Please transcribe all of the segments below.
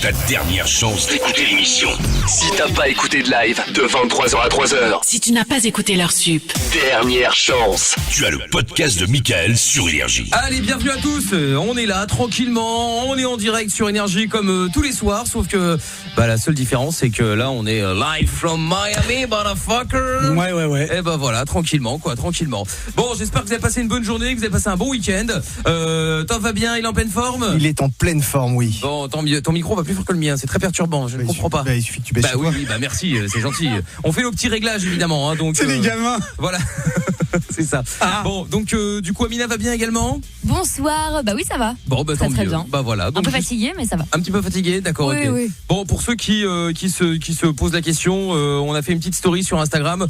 ta dernière chance d'écouter l'émission. Si t'as pas écouté de live de 23h à 3h, Si tu n'as pas écouté leur sup, dernière chance. Tu as le podcast de Mickaël sur Énergie. Allez, bienvenue à tous. On est là, tranquillement. On est en direct sur Énergie comme tous les soirs. Sauf que la seule différence, c'est que là, on est live from Miami, motherfucker. Ouais. Et voilà, tranquillement, tranquillement. Bon, j'espère que vous avez passé une bonne journée, que vous avez passé un bon week-end. Tom va bien, il est en pleine forme? Il est en pleine forme, oui. Bon, tant mieux. Ton micro va plus fort que le mien, c'est très perturbant, je ne comprends pas. Il suffit que tu baisses. Oui, merci, c'est gentil. On fait nos petits réglages, évidemment. Donc, c'est les gamins. Voilà, c'est ça. Bon, donc du coup, Amina va bien également? Bonsoir, oui ça va. Bon, tant très mieux. bien. Voilà. Donc, un peu fatigué mais ça va. Un petit peu fatigué, d'accord. Oui, ok. oui. Bon, pour ceux qui se posent la question, on a fait une petite story sur Instagram.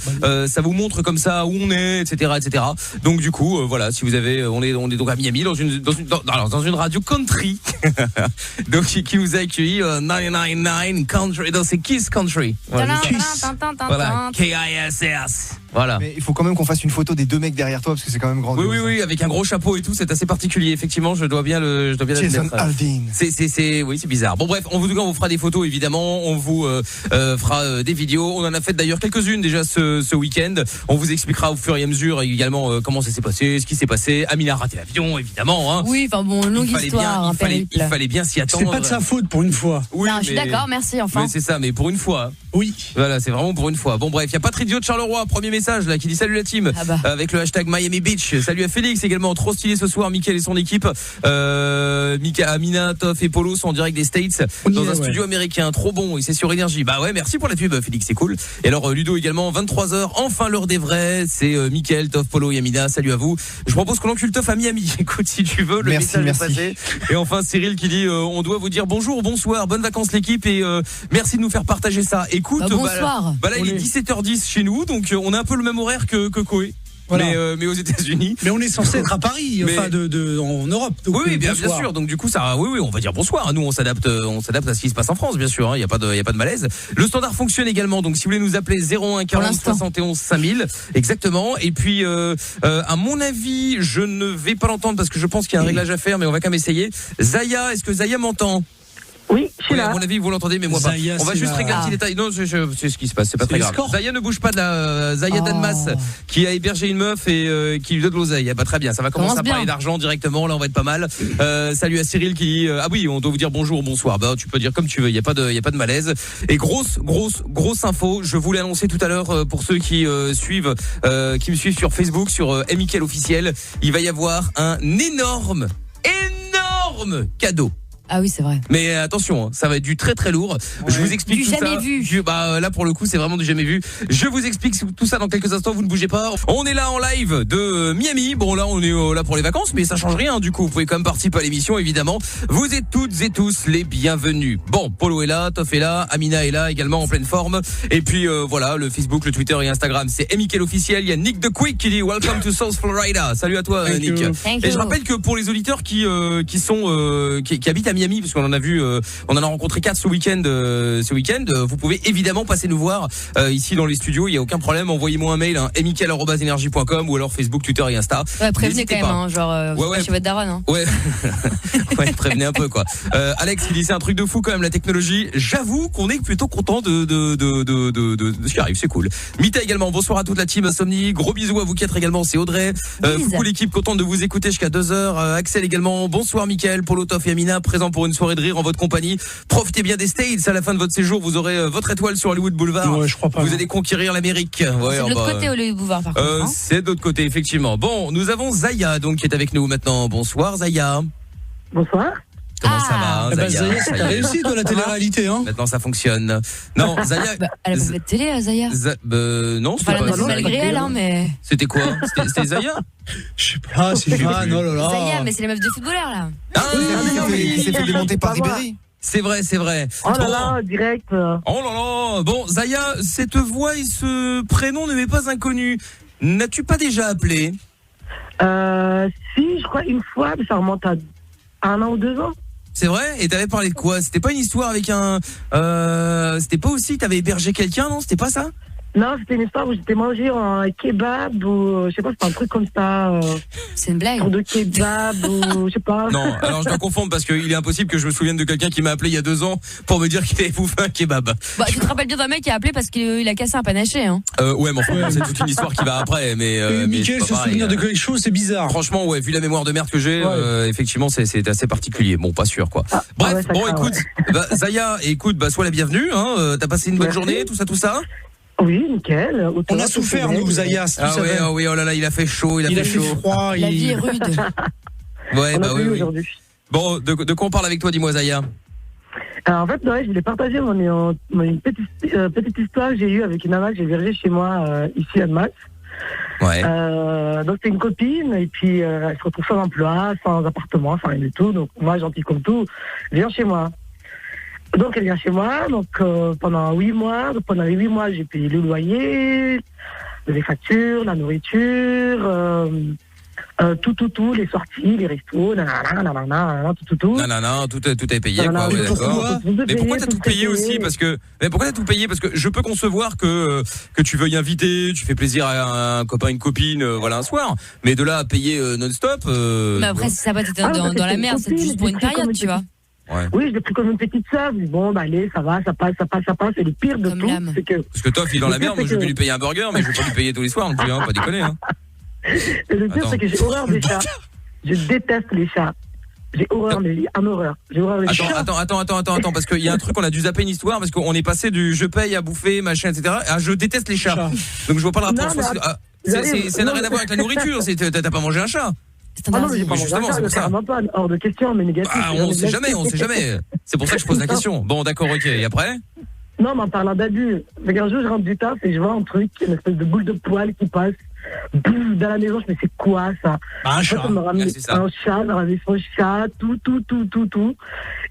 Ça vous montre comme ça où on est, etc. Donc du coup, voilà, si vous avez, on est donc à Miami dans une radio country, donc qui vous a accueilli 999 Country, c'est Kiss Country. Voilà, KISS. Voilà. Mais il faut quand même qu'on fasse une photo des deux mecs derrière toi parce que c'est quand même grand. Oui, avec un gros chapeau et tout, c'est assez particulier. Effectivement, je dois bien Jason Aldean. C'est bizarre. Bon bref, on vous fera des photos évidemment, on vous fera des vidéos. On en a fait d'ailleurs quelques-unes déjà ce week-end. On vous expliquera au fur et à mesure également comment ça s'est passé, ce qui s'est passé. Amina a raté l'avion évidemment. Hein. Oui, longue histoire. Il fallait bien s'y attendre. C'est pas de sa faute pour une fois. Oui, je suis d'accord, merci enfin. Mais c'est ça, mais pour une fois. Oui. Voilà, c'est vraiment pour une fois. Bon bref, il y a Patrick Dio de Charleroi, premier message là qui dit salut la team avec le hashtag Miami Beach. Salut à Félix également, trop stylé ce soir. Mickaël et son équipe. Amina, Toff et Polo sont en direct des States dans un studio américain, trop bon et c'est sur Énergie. Merci pour la pub Félix, c'est cool. Et alors Ludo également, 23h, enfin l'heure des vrais. C'est Mickaël, Toff, Polo et Amina. Salut à vous. Je propose qu'on encule Toff à Miami. Écoute si tu veux, le message est passé. Et enfin Cyril qui dit on doit vous dire bonjour, bonsoir, bonnes vacances l'équipe et merci de nous faire partager ça. Écoute, bonsoir. Là il est 17h10 chez nous, donc on a un peu le même horaire que Koé. Voilà. Mais aux États-Unis. Mais on est censé être à Paris, en Europe. Donc oui, bien sûr. Donc du coup, ça, on va dire bonsoir. Nous, on s'adapte à ce qui se passe en France, bien sûr. Il y a pas de malaise. Le standard fonctionne également. Donc si vous voulez nous appeler 01 40 71 5000, exactement. Et puis, à mon avis, je ne vais pas l'entendre parce que je pense qu'il y a un réglage à faire, mais on va quand même essayer. Zaya, est-ce que Zaya m'entend? Oui, je suis là. À mon avis, vous l'entendez, mais moi Zaya, pas. On va juste régler un petit détail. Non, c'est ce qui se passe, c'est pas très grave. Zaya ne bouge pas de la Zaya Danmas qui a hébergé une meuf et qui lui donne de l'oseille. Très bien, ça va commencer à parler d'argent directement, là on va être pas mal. Salut à Cyril qui dit on doit vous dire bonjour, bonsoir. Tu peux dire comme tu veux, il y a pas de malaise. Et grosse info, je vous l'ai annoncé tout à l'heure pour ceux qui me suivent sur Facebook, sur Mickaël officiel, il va y avoir un énorme cadeau. Ah oui, c'est vrai. Mais attention, ça va être du très très lourd. Je vous explique tout ça. Du jamais vu. Là pour le coup, c'est vraiment du jamais vu. Je vous explique tout ça dans quelques instants, vous ne bougez pas. On est là en live de Miami. Bon là, on est là pour les vacances, mais ça change rien. Du coup, vous pouvez quand même participer à l'émission évidemment. Vous êtes toutes et tous les bienvenus. Bon, Polo est là, Toff est là, Amina est là également en pleine forme. Et puis voilà, le Facebook, le Twitter et Instagram, c'est Mickaël officiel. Il y a Nick the Quick qui dit Welcome to South Florida. Salut à toi Nick. Et je rappelle que pour les auditeurs qui habitent à Miami, parce qu'on en a vu, on en a rencontré 4 ce week-end. Vous pouvez évidemment passer nous voir ici dans les studios. Il y a aucun problème. Envoyez-moi un mail, mickaël@energie.com ou alors Facebook, Twitter et Insta. Prévenez quand même, vous chez votre daronne. Ouais, prévenez un peu quoi. Alex qui dit c'est un truc de fou quand même la technologie. J'avoue qu'on est plutôt content de ce qui arrive, c'est cool. Mita également. Bonsoir à toute la team Insomnie. Gros bisous à vous 4 également. C'est Audrey. Coucou l'équipe, contente de vous écouter jusqu'à 2h. Axel également. Bonsoir Mickaël, Polo, Toff et Amina, présent pour une soirée de rire en votre compagnie. Profitez bien des States. À la fin de votre séjour, vous aurez votre étoile sur Hollywood Boulevard. Ouais, je crois pas. Vous allez conquérir l'Amérique. C'est de l'autre côté Hollywood Boulevard par contre. C'est de l'autre côté effectivement. Bon, nous avons Zaya donc qui est avec nous maintenant. Bonsoir Zaya. Bonsoir. Comment ça va Zaya? T'as réussi toi la télé-réalité hein. Maintenant ça fonctionne. Non, Zaya. Elle a pas fait de télé Zaya. Non, c'est pas malgré elle mais. C'était quoi? C'était Zaya? Je sais pas, c'est fan, oh là là. Zaya, mais c'est les meufs de footballeurs là. Qui s'est fait démonter par Ribéry. C'est vrai. Oh là là, direct. Oh là là. Bon, Zaya, cette voix et ce prénom ne m'est pas inconnu. N'as-tu pas déjà appelé? Si, je crois une fois, mais ça remonte à 1 an ou 2 ans. C'est vrai? Et t'avais parlé de quoi? C'était pas une histoire avec un... C'était pas aussi, t'avais hébergé quelqu'un, non? C'était pas ça? Non, c'était une histoire où j'étais mangé en kebab ou je sais pas, c'était un truc comme ça. C'est une blague. Tour de kebab ou je sais pas. Non, alors je dois confondre parce qu'il est impossible que je me souvienne de quelqu'un qui m'a appelé il y a 2 ans pour me dire qu'il avait bouffé un kebab. Bah, tu te rappelles bien d'un mec qui a appelé parce qu'il a cassé un panaché, hein. Ouais, mais enfin, c'est toute une histoire qui va après, mais Mickaël se souvenir de quelque chose, c'est bizarre. Franchement, ouais, vu la mémoire de merde que j'ai, effectivement, c'est assez particulier. Bon, pas sûr, quoi. Bref, ouais, bon, écoute, Zaya, écoute, sois la bienvenue, hein. T'as passé une bonne journée, tout ça? Oui, nickel. On a souffert, nous, Zaya. Oui, oh là là, il a fait chaud, il a fait froid. La vie est rude. Ouais, On a oui. aujourd'hui. Bon, de quoi on parle avec toi, dis-moi, Zaya? Alors, en fait, ouais, je voulais partager une petite histoire que j'ai eue avec une nana que j'ai hébergée chez moi, ici à Annemasse. Ouais. Donc, c'est une copine, et puis elle se retrouve sans emploi, sans appartement, sans rien du tout. Donc, moi, gentil comme tout, viens chez moi. Donc, elle vient chez moi, donc pendant 8 mois. Donc, pendant les 8 mois, j'ai payé le loyer, les factures, la nourriture, tout, les sorties, les restos, tout. Non, tout est payé, quoi, ouais, d'accord. Mais pourquoi t'as tout payé aussi? Parce que je peux concevoir que tu veuilles inviter, tu fais plaisir à un copain, une copine, voilà, un soir. Mais de là à payer non-stop. Mais après, si ça va, t'étais dans la merde, c'est juste pour une période, tu vois. Ouais. Oui, je l'ai pris comme une petite sœur. Bon, bah allez, ça va, ça passe. Et le pire de Comme tout, l'âme. c'est que... Parce que toi, il est dans la merde, moi je vais lui payer un burger, mais je vais pas lui payer tous les soirs non plus, hein, pas déconner, hein. Et le pire, Attends. c'est que j'ai horreur des chats. Je déteste les chats. J'ai horreur, mais un horreur. J'ai horreur des chats. Attends, parce qu'il y a un truc, on a dû zapper une histoire, parce qu'on est passé du je paye à bouffer, machin, etc. à je déteste les chats. Donc je vois pas le rapport. Ça n'a rien à voir avec la nourriture, t'as pas mangé un chat. Ah non, mais j'ai pas Oui, mangé justement, un chat, c'est pour ça. vraiment pas hors de question, mais négatif. Ah, on sait jamais. C'est pour ça que je pose la question. Bon, d'accord, ok. Et après? Non, mais en parlant d'abus, un jour, je rentre du taf et je vois un truc, une espèce de boule de poil qui passe dans la maison. Je me dis, c'est quoi ça? Un chat. Elle m'a ramené c'est ça. un chat, elle m'a ramené son chat, tout.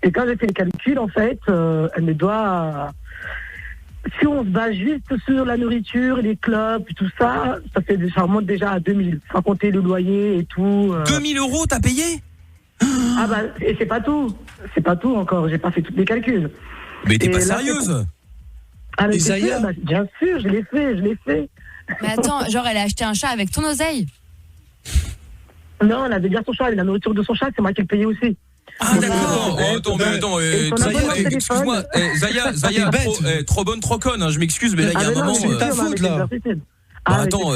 Et quand j'ai fait le calcul, en fait, elle me doit... Si on se base juste sur la nourriture, les clubs, tout ça, ça remonte déjà à 2000, sans compter le loyer et tout. 2000 € t'as payé? Ah bah, et c'est pas tout encore, j'ai pas fait tous les calculs. Mais t'es Et pas là, sérieuse? Ah mais Et c'est Zaya sûr, bah, bien sûr, je l'ai fait. Mais attends, genre, elle a acheté un chat avec ton oseille? Non, elle avait bien son chat, et la nourriture de son chat, c'est moi qui le payais aussi. Ah d'accord. Attends, Et son abonnement téléphone. excuse-moi, Zaya, trop bonne, trop conne, hein, je m'excuse, mais là il y a un moment. c'est ta faute, là. Attends,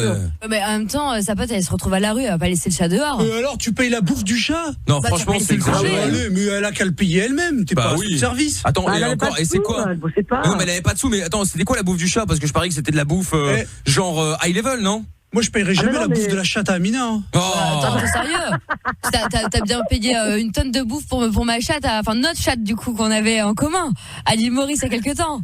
Mais en même temps, sa pote, elle se retrouve à la rue, elle va pas laisser le chat dehors. Alors, tu payes la bouffe du chat? non, Bah, franchement, t'as pas c'est laissé le exagéré. cramer. Allez, mais elle a qu'à le payer elle-même. T'es Bah pas oui. de service. Attends, Elle et avait encore, pas de et c'est sous, quoi? elle bossait pas. Non, mais elle avait pas de sous, mais attends, c'était quoi la bouffe du chat? Parce que je parie que c'était de la bouffe genre high level, non? Moi, je paierai jamais non, la mais- bouffe de la chatte à Amina. Hein. Oh. Attends, t'es sérieux? T'as bien payé une tonne de bouffe pour ma chatte, enfin notre chatte du coup qu'on avait en commun à l'île Maurice il y a quelques temps.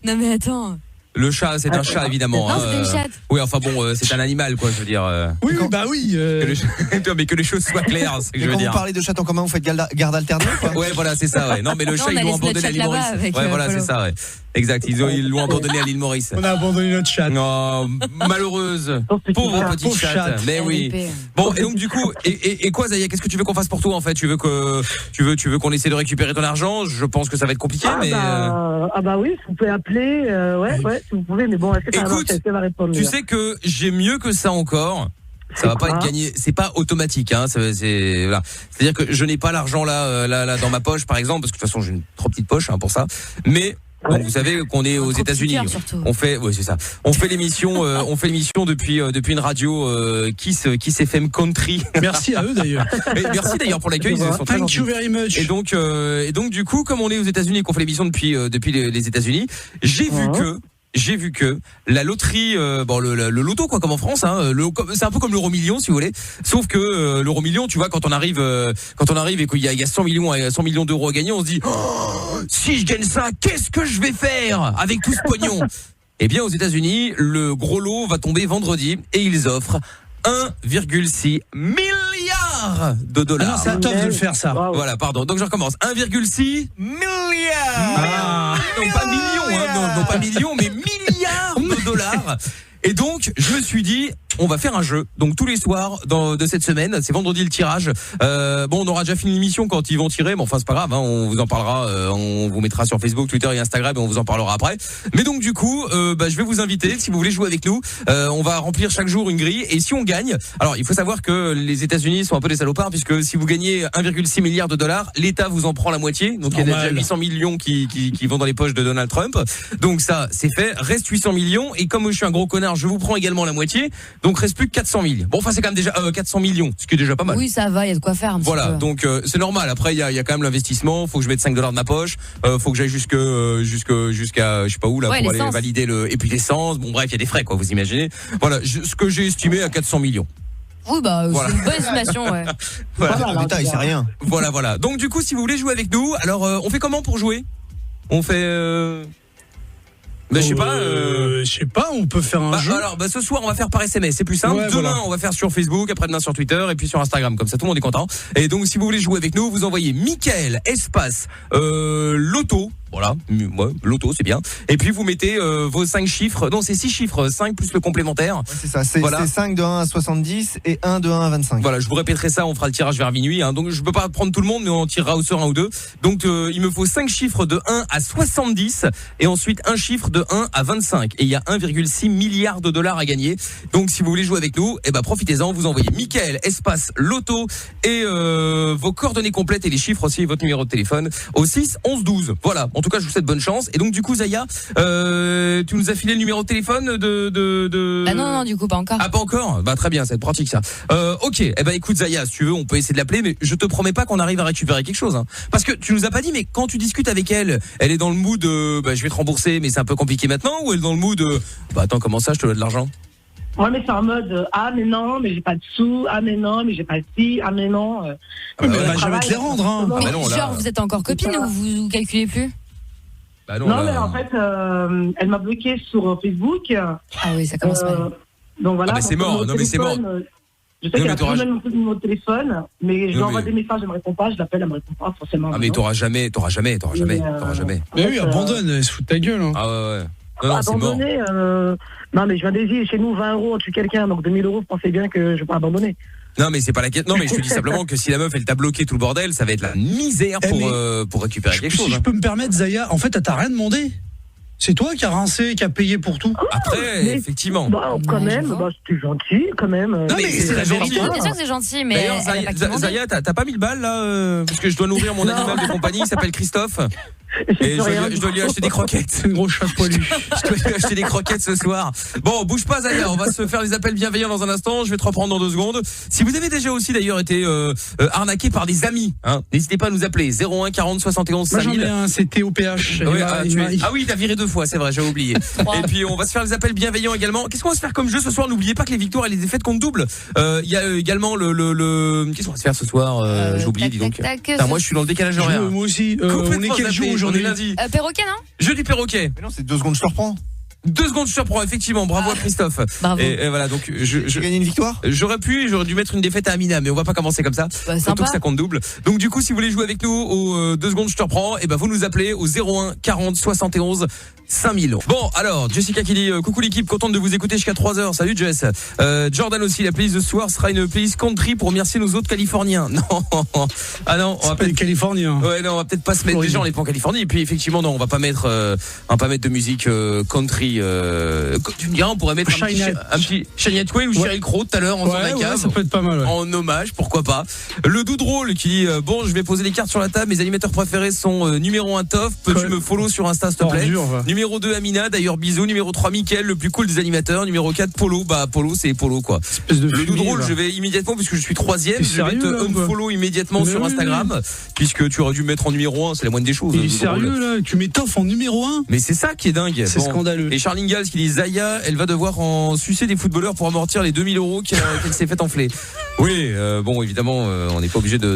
Non mais attends. Le chat, c'est un chat évidemment. Non, hein, c'était une chatte. Oui, enfin bon, c'est un animal, quoi, je veux dire. Oui, bah oui. Mais que les choses soient claires, c'est ce que je veux Quand vous dire. parlez de chat en commun, vous faites garde alternée ou pas? Ouais, voilà, c'est ça, ouais. Non, mais le Non, chat, on ils a l'ont laissé notre abandonné à chatte l'île Maurice. là-bas avec, Ouais, voilà, Polo. c'est ça, ouais. Exact, ils l'ont abandonné à l'île Maurice. On a abandonné notre chat. Non, malheureuse. Pauvre petite Pauvre chatte. chatte. Mais oui. RIP. Bon, et donc du coup, et quoi, Zaya, qu'est-ce que tu veux qu'on fasse pour toi en fait? Tu veux qu'on essaie de récupérer ton argent? Je pense que ça va être compliqué, mais. Ah bah oui, si vous pouvez appeler, ouais, si vous pouvez, mais bon, est-ce que Écoute, ça va répondre? tu sais que j'ai mieux que ça encore. Ça va pas être gagné, c'est pas automatique, hein. Voilà. C'est-à-dire que je n'ai pas l'argent là dans ma poche, par exemple, parce que de toute façon j'ai une trop petite poche hein, pour ça. Mais Ouais. donc, vous savez qu'on est aux Trop États-Unis. petit cœur, surtout. On fait, ouais, c'est ça. On fait l'émission depuis une radio Kiss FM Country. Merci à eux d'ailleurs. Et merci d'ailleurs pour l'accueil, ils sont très Thank you gentils. very much. Et donc du coup, comme on est aux États-Unis et qu'on fait l'émission depuis les États-Unis, j'ai vu que la loterie, le loto quoi, comme en France, hein, c'est un peu comme l'euro million si vous voulez, sauf que l'euro million, tu vois, quand on arrive et qu'il y a 100 millions d'euros à gagner, on se dit si je gagne ça, qu'est-ce que je vais faire avec tout ce pognon? Eh bien, aux États-Unis, le gros lot va tomber vendredi et ils offrent 1,6 milliard de dollars. Ah non, c'est à top de le faire ça. Wow. Voilà, pardon. Donc je recommence. 1,6 milliard. Non pas millions, hein, non pas millions, mais milliards de dollars. Et donc, je me suis dit, on va faire un jeu. Donc tous les soirs de cette semaine, c'est vendredi le tirage. On aura déjà fini l'émission quand ils vont tirer, mais enfin c'est pas grave, hein, on vous en parlera, on vous mettra sur Facebook, Twitter et Instagram et on vous en parlera après. Mais donc du coup, je vais vous inviter, si vous voulez jouer avec nous, on va remplir chaque jour une grille et si on gagne, alors il faut savoir que les États-Unis sont un peu des salopards puisque si vous gagnez 1,6 milliard de dollars, l'État vous en prend la moitié. Donc il y a déjà 800 millions qui vont dans les poches de Donald Trump. Donc ça, c'est fait. Reste 800 millions et comme je suis un gros connard, je vous prends également la moitié. Donc reste plus que 400 000. Bon, enfin c'est quand même déjà 400 millions, ce qui est déjà pas mal. Oui, ça va, il y a de quoi faire un petit voilà, peu. donc c'est normal. Après il y a quand même l'investissement, faut que je mette 5 dollars de ma poche, faut que j'aille jusqu'à je sais pas où là pour aller valider et puis l'essence. Bon bref, il y a des frais quoi, vous imaginez. Voilà, ce que j'ai estimé à 400 millions. Oui, voilà. C'est une bonne estimation, ouais. Voilà, l'État, il sait rien. Voilà. Donc du coup, si vous voulez jouer avec nous, alors on fait comment pour jouer? On fait je sais pas, on peut faire un jeu. Alors, ce soir, on va faire par SMS, c'est plus simple. Ouais, demain, voilà. on va faire sur Facebook, après-demain sur Twitter et puis sur Instagram. Comme ça, tout le monde est content. Et donc, si vous voulez jouer avec nous, vous envoyez Mickaël espace Loto. Voilà, ouais, Loto, c'est bien. Et puis vous mettez vos 5 chiffres. Non, c'est 6 chiffres, 5 plus le complémentaire. Ouais, c'est ça, c'est 5 de 1 à 70 et 1 de 1 à 25. Voilà, je vous répéterai ça, on fera le tirage vers minuit. Donc je peux pas prendre tout le monde, mais on tirera au sort un ou deux. Donc il me faut 5 chiffres de 1 à 70 et ensuite un chiffre de 1 à 25. Et il y a 1,6 milliard de dollars à gagner. Donc si vous voulez jouer avec nous, profitez-en, vous envoyez Mickaël espace Loto et vos coordonnées complètes et les chiffres aussi, votre numéro de téléphone au 6 11 12. Voilà. En tout cas, je vous souhaite bonne chance. Et donc, du coup, Zaya, tu nous as filé le numéro de téléphone de... Ah non, du coup, pas encore. Ah, pas encore? Très bien, c'est pratique, ça. Ok. Écoute, Zaya, si tu veux, on peut essayer de l'appeler, mais je te promets pas qu'on arrive à récupérer quelque chose, hein. Parce que tu nous as pas dit, mais quand tu discutes avec elle est dans le mood, je vais te rembourser, mais c'est un peu compliqué maintenant, ou elle est dans le mood, attends, comment ça, je te dois de l'argent? Ouais, mais c'est en mode ah mais non, mais j'ai pas de sous, ah mais non, mais j'ai pas de ci, ah mais non. Mais elle va jamais te les rendre, hein. Ah, bah non, là... Genre, vous êtes encore copine ou vous calculez plus? Bah non, mais en fait, elle m'a bloqué sur Facebook. Ah oui, ça commence mal. Donc voilà. Ah, mais c'est mort, non mais c'est mort. Je sais qu'elle a plus mon numéro de téléphone, mais je lui envoie des messages, elle me répond pas, je l'appelle, elle me répond pas forcément. Ah mais t'auras jamais. Mais oui, abandonne, elle se fout de ta gueule, hein. Ah ouais. Non, abandonner, c'est mort. Non mais je viens d'essayer chez nous 20 € tu quelqu'un, donc 2000 €, vous pensez bien que je vais pas abandonner. Non mais c'est pas la question. Non mais je te dis simplement que si la meuf elle t'a bloqué tout le bordel, ça va être la misère pour récupérer quelque chose. Si je peux me permettre, Zaya, en fait, elle t'a rien demandé. C'est toi qui as rincé, qui a payé pour tout. Après, effectivement. Quand même, c'était gentil, quand même. Non mais c'est très gentil. Bien sûr que c'est gentil, mais d'ailleurs, Zaya, t'as pas mis le bal là parce que je dois nourrir mon animal de compagnie, il s'appelle Christophe. Et je dois lui acheter des croquettes. C'est une grosse chatte poilue. Je dois lui acheter des croquettes ce soir. Bon, bouge pas Zaya, on va se faire les appels bienveillants dans un instant. Je vais te reprendre dans 2 secondes. Si vous avez déjà aussi d'ailleurs été arnaqué par des amis, hein, n'hésitez pas à nous appeler 01 40 71 5000. Moi j'en ai un, c'était OPH. Oui, t'as viré 2 fois, c'est vrai, j'ai oublié. Et puis on va se faire les appels bienveillants également. Qu'est-ce qu'on va se faire comme jeu ce soir? N'oubliez pas que les victoires et les défaites comptent double. Il y a également le qu'est-ce qu'on va se faire ce soir? J'ai oublié, dis donc. Moi je suis dans le décalage horaire. Moi aussi. On est quel jour aujourd'hui? Lundi. Perroquet, non? Jeudi perroquet. Mais non, c'est 2 secondes, je te reprends. 2 secondes, je te reprends, effectivement. Bravo à Christophe. Bravo. Et voilà, donc j'ai gagné une victoire. J'aurais dû mettre une défaite à Amina, mais on va pas commencer comme ça. Surtout que ça compte double. Donc du coup, si vous voulez jouer avec nous aux 2 secondes, je te reprends. Et vous nous appelez au 01 40 71 5000. Bon, alors Jessica qui dit coucou l'équipe, contente de vous écouter jusqu'à 3h. Salut Jess. Jordan aussi, la playlist de ce soir sera une playlist country pour remercier nos autres Californiens. Non, ah non, on va pas être Californien. Ouais, non, on va peut-être pas se mettre. Déjà, on est pas en Californie. Et puis effectivement, non, on va pas mettre de musique country. Tu me diras, on pourrait mettre un petit Shania Twain ou Sheryl Crow tout à l'heure en faisant la cave. Ça peut être pas mal. Ouais. En hommage, pourquoi pas. Le doux drôle qui dit bon, je vais poser les cartes sur la table. Mes animateurs préférés sont numéro 1 Toff. Peux-tu me follow sur Insta s'il te plaît? Numéro 2 Amina, d'ailleurs bisous. Numéro 3 Mickaël, le plus cool des animateurs. Numéro 4 Polo, Polo c'est Polo quoi. Le doux drôle, je vais immédiatement puisque je suis 3e, je vais te unfollow immédiatement sur Instagram puisque tu aurais dû me mettre en numéro 1, c'est la moindre des choses. Il est sérieux là, tu mets Toff en numéro 1? Mais c'est ça qui est dingue. C'est scandaleux. Et Charlingals qui dit Zaya, elle va devoir en sucer des footballeurs pour amortir les 2000 € qu'elle s'est fait enfler. Oui, bon évidemment, on n'est pas obligé d'en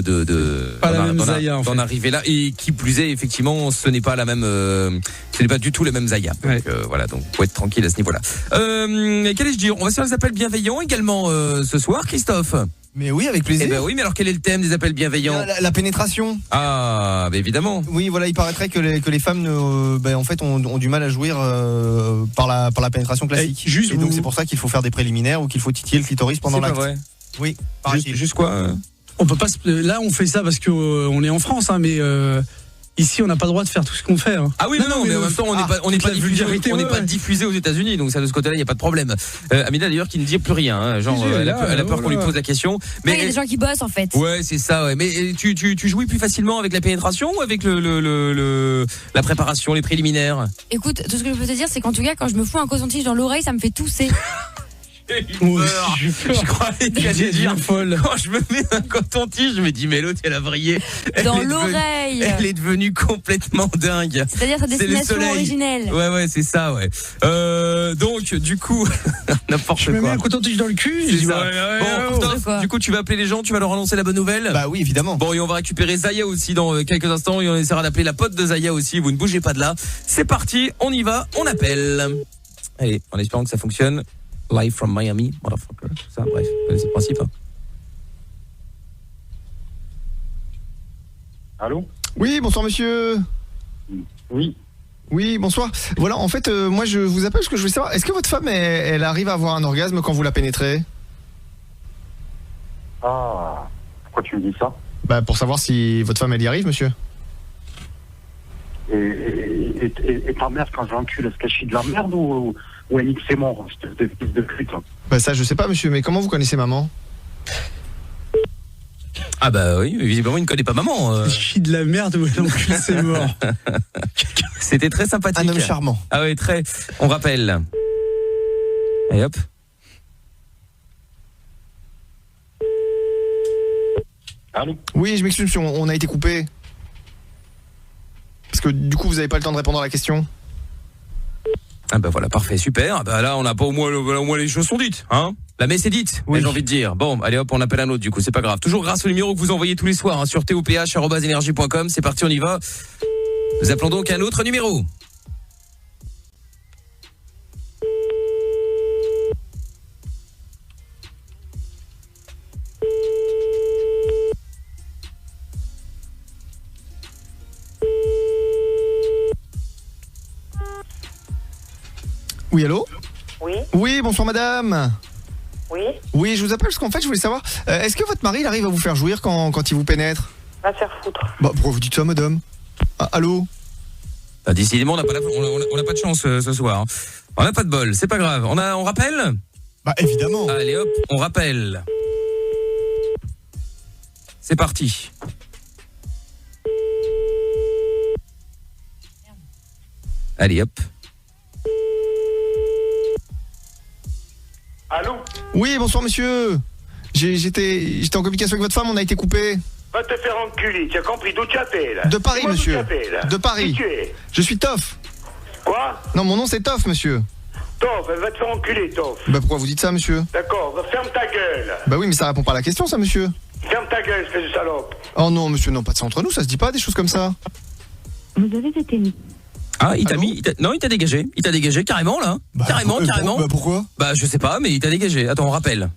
arriver là. Et qui plus est, effectivement, ce n'est pas la même, ce n'est pas du tout la même Zaya. Donc voilà, donc faut être tranquille à ce niveau-là. Qu'allais-je dire? On va se faire les appels bienveillants également ce soir, Christophe. Mais oui, avec plaisir. Eh ben oui, mais alors quel est le thème des appels bienveillants? La pénétration. Ah, bah évidemment. Oui, voilà, il paraîtrait que les femmes en fait ont du mal à jouir par la pénétration classique. Et donc c'est pour ça qu'il faut faire des préliminaires ou qu'il faut titiller le clitoris pendant l'acte. C'est pas vrai. Oui. Juste quoi On peut pas là on fait ça parce que on est en France mais ici on n'a pas le droit de faire tout ce qu'on fait. Hein. Ah oui, non, mais en même temps on n'est pas diffusé aux États-Unis, donc ça de ce côté-là il y a pas de problème. Amina d'ailleurs qui ne dit plus rien, hein, genre elle a peur qu'on lui pose la question. Mais il y a des gens qui bossent en fait. Ouais, c'est ça. Ouais. Mais tu jouis plus facilement avec la pénétration ou avec la préparation, les préliminaires? Écoute, tout ce que je peux te dire, c'est qu'en tout cas, quand je me fous un coton-tige dans l'oreille, ça me fait tousser. Je croyais qu'elle allait dire folle. Quand je me mets un coton-tige, je me dis mais l'autre elle a vrillé. Dans l'oreille. Elle est devenue complètement dingue. C'est-à-dire sa destination originelle. Ouais, c'est ça, ouais. Donc du coup, n'importe quoi. Je me mets un coton-tige dans le cul. Je dis bon, Christophe, du coup tu vas appeler les gens, tu vas leur annoncer la bonne nouvelle. Bah oui, évidemment. Bon, et on va récupérer Zaya aussi dans quelques instants et on essaiera d'appeler la pote de Zaya aussi. Vous ne bougez pas de là. C'est parti, on y va, on appelle. Allez, en espérant que ça fonctionne. Live from Miami, motherfucker. Tout ça, bref, vous connaissez le principe. Hein. Allô? Oui, bonsoir monsieur. Oui. Oui, bonsoir. Voilà, en fait, moi je vous appelle parce que je voulais savoir, est-ce que votre femme, elle arrive à avoir un orgasme quand vous la pénétrez? Ah, pourquoi tu me dis ça? Bah pour savoir si votre femme, elle y arrive, monsieur. Et ta mère, quand je l'encule, est-ce qu'elle chie de la merde ou elle nique ses morts, espèce de fils de pute? Bah ça, je sais pas, monsieur, mais comment vous connaissez maman? Ah bah oui, visiblement il ne connaît pas maman. Chie de la merde ou elle encule ses morts. C'était très sympathique. Un homme charmant. Ah oui, très. On rappelle. Et hop. Allô? Oui, je m'excuse, monsieur, on a été coupé. Parce que du coup, vous n'avez pas le temps de répondre à la question. Ah bah voilà, parfait, super. Bah là, on n'a pas au moins les choses sont dites, hein. La messe est dite, oui. J'ai envie de dire. Bon, allez hop, on appelle un autre du coup, c'est pas grave. Toujours grâce au numéro que vous envoyez tous les soirs hein, sur toph@energie.com. C'est parti, on y va. Nous appelons donc un autre numéro. Oui, allô? Oui. Oui, bonsoir madame. Oui. Oui, je vous appelle parce qu'en fait, je voulais savoir, est-ce que votre mari il arrive à vous faire jouir quand il vous pénètre? Va te faire foutre. Bah, pourquoi vous dites ça, madame? Ah, allô? Bah, décidément, on n'a pas de chance ce soir. Hein. On n'a pas de bol, c'est pas grave. On rappelle? Bah, évidemment. Allez hop, on rappelle. C'est parti. Allez hop. Allô? Oui, bonsoir monsieur. J'étais en communication avec votre femme, on a été coupé. Va te faire enculer, tu as compris d'où tu appelles? De Paris, moi, monsieur. De Paris. Qui tu es? Je suis Toff. Quoi? Non, mon nom c'est Toff, monsieur. Toff, va te faire enculer, Toff. Bah pourquoi vous dites ça, monsieur? D'accord, ferme ta gueule. Bah oui, mais ça répond pas à la question, ça, monsieur. Ferme ta gueule, espèce de salope. Oh non, monsieur, non, pas de ça entre nous, ça se dit pas des choses comme ça. Vous avez été mis. Ah, il t'a mis, non, il t'a dégagé. Il t'a dégagé carrément là. Bah, carrément. Bah pourquoi? Bah je sais pas, mais il t'a dégagé. Attends, on rappelle.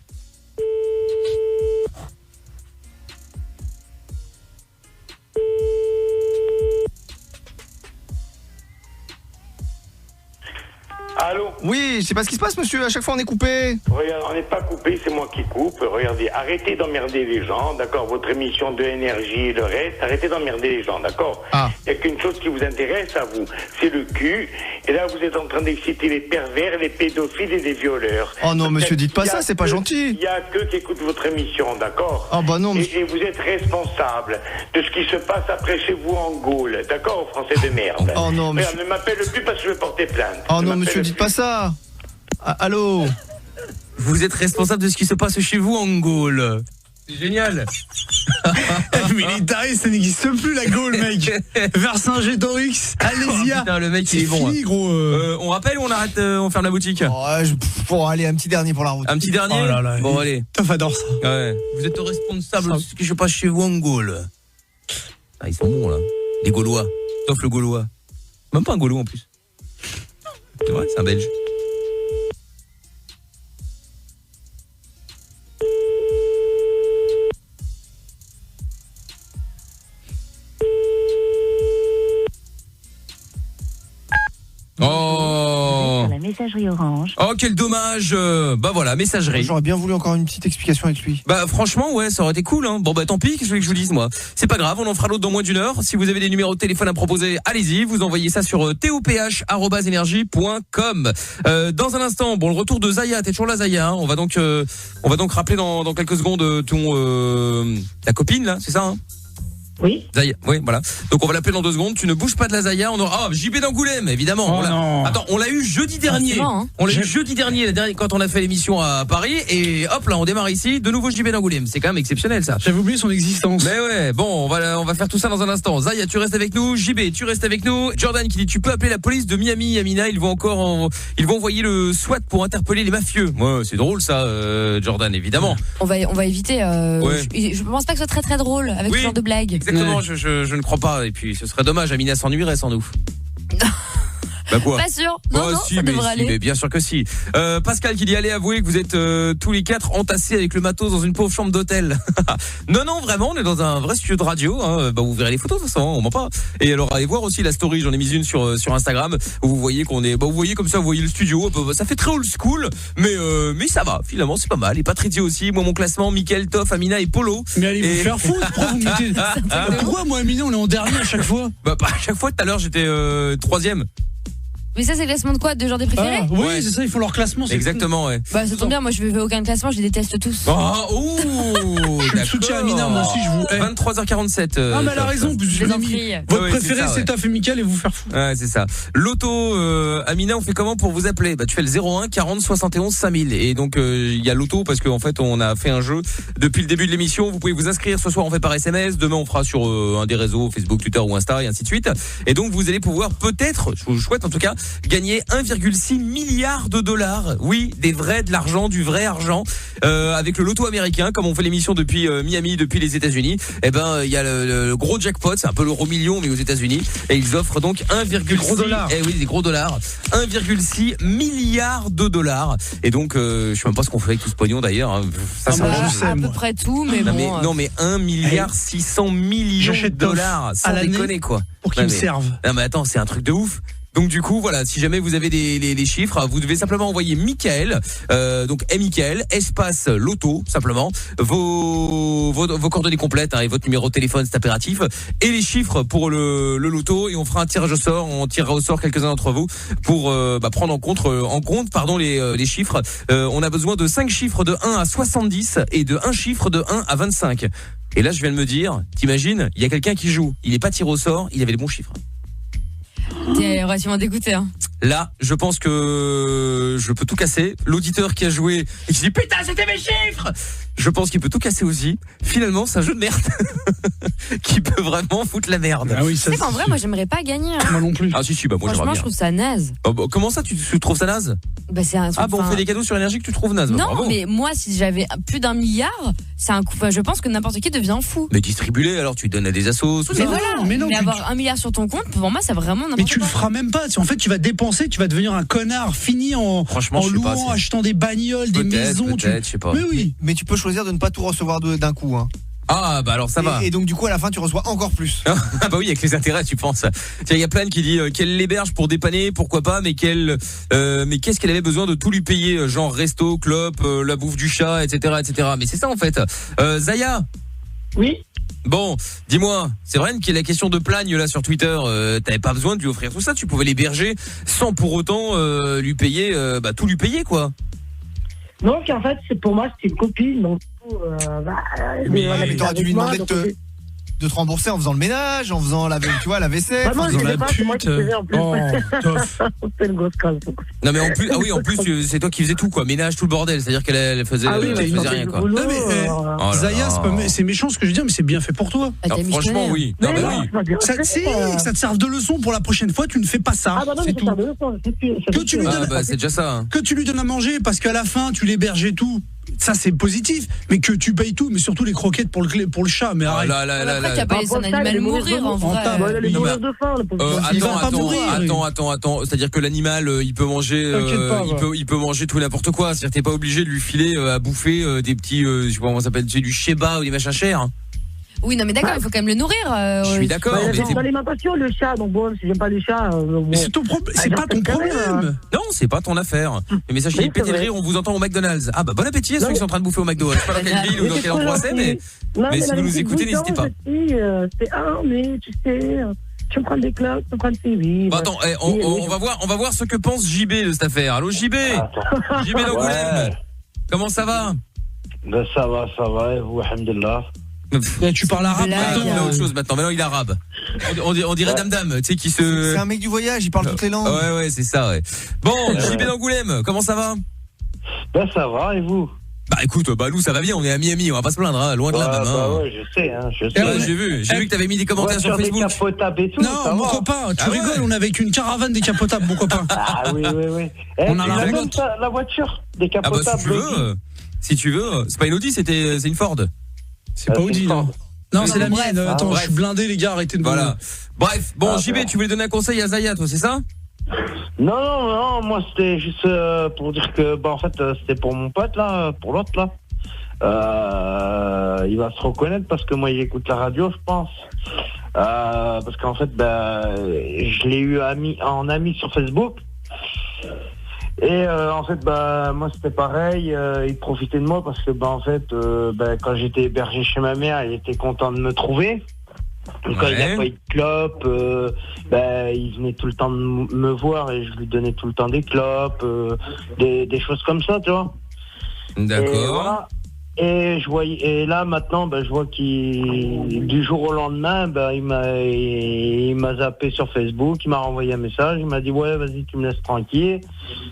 Allô? Oui, je sais pas ce qui se passe, monsieur, à chaque fois on est coupé. Regarde, on n'est pas coupé, c'est moi qui coupe. Regardez, arrêtez d'emmerder les gens, d'accord? Votre émission de énergie et le reste, arrêtez d'emmerder les gens, d'accord? Ah. Il n'y a qu'une chose qui vous intéresse à vous, c'est le cul. Et là, vous êtes en train d'exciter les pervers, les pédophiles et les violeurs. Oh non, monsieur, dites pas ça, c'est pas gentil. Il y a que qui écoutent votre émission, d'accord? Oh bah non, monsieur. Et vous êtes responsable de ce qui se passe après chez vous en Gaule, d'accord, Français de merde? Oh non, monsieur. Regarde, ne m'appelle plus parce que je vais porter plainte. Oh Ne non, m'appelle monsieur, dites plus. pas ça. Ah, allô? Vous êtes responsable de ce qui se passe chez vous en Gaule. C'est génial. Militariste, ça n'existe plus la Gaule, mec. Vercingétorix, Alésia. Putain, le mec il est bon. Fini, gros. On rappelle ou on arrête, on ferme la boutique? Bon, allez, un petit dernier pour la route. Un petit dernier? Oh là là, bon, allez. Toff adore ça. Ouais. Vous êtes responsable de ce qui se passe chez vous en Gaule. Ah, ils sont bons là. Les Gaulois. Sauf le Gaulois. Même pas un Gaulois en plus. C'est vrai, c'est un Belge. messagerie Orange. Oh, quel dommage. Bah voilà, messagerie. J'aurais bien voulu encore une petite explication avec lui. Bah franchement, ouais, ça aurait été cool. Hein. Bon bah tant pis, qu'est-ce que je vous dise moi. C'est pas grave, on en fera l'autre dans moins d'une heure. Si vous avez des numéros de téléphone à proposer, allez-y. Vous envoyez ça sur toph@energie.com. Dans un instant, bon, le retour de Zaya. T'es toujours là, Zaya. Hein. On va donc rappeler dans quelques secondes ta copine là, c'est ça hein? Oui. Zaya, oui, voilà. Donc on va l'appeler dans 2 secondes. Tu ne bouges pas de la Zaya. On aura JB d'Angoulême, évidemment. Attends, on l'a eu jeudi dernier. Bon, hein. On l'a eu jeudi dernier, quand on a fait l'émission à Paris. Et hop, là, on démarre ici. De nouveau JB d'Angoulême. C'est quand même exceptionnel, ça. J'avais oublié son existence. Mais ouais, bon, on va faire tout ça dans un instant. Zaya, tu restes avec nous. JB, tu restes avec nous. Jordan qui dit, tu peux appeler la police de Miami, Amina. Ils vont envoyer le SWAT pour interpeller les mafieux. Ouais, c'est drôle, ça, Jordan, évidemment. On va éviter. Ouais. Je pense pas que ce soit très très drôle avec ce genre de blague. Exactement, je ne crois pas. Et puis, ce serait dommage. Amina s'ennuierait sans nous. Bah quoi? Pas sûr. Non, si, ça mais devrait aller. mais bien sûr que si. Pascal qui dit, allez avouer que vous êtes tous les 4 entassés avec le matos dans une pauvre chambre d'hôtel. non, vraiment, on est dans un vrai studio de radio. Hein. Bah vous verrez les photos de toute façon, on ment pas. Et alors allez voir aussi la story, j'en ai mis une sur Instagram où vous voyez qu'on est, vous voyez comme ça, vous voyez le studio. Ça fait très old school, mais ça va. Finalement, c'est pas mal. Et Patricia aussi. Moi, mon classement, Mickaël, Toff, Amina et Polo. Mais allez vous faire foutre. Pourquoi moi, Amina, on est en dernier à chaque fois? Bah à chaque fois, tout à l'heure, j'étais 3e. Mais ça, c'est le classement de quoi? De genre des préférés? Oui, ouais. C'est ça, il faut leur classement. Exactement, ouais. Bah, ça tombe bien, moi je veux aucun classement, je les déteste tous. Je soutiens Amina, moi aussi, je vous hais. 23h47. Ah, mais elle a raison, je l'ai mis. Votre préféré, c'est Toff et Mickaël et vous faire foutre. Ouais, c'est ça. L'auto, Amina, on fait comment pour vous appeler? Bah, tu fais le 01 40 71 5000. Et donc, il y a l'auto parce qu'en fait, on a fait un jeu depuis le début de l'émission. Vous pouvez vous inscrire. Ce soir, on fait par SMS. Demain, on fera sur un des réseaux, Facebook, Twitter ou Insta et ainsi de suite. Et donc, vous allez pouvoir peut-être, je vous souhaite en tout cas, gagner 1,6 milliard de dollars. Oui, de l'argent, du vrai argent, avec le loto américain, comme on fait l'émission depuis Miami, depuis les États-Unis. Eh ben, il y a le gros jackpot, c'est un peu l'euro million, mais aux États-Unis. Et ils offrent donc 1,6 gros dollars. Eh oui, des gros dollars. 1,6 milliard de dollars. Et donc, je sais même pas ce qu'on fait avec tout ce pognon d'ailleurs. Hein. Ça, à peu près tout, mais bon. Non, mais 1 milliard 600 millions de dollars. Sans déconner, quoi. Pour qu'ils me servent. Non, mais attends, c'est un truc de ouf. Donc du coup voilà, si jamais vous avez les chiffres, vous devez simplement envoyer Mickaël, donc Mickaël espace loto simplement, vos coordonnées complètes hein, et votre numéro de téléphone, c'est impératif, et les chiffres pour le loto, et on fera un tirage au sort, on tirera au sort quelques-uns d'entre vous pour prendre en compte les chiffres. On a besoin de 5 chiffres de 1 à 70 et de 1 chiffre de 1 à 25. Et là je viens de me dire, t'imagines, il y a quelqu'un qui joue, il est pas tiré au sort, il avait les bons chiffres. T'es relativement dégoûté, hein. Là, je pense que je peux tout casser. L'auditeur qui a joué et qui dit putain, c'était mes chiffres. Je pense qu'il peut tout casser aussi. Finalement, c'est un jeu de merde qui peut vraiment foutre la merde. Ah oui, ça. C'est qu'en vrai, moi, j'aimerais pas gagner. Hein. Moi non plus. Ah si, bah moi j'aimerais bien. Franchement, je trouve ça naze. Oh, bah, comment ça, tu trouves ça naze? Bah c'est un truc. Ah bon, on fait des cadeaux sur énergie que tu trouves naze. Bah, non, bravo. mais moi, si j'avais plus d'1 milliard, c'est un coup. Enfin, je pense que n'importe qui devient fou. Mais distribue-les alors, tu donnes à des assos. Tout mais ça. voilà. Mais avoir 1 milliard sur ton compte, pour moi, c'est vraiment n'importe quoi. Mais tu le feras même pas. En fait, tu vas dépenser, tu vas devenir un connard fini en louant, achetant des bagnoles, des maisons. Je sais pas. Mais oui. Mais tu peux choisir de ne pas tout recevoir d'un coup. Hein. Ah bah alors ça va. Et donc du coup à la fin tu reçois encore plus. Ah bah oui, avec les intérêts tu penses. Tiens, il y a Plan qui dit qu'elle l'héberge pour dépanner, pourquoi pas, mais mais qu'est-ce qu'elle avait besoin de tout lui payer, genre resto, clope, la bouffe du chat, etc. Mais c'est ça en fait. Zaya. Oui. Bon, dis-moi, c'est vrai qu'il y a la question de Plagne là sur Twitter, t'avais pas besoin de lui offrir tout ça, tu pouvais l'héberger sans pour autant lui payer, tout lui payer quoi. Donc en fait, pour moi c'était une copine, donc mais t'aurais dû lui demander de te rembourser en faisant le ménage, en faisant la vaisselle, en faisant la pute. C'est moi qui faisais en plus. C'est une grosse case. Non mais en plus c'est toi qui faisais tout quoi, ménage, tout le bordel, c'est-à-dire qu'elle faisait rien quoi. Non mais Zaya, c'est méchant ce que je veux dire, mais c'est bien fait pour toi. Franchement oui. Non mais oui. Ça te serve de leçon pour la prochaine fois, tu ne fais pas ça. Ah bah non, c'est tout. Que tu lui donnes c'est déjà ça. Que tu lui donnes à manger parce qu'à la fin tu l'héberges et tout. Ça c'est positif, mais que tu payes tout, mais surtout les croquettes pour le chat, mais arrête. Après tu as pas laissé un animal mourir en vrai. Il allait mourir de faim, le pauvre. Attends, c'est-à-dire que l'animal il peut manger il peut manger tout n'importe quoi, c'est-à-dire que t'es pas obligé de lui filer à bouffer des petits je sais pas comment ça s'appelle, du sheba ou des machins chers. Oui, non, mais d'accord, il faut quand même le nourrir. Je suis d'accord. Bah, mais c'est dans l'alimentation, le chat. Donc bon, si j'aime pas le chat. Mais c'est ton problème. C'est pas ton problème. Non, c'est pas ton affaire. Les messages qui pété de rire, on vous entend au McDonald's. Ah bah bon appétit à ceux qui sont en train de bouffer au McDo. Je sais pas dans quelle ville ou dans quel endroit c'est, mais si vous nous écoutez, n'hésitez pas. C'est mais tu sais. Tu me prends des clopes, tu me prends des oui. Bah, attends, on va voir ce que pense JB de cette affaire. Allô JB. JB d'Angoulême. Comment ça va? Ben ça va, et vous, alhamdulillah. Tu parles arabe maintenant, il a autre chose maintenant il est arabe. On dirait Dame, tu sais qui se. C'est un mec du voyage, il parle toutes les langues. Ouais, c'est ça, ouais. Bon, JB d'Angoulême, comment ça va? Ben ça va, et vous? Bah écoute, nous ça va bien, on est à Miami, on va pas se plaindre, hein, loin de là même. Ouais, je sais. Ouais, j'ai vu que t'avais mis des commentaires sur Facebook. Décapotables et tout. Non, mon copain, tu rigoles, on est avec une caravane décapotable, mon copain. Ah oui. On a la voiture décapotable. Ah bah si tu veux, c'est pas une Audi, c'est une Ford. C'est pas Audi, non. Non, c'est la mienne. Attends, bref. je suis blindé, les gars, arrêtez de me. Voilà. Bref, bon, JB, tu voulais donner un conseil à Zaya, toi, c'est ça? Non, moi c'était juste pour dire que en fait c'était pour mon pote là, pour l'autre là. Il va se reconnaître parce que moi il écoute la radio, je pense. Parce qu'en fait je l'ai eu en ami sur Facebook. Et en fait moi c'était pareil, il profitait de moi parce que en fait quand j'étais hébergé chez ma mère, il était content de me trouver. Quand il n'a pas eu de clopes, il venait tout le temps me voir et je lui donnais tout le temps des clopes, des choses comme ça, tu vois. D'accord. Et là maintenant, je vois qu'il du jour au lendemain, il m'a zappé sur Facebook, il m'a renvoyé un message, il m'a dit ouais, vas-y, tu me laisses tranquille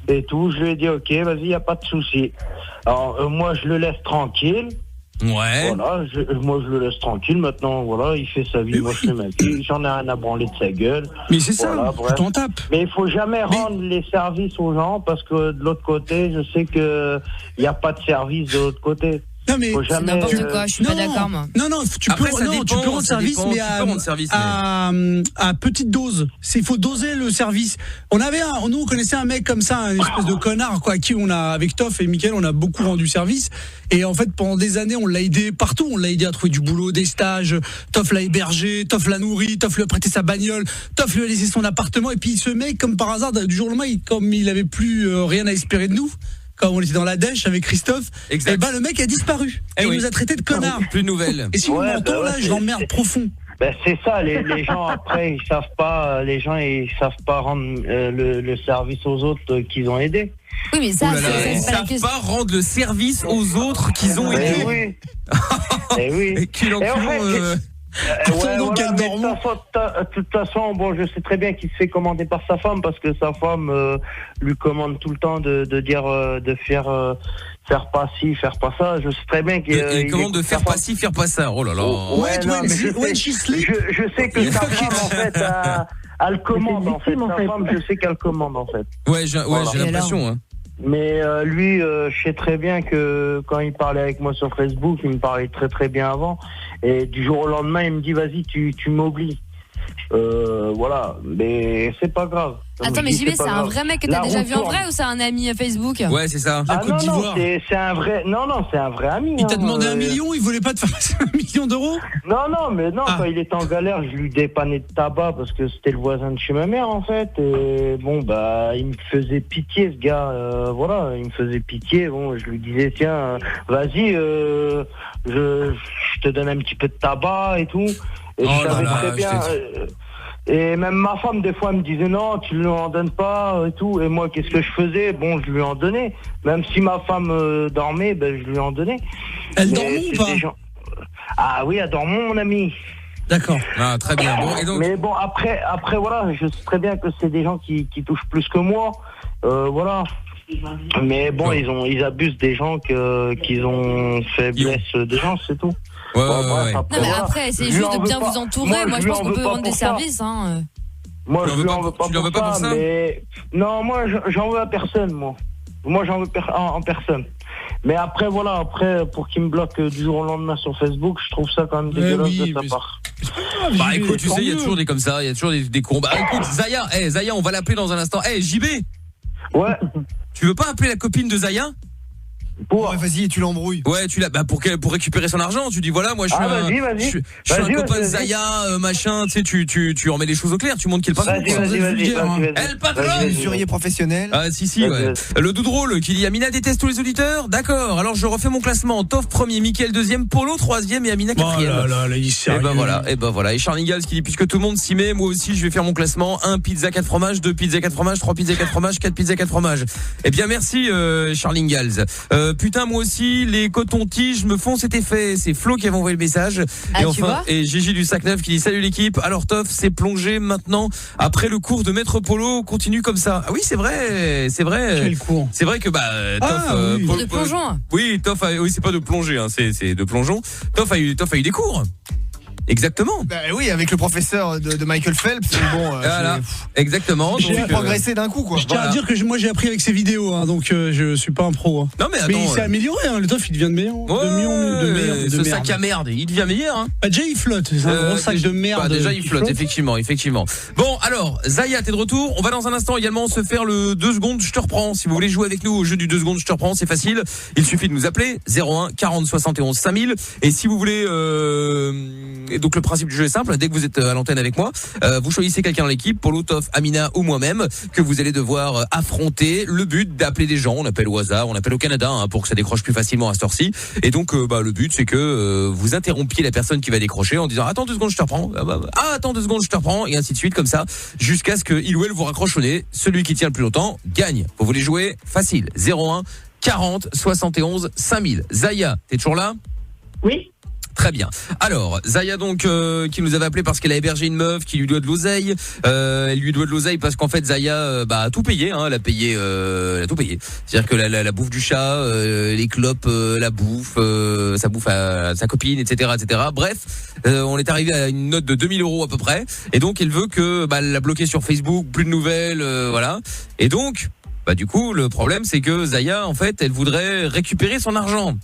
et tout. Je lui ai dit ok, vas-y, y a pas de souci. Alors moi je le laisse tranquille. Ouais. Voilà, moi je le laisse tranquille maintenant, voilà, il fait sa vie, moi je fais ma vie, j'en ai rien à branler de sa gueule. Mais c'est ça, tu t'en tapes. Mais il faut jamais rendre les services aux gens parce que de l'autre côté, je sais que il y a pas de service de l'autre côté. Non mais c'est n'importe quoi, je suis pas d'accord moi. Non, tu peux rendre service, mais à petite dose. Il faut doser le service. Nous on connaissait un mec comme ça, un espèce de connard quoi, à qui on a avec Toff et Mickaël, on a beaucoup rendu service. Et en fait pendant des années on l'a aidé partout, on l'a aidé à trouver du boulot, des stages. Toff l'a hébergé, Toff l'a nourri, Toff lui a prêté sa bagnole, Toff lui a laissé son appartement. Et puis ce mec comme par hasard du jour au lendemain, comme il avait plus rien à espérer de nous. Quand on était dans la dèche avec Christophe, et le mec a disparu. Et il nous a traité de connard. Plus de nouvelles. Et si vous m'entendez là, je l'emmerde profond. C'est ça, les gens après ils savent pas rendre le service aux autres qu'ils ont aidés. Oui, mais ça, ils savent pas rendre le service aux autres qu'ils ont aidés. Oui. Et oui. De toute façon, je sais très bien qu'il se fait commander par sa femme parce que sa femme lui commande tout le temps de dire de faire pas ci, faire pas ça. Je sais très bien qu'il commande de faire pas ci, faire pas ça. Oh là là. Je sais que sa femme en fait elle commande en fait. Sa femme, je sais qu'elle commande en fait. Ouais, j'ai l'impression. Hein. Mais lui, je sais très bien que quand il parlait avec moi sur Facebook, il me parlait très très bien avant. Et du jour au lendemain, il me dit vas-y, tu m'oublies. Voilà, mais c'est pas grave. Attends, mais JB, c'est un vrai mec que t'as déjà vu en vrai ou c'est un ami Facebook? Ouais, c'est ça. Non, c'est un vrai. Non, c'est un vrai ami. Il t'a demandé 1 million, il voulait pas te faire passer 1 million d'euros? Non, quand il était en galère, je lui dépannais de tabac parce que c'était le voisin de chez ma mère en fait. Et bon, il me faisait pitié ce gars. Voilà, il me faisait pitié. Bon, je lui disais tiens, vas-y, je te donne un petit peu de tabac et tout. Et je savais très bien. Et même ma femme, des fois, elle me disait non, tu lui en donnes pas et tout. Et moi, qu'est-ce que je faisais? Bon, je lui en donnais. Même si ma femme dormait, je lui en donnais. Elle dormait ou pas? Ah oui, elle dormait, mon ami. D'accord. Ah, très bien. Bon, et donc... Mais bon, après, voilà, je sais très bien que c'est des gens qui touchent plus que moi. Voilà. Mais bon, ils abusent des gens qu'ils ont faiblesse des gens, c'est tout. Ouais. Non, mais après, c'est juste de bien vous entourer. Moi, je pense qu'on peut rendre des services. Moi, je lui en veux pas pour ça, mais non, moi, j'en veux à personne, moi. Moi, j'en veux en personne. Mais après, voilà, pour qu'il me bloque du jour au lendemain sur Facebook, je trouve ça quand même dégueulasse de sa part. Écoute, tu sais, il y a toujours des comme ça, il y a toujours des combats. Écoute, Zaya, on va l'appeler dans un instant. JB. Ouais. Tu veux pas appeler la copine de Zaya? Ouais, vas-y, tu l'embrouilles. Ouais, pour récupérer son argent, tu dis voilà, moi je suis un copain de Zaya, machin, tu sais, tu remets les choses au clair, tu montres qu'il est pas Vas-y. El patron, usurier professionnel. Ah si, ouais. Le doux drôle qui dit Amina déteste tous les auditeurs. D'accord. Alors je refais mon classement. Toff premier, Mickaël deuxième, Polo troisième et Amina quatrième. Oh là, il est sérieux. Et ben voilà. Et Charlie Gals qui dit puisque tout le monde s'y met, moi aussi je vais faire mon classement. 1 pizza 4 fromages, 2 pizza 4 fromages, 3 pizza 4 fromages, 4 pizza 4 fromages. Eh bien merci Charlie Gals. Putain moi aussi les cotons-tiges me font cet effet. C'est Flo qui avait envoyé le message. Ah, et enfin Gigi du Sac Neuf qui dit salut l'équipe. Alors Toff c'est plongé maintenant après le cours de Maître Polo continue comme ça. Ah oui c'est vrai. Quel cours? C'est vrai que Toff de plongeon. Oui Toff oui c'est pas de plongée hein, c'est de plongeon. Toff a eu des cours. Exactement. Bah oui, avec le professeur de Michael Phelps, bon. Voilà, exactement. J'ai progressé d'un coup, quoi. Je tiens à dire que moi j'ai appris avec ses vidéos, hein, donc je suis pas un pro. Hein. Non mais attends. Mais il s'est amélioré, hein, le Toff il devient de meilleur. Ce sac à merde, il devient meilleur. Hein. Déjà il flotte, c'est un gros sac de merde. Déjà il flotte, effectivement. Bon alors, Zaya, t'es de retour. On va dans un instant également se faire le 2 secondes, je te reprends. Si vous voulez jouer avec nous au jeu du 2 secondes, je te reprends, c'est facile. Il suffit de nous appeler 01 40 71 5000. Et si vous voulez et donc le principe du jeu est simple, dès que vous êtes à l'antenne avec moi, vous choisissez quelqu'un dans l'équipe, Polo, Toff, Amina ou moi-même, que vous allez devoir affronter. Le but d'appeler des gens, on appelle au hasard, on appelle au Canada hein, pour que ça décroche plus facilement à cette heure-ci. Et donc le but c'est que vous interrompiez la personne qui va décrocher en disant attends 2 secondes je te reprends, attends 2 secondes je te reprends, et ainsi de suite comme ça, jusqu'à ce que il ou elle vous raccroche au nez. Celui qui tient le plus longtemps gagne. Vous voulez jouer facile, 01 40 71 5000. Zaya, t'es toujours là? Oui. Très bien. Alors, Zaya donc qui nous avait appelé parce qu'elle a hébergé une meuf qui lui doit de l'oseille. Elle lui doit de l'oseille parce qu'en fait Zaya a tout payé. Hein, elle a tout payé. C'est-à-dire que la bouffe du chat, les clopes, la bouffe, sa bouffe à sa copine, etc., etc. Bref, on est arrivé à une note de 2000 € à peu près. Et donc, elle veut que elle l'a bloqué sur Facebook, plus de nouvelles, voilà. Et donc, du coup, le problème c'est que Zaya, en fait, elle voudrait récupérer son argent.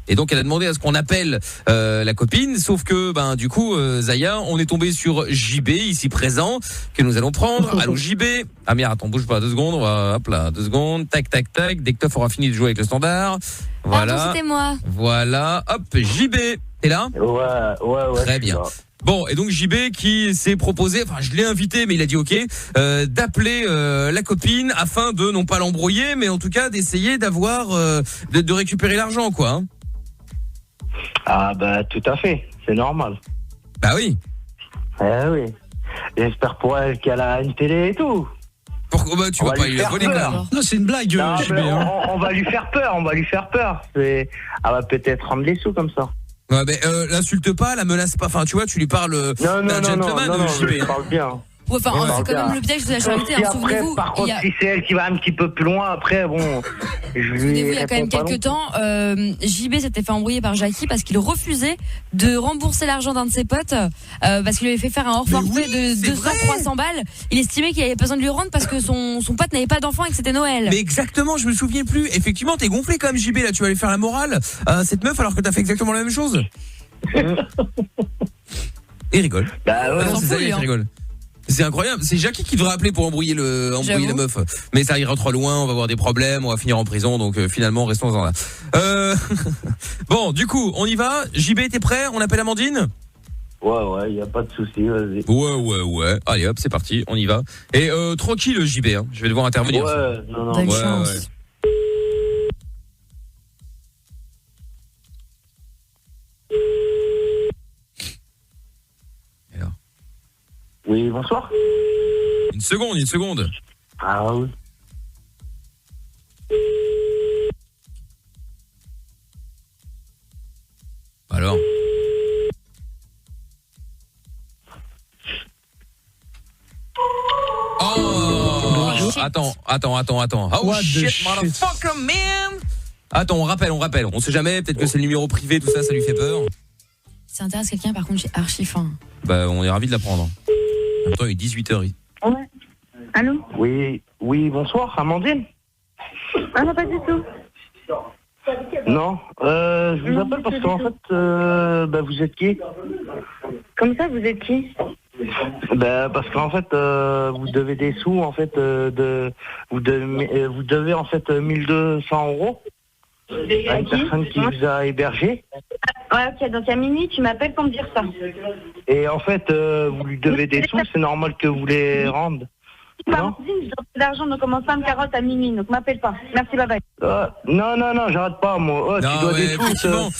Et donc elle a demandé à ce qu'on appelle la copine, sauf que du coup Zaya, on est tombé sur JB ici présent que nous allons prendre. Allô JB. Ah merde, attends, bouge pas 2 secondes, on va hop là, 2 secondes, tac tac tac, dès que Toff aura fini de jouer avec le standard. Voilà. Pardon, c'était moi. Voilà, hop, JB, t'es là? Ouais. Très bien. Bon, et donc JB qui s'est proposé, enfin je l'ai invité mais il a dit OK, d'appeler la copine afin de non pas l'embrouiller mais en tout cas d'essayer d'avoir de récupérer l'argent quoi. Hein. Ah tout à fait, c'est normal. Bah oui. Oui. J'espère pour elle qu'elle a une télé et tout. Pourquoi tu vas pas lui voler quand même? Non, c'est une blague. On va lui faire peur, elle va peut-être rendre les sous comme ça. Ouais, mais l'insulte pas, la menace pas. Enfin, tu vois, tu lui parles d'un gentleman. Non, je parle bien. Ouais, c'est quand même le piège de la charité, hein, souvenez-vous. Par contre, si c'est elle qui va un petit peu plus loin, après, souvenez-vous, il y a quand même quelques temps, JB s'était fait embrouiller par Jackie parce qu'il refusait de rembourser l'argent d'un de ses potes, parce qu'il lui avait fait faire un hors-forfait de 200-300 balles. Il estimait qu'il avait besoin de lui rendre parce que son pote n'avait pas d'enfant et que c'était Noël. Mais exactement, je me souviens plus. Effectivement, t'es gonflé quand même, JB, là, tu vas aller faire la morale à cette meuf alors que t'as fait exactement la même chose. Et il rigole. C'est ça, il rigole. C'est incroyable, c'est Jackie qui devrait appeler pour embrouiller la meuf. Mais ça ira trop loin, on va avoir des problèmes, on va finir en prison, donc finalement restons-en là. Bon, du coup, on y va. JB, t'es prêt? On appelle Amandine? Ouais, y a pas de souci, vas-y. Ouais. Allez hop, c'est parti, on y va. Et tranquille JB, hein. Je vais devoir intervenir. Bonne chance. Oui, bonsoir. Une seconde. Ah oui. Alors Attends. Oh What shit, motherfucker, man. Attends, on rappelle. On sait jamais, peut-être que c'est le numéro privé, tout ça, ça lui fait peur. Si ça intéresse quelqu'un, par contre, j'ai archi faim. On est ravis de l'apprendre. En même temps, il est 18h. Ouais. Allô? Oui, bonsoir, Amandine. Ah non, pas du tout. Non, je vous appelle parce qu'en fait, vous êtes qui? Comme ça, vous êtes qui? Parce qu'en fait, vous devez des sous, en fait, vous devez en fait 1200 €. À une personne qui vous a hébergé. Ouais, ok, donc à minuit, tu m'appelles pour me dire ça. Et en fait, vous lui devez des sous, c'est normal que vous les rendez. Non, je dois de l'argent, donc commence pas à me carotte à minuit, donc m'appelle pas. Merci, bye bye. Non, j'arrête pas, moi. Oh, tu dois des sous. Non,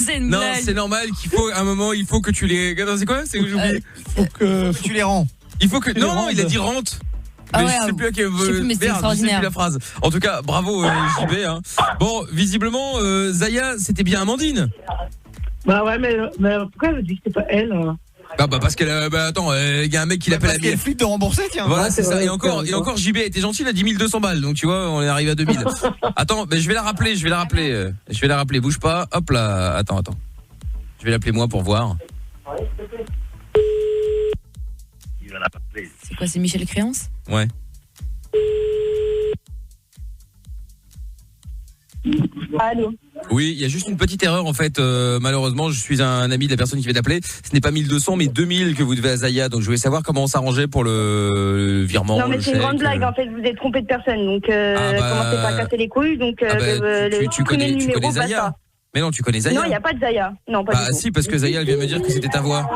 c'est normal qu'il faut, à un moment, il faut que tu les... Attends, c'est quoi? C'est que j'oublie. Faut que tu les rends. Il faut que... Non, il a dit rente. Mais je sais plus à quel... mais c'est extraordinaire. Je sais plus la phrase. En tout cas, bravo JB. Hein. Bon, visiblement, Zaya, c'était bien Amandine. Bah ouais, mais pourquoi elle me dit que c'est pas elle Bah parce qu'elle attends, il y a un mec qui l'appelle Parce qu'elle flippe de rembourser, tiens. Voilà, c'est ça. Et encore JB a été gentil, il a dit 1200 balles. Donc tu vois, on est arrivé à 2000. Attends, je vais la rappeler, bouge pas. Hop là, attends. Je vais l'appeler moi pour voir. C'est quoi, c'est Michel Créance? Ouais. Allô. Oui, il y a juste une petite erreur en fait. Malheureusement, je suis un ami de la personne qui vient d'appeler. Ce n'est pas 1200 mais 2000 que vous devez à Zaya. Donc je voulais savoir comment on s'arrangeait pour le virement. Non mais c'est une grande blague en fait. Vous êtes trompé de personne. Donc commencez pas à casser les couilles. Donc tu connais Zaya. basta. Mais non, tu connais Zaya. Non, il n'y a pas de Zaya. Non, pas du tout. Si, parce que Zaya elle vient me dire que c'était ta voix.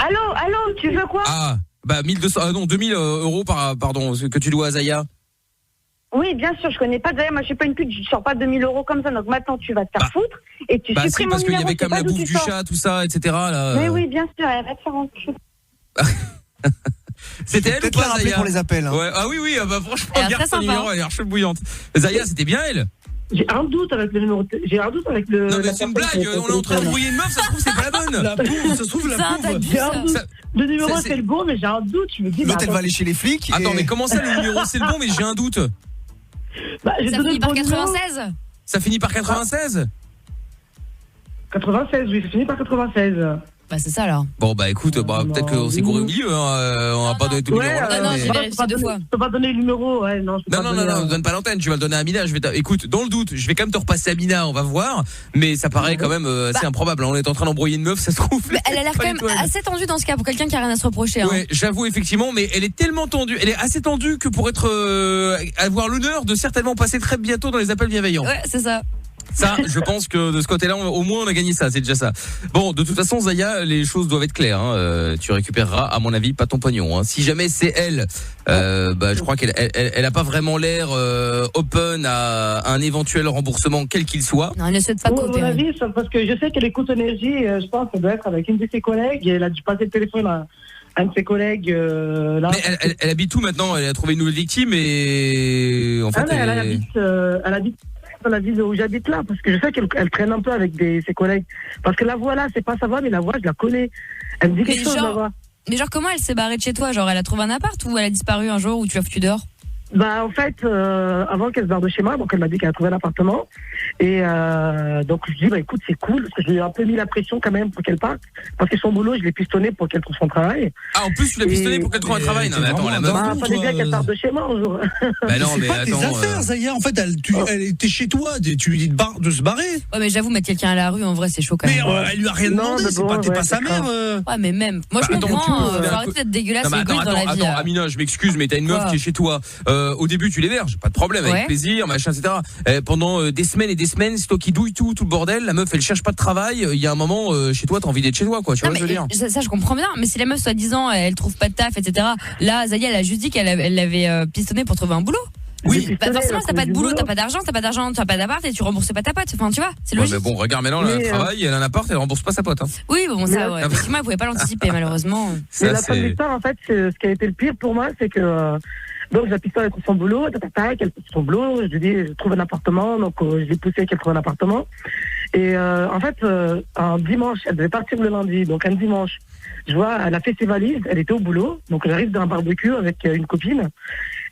Allô, tu veux quoi? Ah, 1200, non, 2000 euros pardon, que tu dois à Zaya. Oui, bien sûr, je connais pas Zaya. Moi, je suis pas une pute, je sors pas 2000 euros comme ça. Donc maintenant, tu vas te faire foutre et tu supprimes mon numéro. Parce qu'il y avait comme la bouffe du chat, tout ça, etc. Là. Mais oui, bien sûr, elle va te faire un C'était elle ou pas Zaya pour les appels. Hein. Ouais. Ah oui, franchement, regarde son numéro, elle est archi bouillante. Zaya, c'était bien elle. J'ai un doute avec le numéro. Non mais c'est une blague, on est en train d'embrouiller une meuf, ça se trouve c'est pas la bonne. La pauvre, ça se trouve la pauvre. Le numéro c'est le bon, mais j'ai un doute. Je me dis. L'autre elle va aller chez les flics. Attends, mais comment ça le numéro c'est le bon, mais j'ai un doute. Ça finit par 96. Ça finit par 96. 96, oui, ça finit par 96. Bah c'est ça alors. Bon bah écoute, peut-être qu'on s'est gouré au milieu, hein. On va pas donner tout le numéro. Non, j'ai vérifié 2 fois. Je peux pas donner le numéro, ouais, non. Non, donne pas l'antenne, tu vas le donner à Amina. Écoute, dans le doute, je vais quand même te repasser Amina, on va voir. Mais ça paraît quand même assez improbable. On est en train d'embrouiller une meuf, ça se trouve. Mais elle a l'air quand même assez tendue dans ce cas pour quelqu'un qui a rien à se reprocher. Hein. Ouais, j'avoue effectivement, mais elle est tellement tendue, elle est assez tendue que pour avoir l'honneur de certainement passer très bientôt dans les appels bienveillants. Ouais, c'est ça. Ça, je pense que de ce côté-là, au moins on a gagné ça, c'est déjà ça. Bon, de toute façon, Zaya, les choses doivent être claires. Hein. Tu récupéreras, à mon avis, pas ton pognon. Hein. Si jamais c'est elle, je crois qu'elle a pas vraiment l'air open à un éventuel remboursement, quel qu'il soit. Non, elle ne souhaite pas coopérer. À mon avis, parce que je sais qu'elle écoute Énergie, je pense qu'elle doit être avec une de ses collègues et elle a dû passer le téléphone à un de ses collègues là. Mais elle habite où maintenant? Elle a trouvé une nouvelle victime et en fait elle habite dans la ville où j'habite là, parce que je sais qu'elle traîne un peu avec ses collègues. Parce que la voix là, c'est pas sa voix, mais la voix, je la connais. Elle me dit quelque chose, la voix. Mais genre, comment elle s'est barrée de chez toi? Genre, elle a trouvé un appart ou elle a disparu un jour où tu l'as foutu dehors? Bah en fait, avant qu'elle se barre de chez moi, donc elle m'a dit qu'elle a trouvé un appartement. Et donc je dis écoute, c'est cool, parce que je lui ai un peu mis la pression quand même pour qu'elle parte. Parce que son boulot, je l'ai pistonné pour qu'elle trouve son travail. Ah, en plus tu l'as pistonné pour qu'elle trouve un travail. Non mais attends, la meuf. Bah fallait bien qu'elle parte de chez moi un jour. Bah non, mais attends. C'est pas tes affaires, Zaya. En fait, elle était chez toi, tu lui dis de se barrer. Ouais, mais j'avoue, mettre quelqu'un à la rue, en vrai, c'est chaud quand même. Mais elle lui a rien demandé, t'es pas sa mère. Ouais, mais même. Moi, je comprends, faut arrêter d'être dégueulasse et égoïste dans la vie. Attends, Amina, je m'excuse, mais t'as une meuf qui est chez toi. Au début, tu l'héberges, pas de problème, avec plaisir, machin, etc. Pendant des semaines et des semaines, c'est toi qui douille tout le bordel. La meuf, elle cherche pas de travail. Il y a un moment, chez toi, t'as envie d'être chez toi, quoi. Tu vois ce que je veux dire? Ça, je comprends bien. Mais si la meuf, soi-disant, elle trouve pas de taf, etc. Là, Zaya, elle a juste dit qu'elle l'avait pistonné pour trouver un boulot. Oui. Bah forcément, t'as pas de boulot, t'as pas d'argent, t'as pas d'appart et tu rembourses pas ta pote. Enfin, tu vois, c'est logique. Mais bon, regarde maintenant, elle a un travail, elle a un appart, elle rembourse pas sa pote. Hein. Oui, bon, ça, ouais. Effectivement, elle pouvait pas l'anticiper, malheureusement. Mais la fin de l'histoire, en fait, ce qui a été le pire pour moi, c'est que donc j'ai pistonné, elle trouve son boulot, elle trouve son boulot, je lui dis, je trouve un appartement, donc je l'ai poussé qu'elle trouve un appartement. Et en fait, un dimanche, elle devait partir le lundi, donc un dimanche, je vois, elle a fait ses valises, elle était au boulot, donc j'arrive d'un barbecue avec une copine,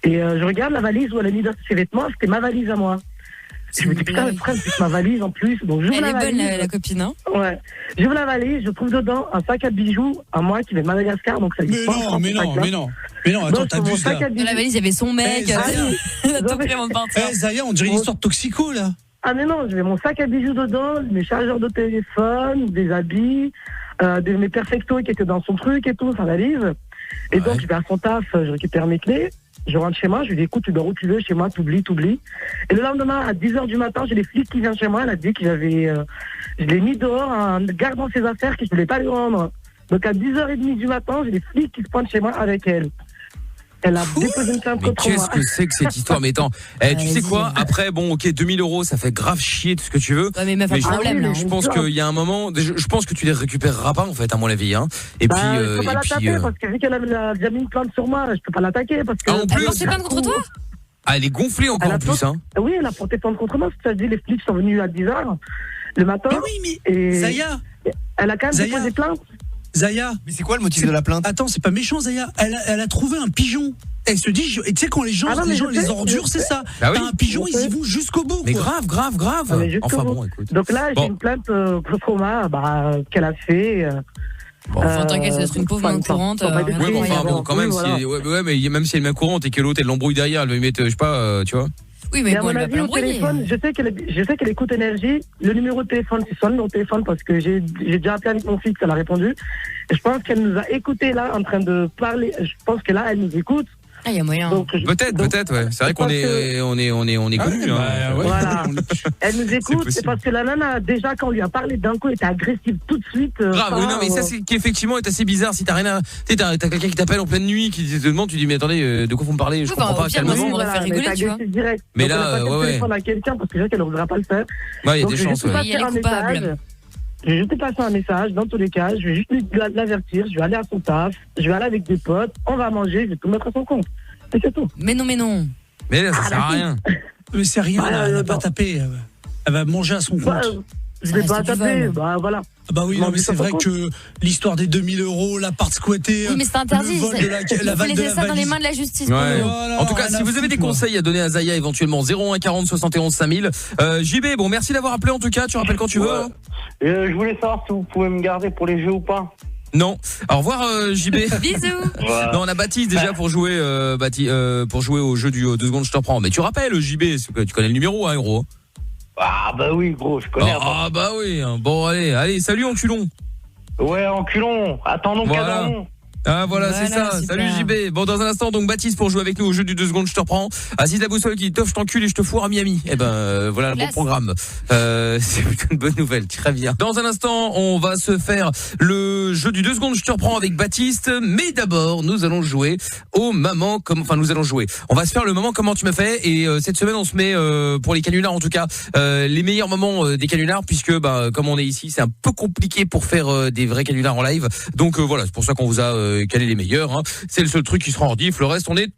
et je regarde la valise où elle a mis ses vêtements, c'était ma valise à moi. Je me dis, putain, pourquoi c'est ma valise en plus? Donc, elle est bonne, la copine, hein? Ouais. J'ouvre la valise, je trouve dedans un sac à bijoux à moi qui vient de Madagascar, donc ça existe pas. Mais non, attends, t'abuses là. Dans la valise, il y avait son mec. Elle a tout pris avant de partir. Zaya, on dirait une histoire de toxico, là. Ah, mais non, j'avais mon sac à bijoux dedans, mes chargeurs de téléphone, des habits, mes perfectos qui étaient dans son truc et tout, sa valise. Et donc, je vais à son taf, je récupère mes clés. Je rentre chez moi, je lui dis, écoute, tu dors où tu veux, chez moi, t'oublies. Et le lendemain, à 10h du matin, j'ai les flics qui viennent chez moi. Elle a dit que je l'ai mis dehors en gardant ses affaires, que je ne voulais pas lui rendre. Donc à 10h30 du matin, j'ai les flics qui se pointent chez moi avec elle. Elle a déposé une plainte contre moi. Qu'est-ce que c'est que cette histoire? Mais attends, tu sais quoi? Après, bon, ok, 2000 €, ça fait grave chier tout ce que tu veux. Ouais, mais je pense qu'il y a un moment, je pense que tu les récupéreras pas en fait, à mon avis. Hein. Et puis, je peux pas l'attaquer parce que vu qu'elle a déjà mis une plainte sur moi, je peux pas l'attaquer parce que. En plus, elle porte plainte contre toi? Ah, elle est gonflée encore en plus, hein. Oui, elle a porté plainte contre moi. C'est-à-dire les flics sont venus à 10h le matin. Mais oui, mais Zaya, elle a quand même déposé plainte. Zaya. Mais c'est quoi le motif de la plainte? Attends, c'est pas méchant, Zaya. Elle a trouvé un pigeon. Elle se dit, tu sais, quand les gens, les ordures, c'est ça. Bah oui. T'as un pigeon, ils y vont jusqu'au bout. Mais quoi. grave. Enfin bon, écoute. Donc là, j'ai une plainte contre moi qu'elle a fait. Enfin, t'inquiète, ça va être une pauvre main courante. Ouais, mais enfin bon, quand même, mais même si elle est main courante et que l'autre elle l'embrouille derrière, elle va lui mettre, je sais pas, tu vois. Oui, mais bon, elle va pas l'embrouiller. Je sais qu'elle écoute Énergie. Le numéro de téléphone, c'est son numéro de téléphone parce que j'ai déjà appelé avec mon fils, elle a répondu. Et je pense qu'elle nous a écoutés là, en train de parler. Je pense que là, elle nous écoute. Ah, il y a moyen. Peut-être, ouais. C'est vrai qu'on est connus. Hein. Voilà. Elle nous écoute, c'est parce que la nana, déjà, quand on lui a parlé d'un coup, elle était agressive tout de suite. Grave, oui, non, mais ça, c'est qui effectivement est assez bizarre. Si t'as rien à. Tu sais, t'as quelqu'un qui t'appelle en pleine nuit, qui te demande, tu dis, mais attendez, de quoi vous me parlez? Je comprends pas, calmement. On aurait fait rigoler, tu vois. Mais là, ouais. Téléphone à quelqu'un parce que je sais qu'elle ne voudra pas le faire. Ouais, il y a des chances, ouais. Elle est coupable. Je vais juste passer un message, dans tous les cas, je vais juste l'avertir, je vais aller à son taf, je vais aller avec des potes, on va manger, je vais tout mettre à son compte. Et c'est tout. Mais non. Mais là, ça sert à rien. Mais c'est rien, elle va pas taper. Elle va manger à son compte. Je vais pas taper, voilà. Bah oui, non, mais c'est vrai que l'histoire des 2000 €, l'appart squatté. Oui, mais c'est interdit. Il faut laisser ça dans les mains de la justice. Ouais. Voilà, en tout cas, si vous avez des conseils à donner à Zaya, éventuellement 01 40 71 5000. JB, bon, merci d'avoir appelé en tout cas. Tu rappelles quand tu veux. Hein. Je voulais savoir si vous pouvez me garder pour les jeux ou pas. Non. Au revoir JB. Bisous. Voilà. Non, on a Baptiste déjà pour jouer au jeu du 2 secondes je te reprends. Mais tu rappelles JB, tu connais le numéro hein, gros. Ah bah oui gros, je connais. Ah bah oui. Bon allez, salut enculon. Ouais, enculon. Attendons cadavon. Ah voilà, c'est ça. Salut JB. Bon, dans un instant, donc Baptiste pour jouer avec nous au jeu du 2 secondes, je te reprends. Assise la boussole qui dit tof, je t'encule et je te fourre à Miami. Eh ben voilà le bon programme. C'est plutôt une bonne nouvelle. Très bien. Dans un instant, on va se faire le jeu du 2 secondes, je te reprends avec Baptiste. Mais d'abord, nous allons jouer au maman comme. Enfin, nous allons jouer. On va se faire le maman comment tu m'as fait. Et cette semaine, on se met pour les canulars en tout cas les meilleurs moments des canulars puisque comme on est ici, c'est un peu compliqué pour faire des vrais canulars en live. Donc voilà, c'est pour ça qu'on vous a quel est les meilleurs hein. C'est le seul truc qui sera en diff. Le reste on est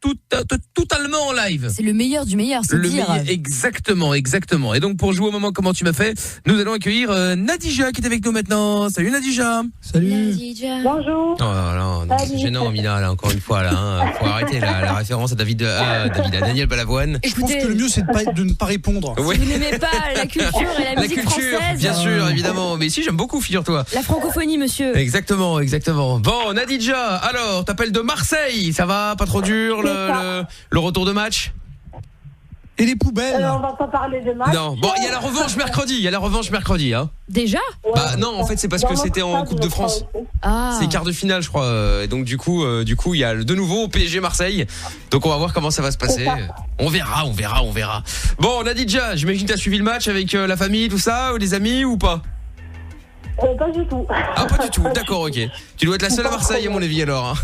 totalement en live. C'est le meilleur du meilleur, c'est dire. Exactement. Et donc pour jouer au moment comment tu m'as fait, nous allons accueillir Nadija qui est avec nous maintenant. Salut Nadija. Salut Nadija. Bonjour. Oh là là, c'est gênant Mina là encore une fois là hein. Faut arrêter la référence à Daniel Balavoine. Je pense que le mieux c'est de ne pas répondre. Si vous n'aimez pas la culture et la musique française. Bien sûr, évidemment. Mais si j'aime beaucoup, figure-toi. La francophonie monsieur. Exactement. Bon Nadija, alors, t'appelles de Marseille, ça va, pas trop dur le retour de match? Et les poubelles. On va pas parler de match. Non, bon, il y a la revanche mercredi, hein. Déjà? Bah non, en fait, c'est parce que c'était en Coupe de France. Ah. C'est quart de finale, je crois. Et donc du coup, il y a de nouveau PSG Marseille. Donc on va voir comment ça va se passer. On verra. Bon, Nadija, j'imagine que t'as suivi le match avec la famille, tout ça, ou les amis ou pas? Pas du tout. Ah, pas du tout, d'accord, ok. Tu dois être la seule à Marseille, à mon avis, alors.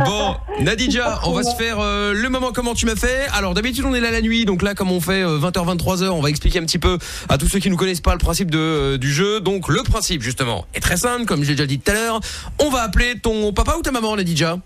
Bon, Nadija, on va se faire le moment comment tu m'as fait. Alors d'habitude on est là la nuit, donc là comme on fait 20h 23h, on va expliquer un petit peu à tous ceux qui nous connaissent pas le principe du jeu. Donc le principe justement est très simple, comme j'ai déjà dit tout à l'heure. On va appeler ton papa ou ta maman, Nadija?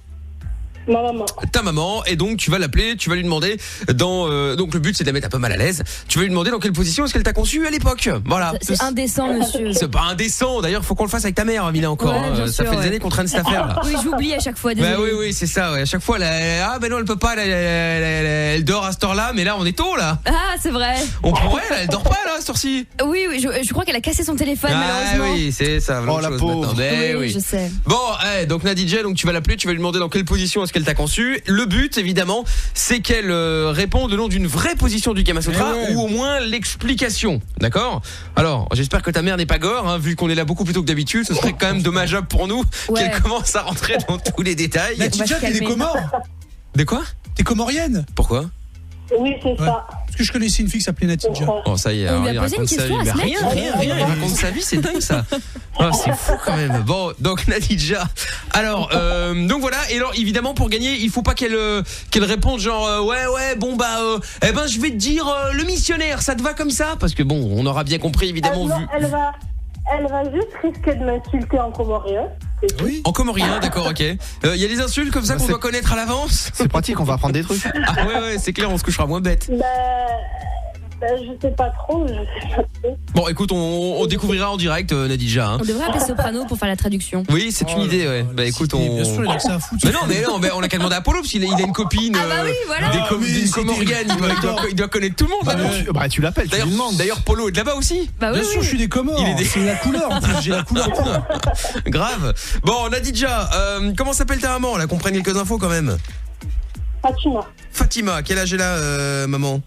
Ma maman. Ta maman, et donc tu vas l'appeler, tu vas lui demander donc le but c'est de la mettre un peu mal à l'aise. Tu vas lui demander dans quelle position est-ce qu'elle t'a conçu à l'époque. Voilà. C'est indécent monsieur. C'est pas indécent, d'ailleurs faut qu'on le fasse avec ta mère, Amina encore. Ouais, ça fait des années qu'on traîne cette affaire là. Oui, j'oublie à chaque fois. Désolé. Bah oui, c'est ça. Ouais. À chaque fois, non, elle peut pas. Elle dort à cette heure-là, mais là on est tôt là. Ah, c'est vrai. On pourrait, elle dort pas là, à cette heure-ci. Oui, je crois qu'elle a cassé son téléphone malheureusement. Oui, c'est ça. Oh la pauvre. Oui, je sais. Bon, donc Nadija, donc tu vas l'appeler, tu vas lui demander dans quelle position est-ce qu'elle t'a conçu. Le but, évidemment, c'est qu'elle réponde le nom d'une vraie position du Kamasutra ou au moins l'explication. D'accord? Alors, j'espère que ta mère n'est pas gore, hein, vu qu'on est là beaucoup plus tôt que d'habitude. Ce serait quand même dommageable pour nous qu'elle commence à rentrer dans tous les détails. Nadija, t'es des Comores? De quoi? T'es comorienne? Pourquoi? Oui, c'est ça. Parce que je connaissais une fille qui s'appelait Natidja. Oh, ça y est, alors, il raconte sa vie. Mais rien, il raconte sa vie, c'est dingue ça. Oh, c'est fou quand même. Bon, donc Natidja. Alors, donc voilà. Et alors, évidemment, pour gagner, il faut pas qu'elle réponde genre ouais, bon bah, eh ben, je vais te dire le missionnaire. Ça te va comme ça? Parce que bon, on aura bien compris évidemment vu. Elle va juste risquer de m'insulter en comorien. Oui. En comorien, d'accord, ok. Il y a des insultes comme ça qu'on doit connaître à l'avance. C'est pratique, on va apprendre des trucs. Ah ouais, c'est clair, on se couchera moins bête. Je sais pas trop. Bon, écoute, on découvrira en direct, Nadija. Hein. On devrait appeler Soprano pour faire la traduction. Oui, c'est une idée, ouais. Bah écoute, Bien sûr, il a que ça à foutre. Mais non, on a qu'à demander à Polo parce qu'il a une copine. Ah bah oui, voilà. D'une comorienne, il doit connaître tout le monde. Bah tu l'appelles, tu lui demandes. D'ailleurs, Polo est de là-bas aussi. Bah oui. Bien sûr, je suis des Comores. C'est la couleur en plus, j'ai la couleur. Grave. Bon, Nadija, comment s'appelle ta maman là, qu'on prenne quelques infos quand même. Fatima, quel âge elle a, maman?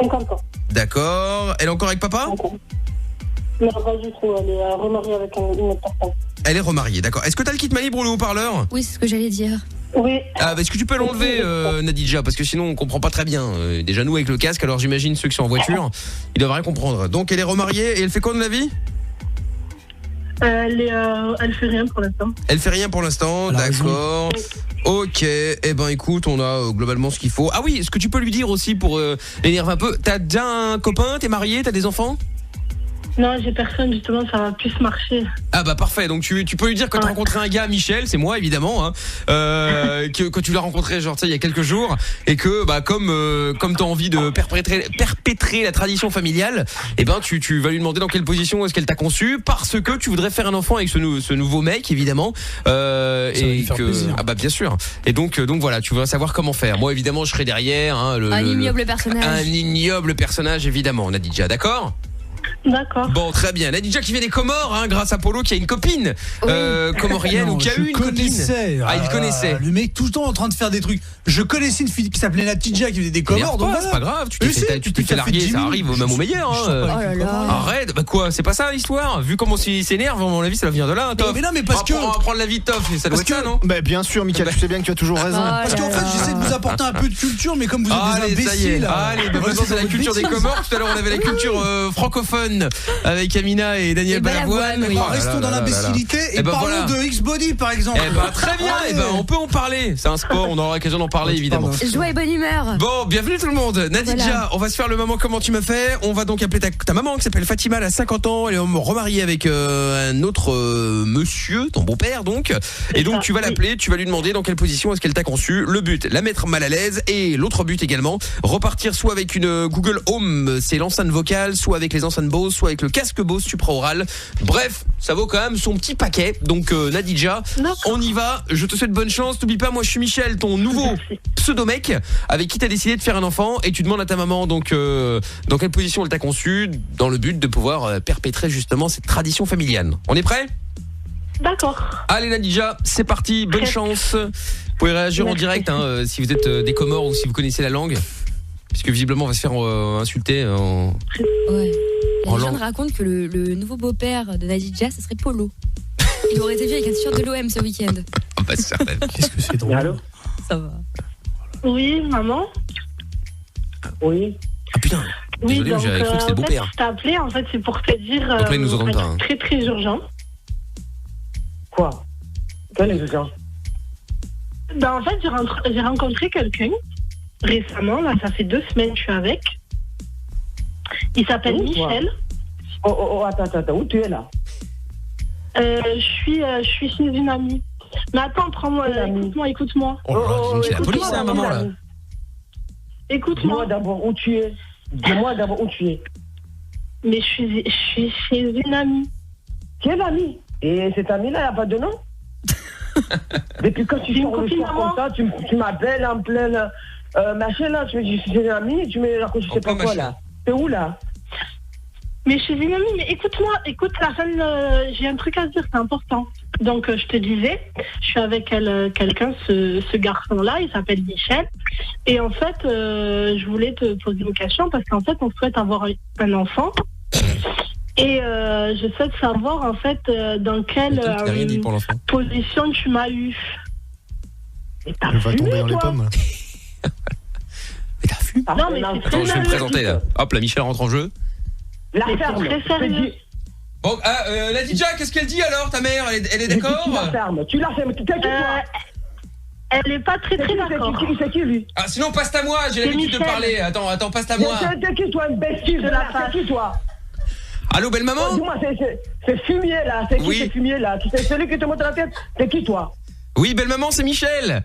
50 ans. D'accord. Elle est encore avec papa? Non, pas du tout. Elle est remariée avec une autre personne. Elle est remariée, d'accord. Est-ce que t'as le kit Mali pour le haut-parleur? Oui, c'est ce que j'allais dire. Oui. Ah, est-ce que tu peux l'enlever, Nadija? Parce que sinon on comprend pas très bien. Déjà nous avec le casque, alors j'imagine ceux qui sont en voiture, ils doivent rien comprendre. Donc elle est remariée et elle fait quoi de la vie? Elle fait rien pour l'instant. Elle fait rien pour l'instant, d'accord. Ok, eh ben écoute, on a globalement ce qu'il faut. Ah oui, est-ce que tu peux lui dire aussi pour l'énerver un peu? T'as déjà un copain? T'es marié? T'as des enfants? Non, j'ai personne, justement, ça va plus marcher. Ah bah parfait, donc tu peux lui dire que t'as rencontré un gars, Michel, c'est moi évidemment, hein, que tu l'as rencontré genre tu sais il y a quelques jours et que bah comme t'as envie de perpétrer la tradition familiale, et ben tu vas lui demander dans quelle position est-ce qu'elle t'a conçu parce que tu voudrais faire un enfant avec ce nouveau mec évidemment et que plaisir. Ah bah bien sûr. Et donc voilà, tu voudrais savoir comment faire. Moi évidemment je serai derrière hein, un ignoble personnage. Un ignoble personnage évidemment, Nadija, d'accord? D'accord. Bon, très bien. Nadija qui vient des Comores, hein, grâce à Polo qui a une copine comorienne ou qui a eu une copine. Ah, il connaissait. Le mec tout le temps en train de faire des trucs. Je connaissais une fille qui s'appelait Nadija qui venait des Comores. Donc c'est pas grave. Tu t'es fait larguer, ça arrive même au meilleur. Hein. Oh là. Arrête. Bah quoi, c'est pas ça l'histoire? Vu comment il s'énerve, à mon avis, ça va venir de là. Toff. Mais non, mais parce que on va prendre la vie de Toff. Ça doit être ça, non? Bah bien sûr, Mickaël, tu sais bien que tu as toujours raison. Parce qu'en fait, j'essaie de vous apporter un peu de culture, mais comme vous êtes des imbéciles. Allez, maintenant c'est la culture des Comores. Tout à l'heure, on avait la culture francophone avec Amina et Daniel Balavoine. Restons dans l'imbécilité et parlons de X-Body par exemple. Eh ben très bien, on peut en parler. C'est un sport, on aura l'occasion d'en parler évidemment. Joie et bonne humeur. Bon, bienvenue tout le monde. Nadija, on va se faire le moment comment tu m'as fait. On va donc appeler ta maman qui s'appelle Fatima, elle a 50 ans, elle est remariée avec un autre monsieur, ton beau-père donc. Et donc tu vas l'appeler, tu vas lui demander dans quelle position est-ce qu'elle t'a conçu. Le but, la mettre mal à l'aise, et l'autre but également, repartir soit avec une Google Home, c'est l'enceinte vocale, soit avec les enceintes Bose, soit avec le casque Bose supraoral. Bref, ça vaut quand même son petit paquet. Donc Nadija, on y va. Je te souhaite bonne chance. N'oublie pas, moi je suis Michel, ton nouveau pseudo-mec avec qui t'as décidé de faire un enfant, et tu demandes à ta maman donc dans quelle position elle t'a conçu, dans le but de pouvoir perpétrer justement cette tradition familiale. On est prêt? D'accord. Allez Nadija, c'est parti, bonne chance. Vous pouvez réagir en direct hein, si vous êtes des Comores ou si vous connaissez la langue, puisque visiblement on va se faire insulter Ouais. La légende raconte que le nouveau beau-père de Nadija, ce serait Polo. Il aurait été vu avec un t-shirt de l'OM ce week-end. Ah bah c'est certain. Qu'est-ce que c'est drôle. Allô? Ça va. Oui, maman. Oui. Ah putain. Désolé, donc, j'avais cru que c'était le beau-père. Je t'ai appelé, en fait, c'est pour te dire donc là, ils nous entendent pas, hein. Très très urgent. Quoi? Quel est urgent? Ben, en fait, j'ai rencontré quelqu'un récemment, là, ça fait 2 semaines que je suis avec. Il s'appelle Michel. Attends, où tu es là? Je suis chez une amie. Mais attends, prends-moi, écoute-moi. Oh, c'est la police, hein, maman, là. Écoute-moi. Dis-moi d'abord où tu es. Mais je suis chez une amie. Quelle amie? Et cette amie-là, il n'y a pas de nom? Depuis quand tu sors le soir comme ça, tu m'appelles en pleine machin là, tu me dis c'est une amie, tu me racontes je sais pas quoi là. T'es où là? Mais chez une amie, mais écoute la fin, j'ai un truc à te dire, c'est important. Donc je te disais, je suis avec quelqu'un, ce garçon-là, il s'appelle Michel. Et en fait, je voulais te poser une question parce qu'en fait, on souhaite avoir un enfant. Et je souhaite savoir en fait dans quelle position tu m'as eu. Elle va tomber dans les pommes. Non, mais c'est attends, je vais me présenter là. Hop, la Michel rentre en jeu. La ferme. C'est très sérieux. Bon, Nadija, qu'est-ce qu'elle dit alors, ta mère? Elle est d'accord? Tu la fermes, tu t'es qui toi? Elle est pas très d'accord. C'est qui lui? Ah, sinon passe à moi, j'ai l'habitude de parler. Attends, passe à moi. C'est qui toi, imbécile de la face? C'est qui toi? Allô, belle maman? Dis-moi, c'est Fumier là, c'est qui ce Fumier là? C'est celui qui te monte la tête? C'est qui toi? Oui, belle maman, c'est Michel.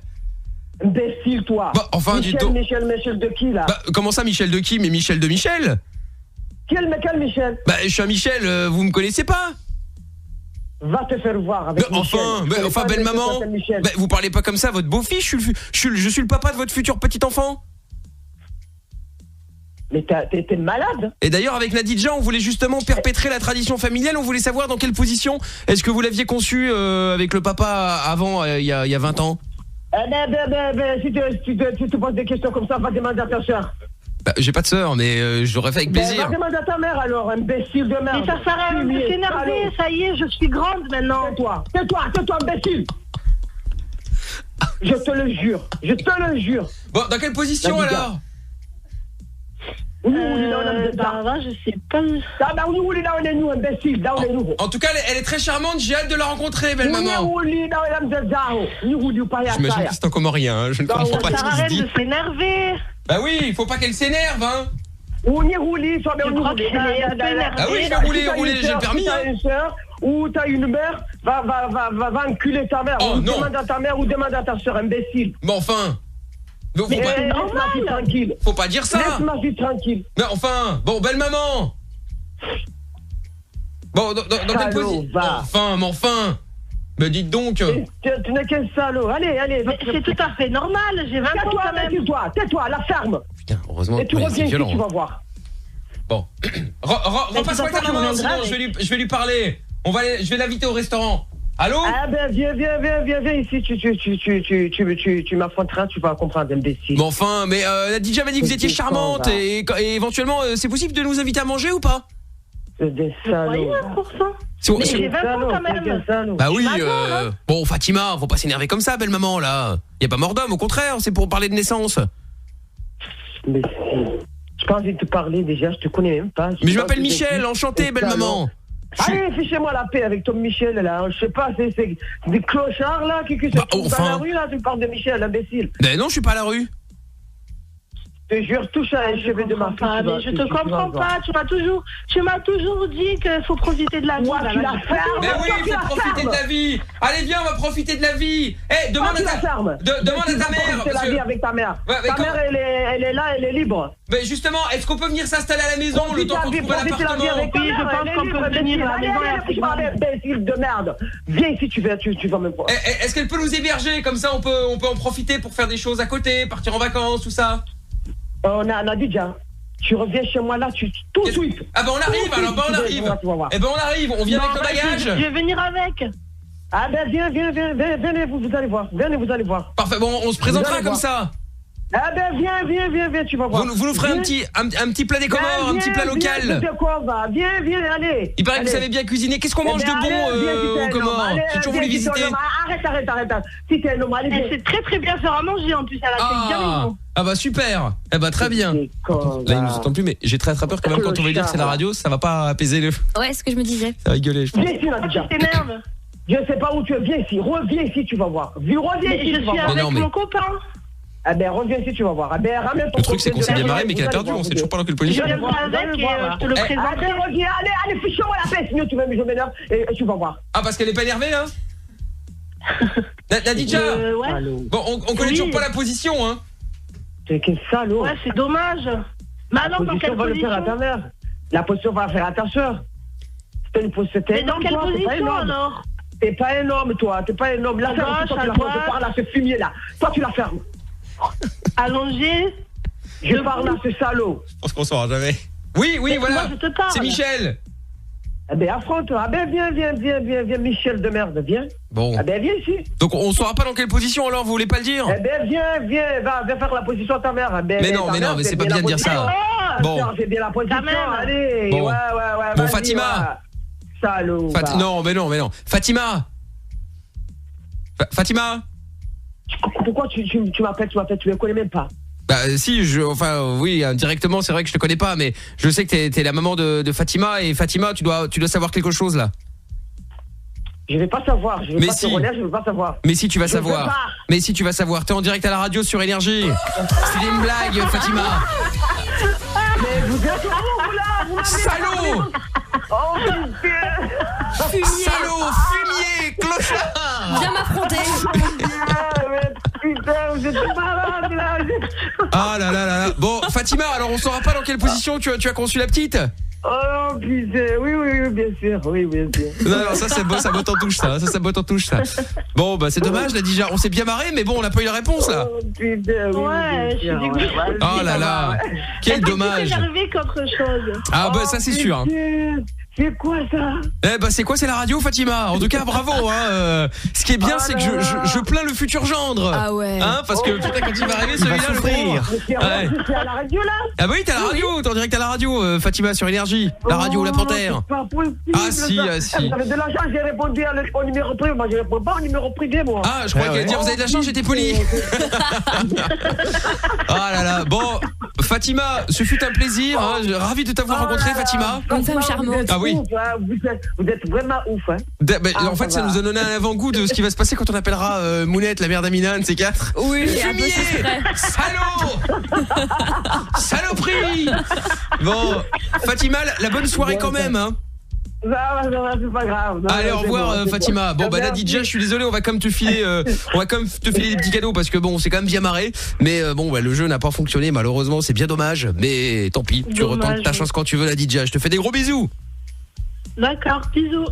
Imbécile toi. Bah, enfin, Michel de qui là? Bah, comment ça, Michel de qui? Mais Michel de Michel? Quel Michel? Bah, je suis un Michel, vous me connaissez pas? Va te faire voir avec Michel. Enfin, belle maman, vous parlez pas comme ça, votre beau-fils, je suis le papa de votre futur petit enfant. Mais t'es malade. Et d'ailleurs, avec Nadija, on voulait justement perpétrer la tradition familiale, on voulait savoir dans quelle position est-ce que vous l'aviez conçu avec le papa avant, il y a 20 ans. Si tu te poses des questions comme ça, va demander à ta soeur. Bah, j'ai pas de sœur, mais je l'aurais fait avec plaisir. Va demander à ta mère alors, imbécile de merde. Mais ça sert à rien de s'énerver, ça y est, je suis grande maintenant. Tais-toi, imbécile. Je te le jure. Bon, dans quelle position alors? Là, je sais pas. Là, on est nous, imbécile. Là, on est nous. En tout cas, elle est très charmante, j'ai hâte de la rencontrer, belle maman. J'imagine que c'est encore rien, je ne comprends pas ce qu'il se dit. Ça sert à rien de s'énerver. Bah oui, il faut pas qu'elle s'énerve, hein. Ah oui, je roulé, j'ai le permis. T'as une soeur ou t'as une mère, va enculer ta mère. Oh, non. Demande à ta mère ou demande à ta soeur, imbécile. Mais enfin. Donc, laisse ma fille tranquille. Faut pas dire ça. Laisse ma fille tranquille. Mais enfin, bon, belle maman. Bon, dans quelle position? Enfin. Mais dites donc. Tu n'es qu'un salaud. Allez. C'est tout à fait normal, j'ai 20 ans quand même. Tais-toi, la ferme. Putain, heureusement. Et tu reviens ici, tu vas voir. Bon. Repasse-moi ta maman, sinon je vais lui parler. Je vais l'inviter au restaurant. Allô? Ah ben viens ici, tu m'affronteras, tu vas comprendre, imbécile. Bon enfin, mais Nadija m'a dit que vous étiez charmante et éventuellement c'est possible de nous inviter à manger ou pas? C'est des salauds. Mais j'ai 20 ans quand même. Bah oui, bon Fatima, faut pas s'énerver comme ça, belle maman là. Y a pas mort d'homme, au contraire, c'est pour parler de naissance. Mais j'ai pas envie de te parler déjà, je te connais même pas. Mais je m'appelle Michel, enchanté belle maman. Allez, fichez-moi la paix avec ton Michel là, je sais pas, c'est des clochards là qui se trouvent dans la rue là, tu me parles de Michel, imbécile. Ben non, je suis pas à la rue. Je te jure, touche à un cheveu de ma fille. Mais je te comprends pas, tu m'as toujours dit qu'il faut profiter de la vie. Moi, tu la fermes. Mais oui, il faut profiter de la vie. Allez, viens, on va profiter de la vie. Eh, demande à ta mère. C'est la vie avec ta mère. Ta mère, elle est là, elle est libre. Mais justement, est-ce qu'on peut venir s'installer à la maison le temps qu'on trouve un appartement? Oui, je pense qu'on peut venir à la maison et après. Imbécile de merde. Viens ici, tu vas me voir. Est-ce qu'elle peut nous héberger? Comme ça, on peut en profiter pour faire des choses à côté, partir en vacances, tout ça. On a Nadija, tu reviens chez moi là, tout de suite. Ah ben on arrive alors, on arrive, on vient avec le bagage. Je vais venir avec. Ah ben viens, vous allez voir, vous allez voir. Parfait, bon on se présentera comme ça. Ah ben viens, tu vas voir. Vous nous ferez un petit plat des Comores, un petit plat local. Viens, allez. Il paraît que vous savez bien cuisiner. Qu'est-ce qu'on mange de bon aux Comores? J'ai toujours voulu visiter. Arrête. Si t'es un homme, allez. Elle sait très très bien faire à manger en plus, elle a fait bien les mots. Ah bah super. Eh bah très bien. Là il nous entend plus, mais j'ai très peur quand même quand on va dire que c'est la radio, ça va pas apaiser le. Ouais, c'est ce que je me disais. Ça va rigoler, je pense. Viens ici, Nadija. Tu t'énerves. Je sais pas où tu es, viens ici, reviens ici, tu vas voir. Reviens ici, je suis avec mon copain. Ah ben reviens ici, tu vas voir. Ah ben ramène ton. Le truc c'est qu'on s'est bien marré mais qu'elle a perdu, on sait toujours pas dans quelle position. Je viendrai avec et je te le présente. Ah ben reviens, allez, fiche-moi la paix, sinon tu m'énerves et tu vas voir. Ah parce qu'elle est pas énervée hein? Nadija. Bon, on connaît toujours pas la position hein. C'est quel salaud. Ouais, c'est dommage. Mais alors dans quelle position? La position va le faire à ta mère. La position va la faire à ta soeur. Mais dans quelle position alors? T'es pas un homme, toi. T'es pas un homme. Là, tu parles à ce fumier là. Toi, tu la fermes. Allongé. Je parle à ce salaud. Je pense qu'on saura jamais. Oui, voilà. C'est Michel. Eh ben affronte-toi. Ah ben viens, Michel de merde, viens. Bon. Ah ben viens ici. Donc on saura pas dans quelle position alors, vous voulez pas le dire? Eh ben viens, va faire la position à ta mère. Mais non, mais c'est pas bien de dire ça. Bon. C'est bien la position, allez. Bon. Ouais. Bon, Fatima. Salaud. Non, mais non. Fatima. Fatima. Pourquoi tu m'appelles, tu me connais même pas. Bah si, oui, indirectement, c'est vrai que je te connais pas, mais je sais que t'es la maman de Fatima, et Fatima, tu dois savoir quelque chose là. Je vais pas savoir, je vais pas savoir. Mais si tu vas savoir. Mais si tu vas savoir, t'es en direct à la radio sur Énergie. C'est une blague, Fatima. Mais vous êtes où là? Salaud! Oh putain! Salaud, fumier, clochard! Viens m'affronter. Putain, vous êtes malade là. Ah là là là là. Bon, Fatima, alors on saura pas dans quelle position tu as conçu la petite? Oh putain, oui, bien sûr. Non, ça c'est beau, ça botte en touche ça. Ça botte en touche ça. Bon, bah c'est dommage, là déjà, on s'est bien marré, mais bon, on n'a pas eu la réponse là. Oh putain, ouais, je suis dégoûtée. Oh là là, quel dommage. Je suis énervée qu'autre chose. Ah bah ça c'est sûr. Hein. C'est quoi ça? Eh bah c'est quoi, c'est la radio, Fatima. En tout cas bravo hein. Ce qui est bien c'est que je plains le futur gendre. Ah ouais. Hein, parce que putain quand il va arriver celui-là le pauvre. C'est à la radio là? Ah bah oui, t'as la radio, t'es en direct à la radio, Fatima sur Énergie. La radio, la Panthère. C'est pas possible. Ah si. Vous avez de la chance, j'ai répondu au numéro privé, moi je réponds pas au numéro privé moi. Ah je croyais qu'elle allait dire vous avez de la chance, j'étais poli. Ah là là. Bon Fatima, ce fut un plaisir, hein. Ravi de t'avoir rencontré Fatima. Une femme charmante. Ah oui. Vous êtes vraiment ouf hein. En fait ça nous a donné un avant-goût de ce qui va se passer quand on appellera Mounette, la mère d'Amina, un de ces quatre. Oui, fumier. Salaud. Saloperie. Bon Fatima, la bonne soirée quand même hein. Non, c'est pas grave. Non, allez, au revoir Fatima. Bon bah Nadja, je suis désolé, on va quand même te filer des petits cadeaux parce que bon, on s'est quand même bien marré, mais bon bah le jeu n'a pas fonctionné malheureusement, c'est bien dommage, mais tant pis, tu retentes ta chance quand tu veux Nadja. Je te fais des gros bisous. D'accord, bisous.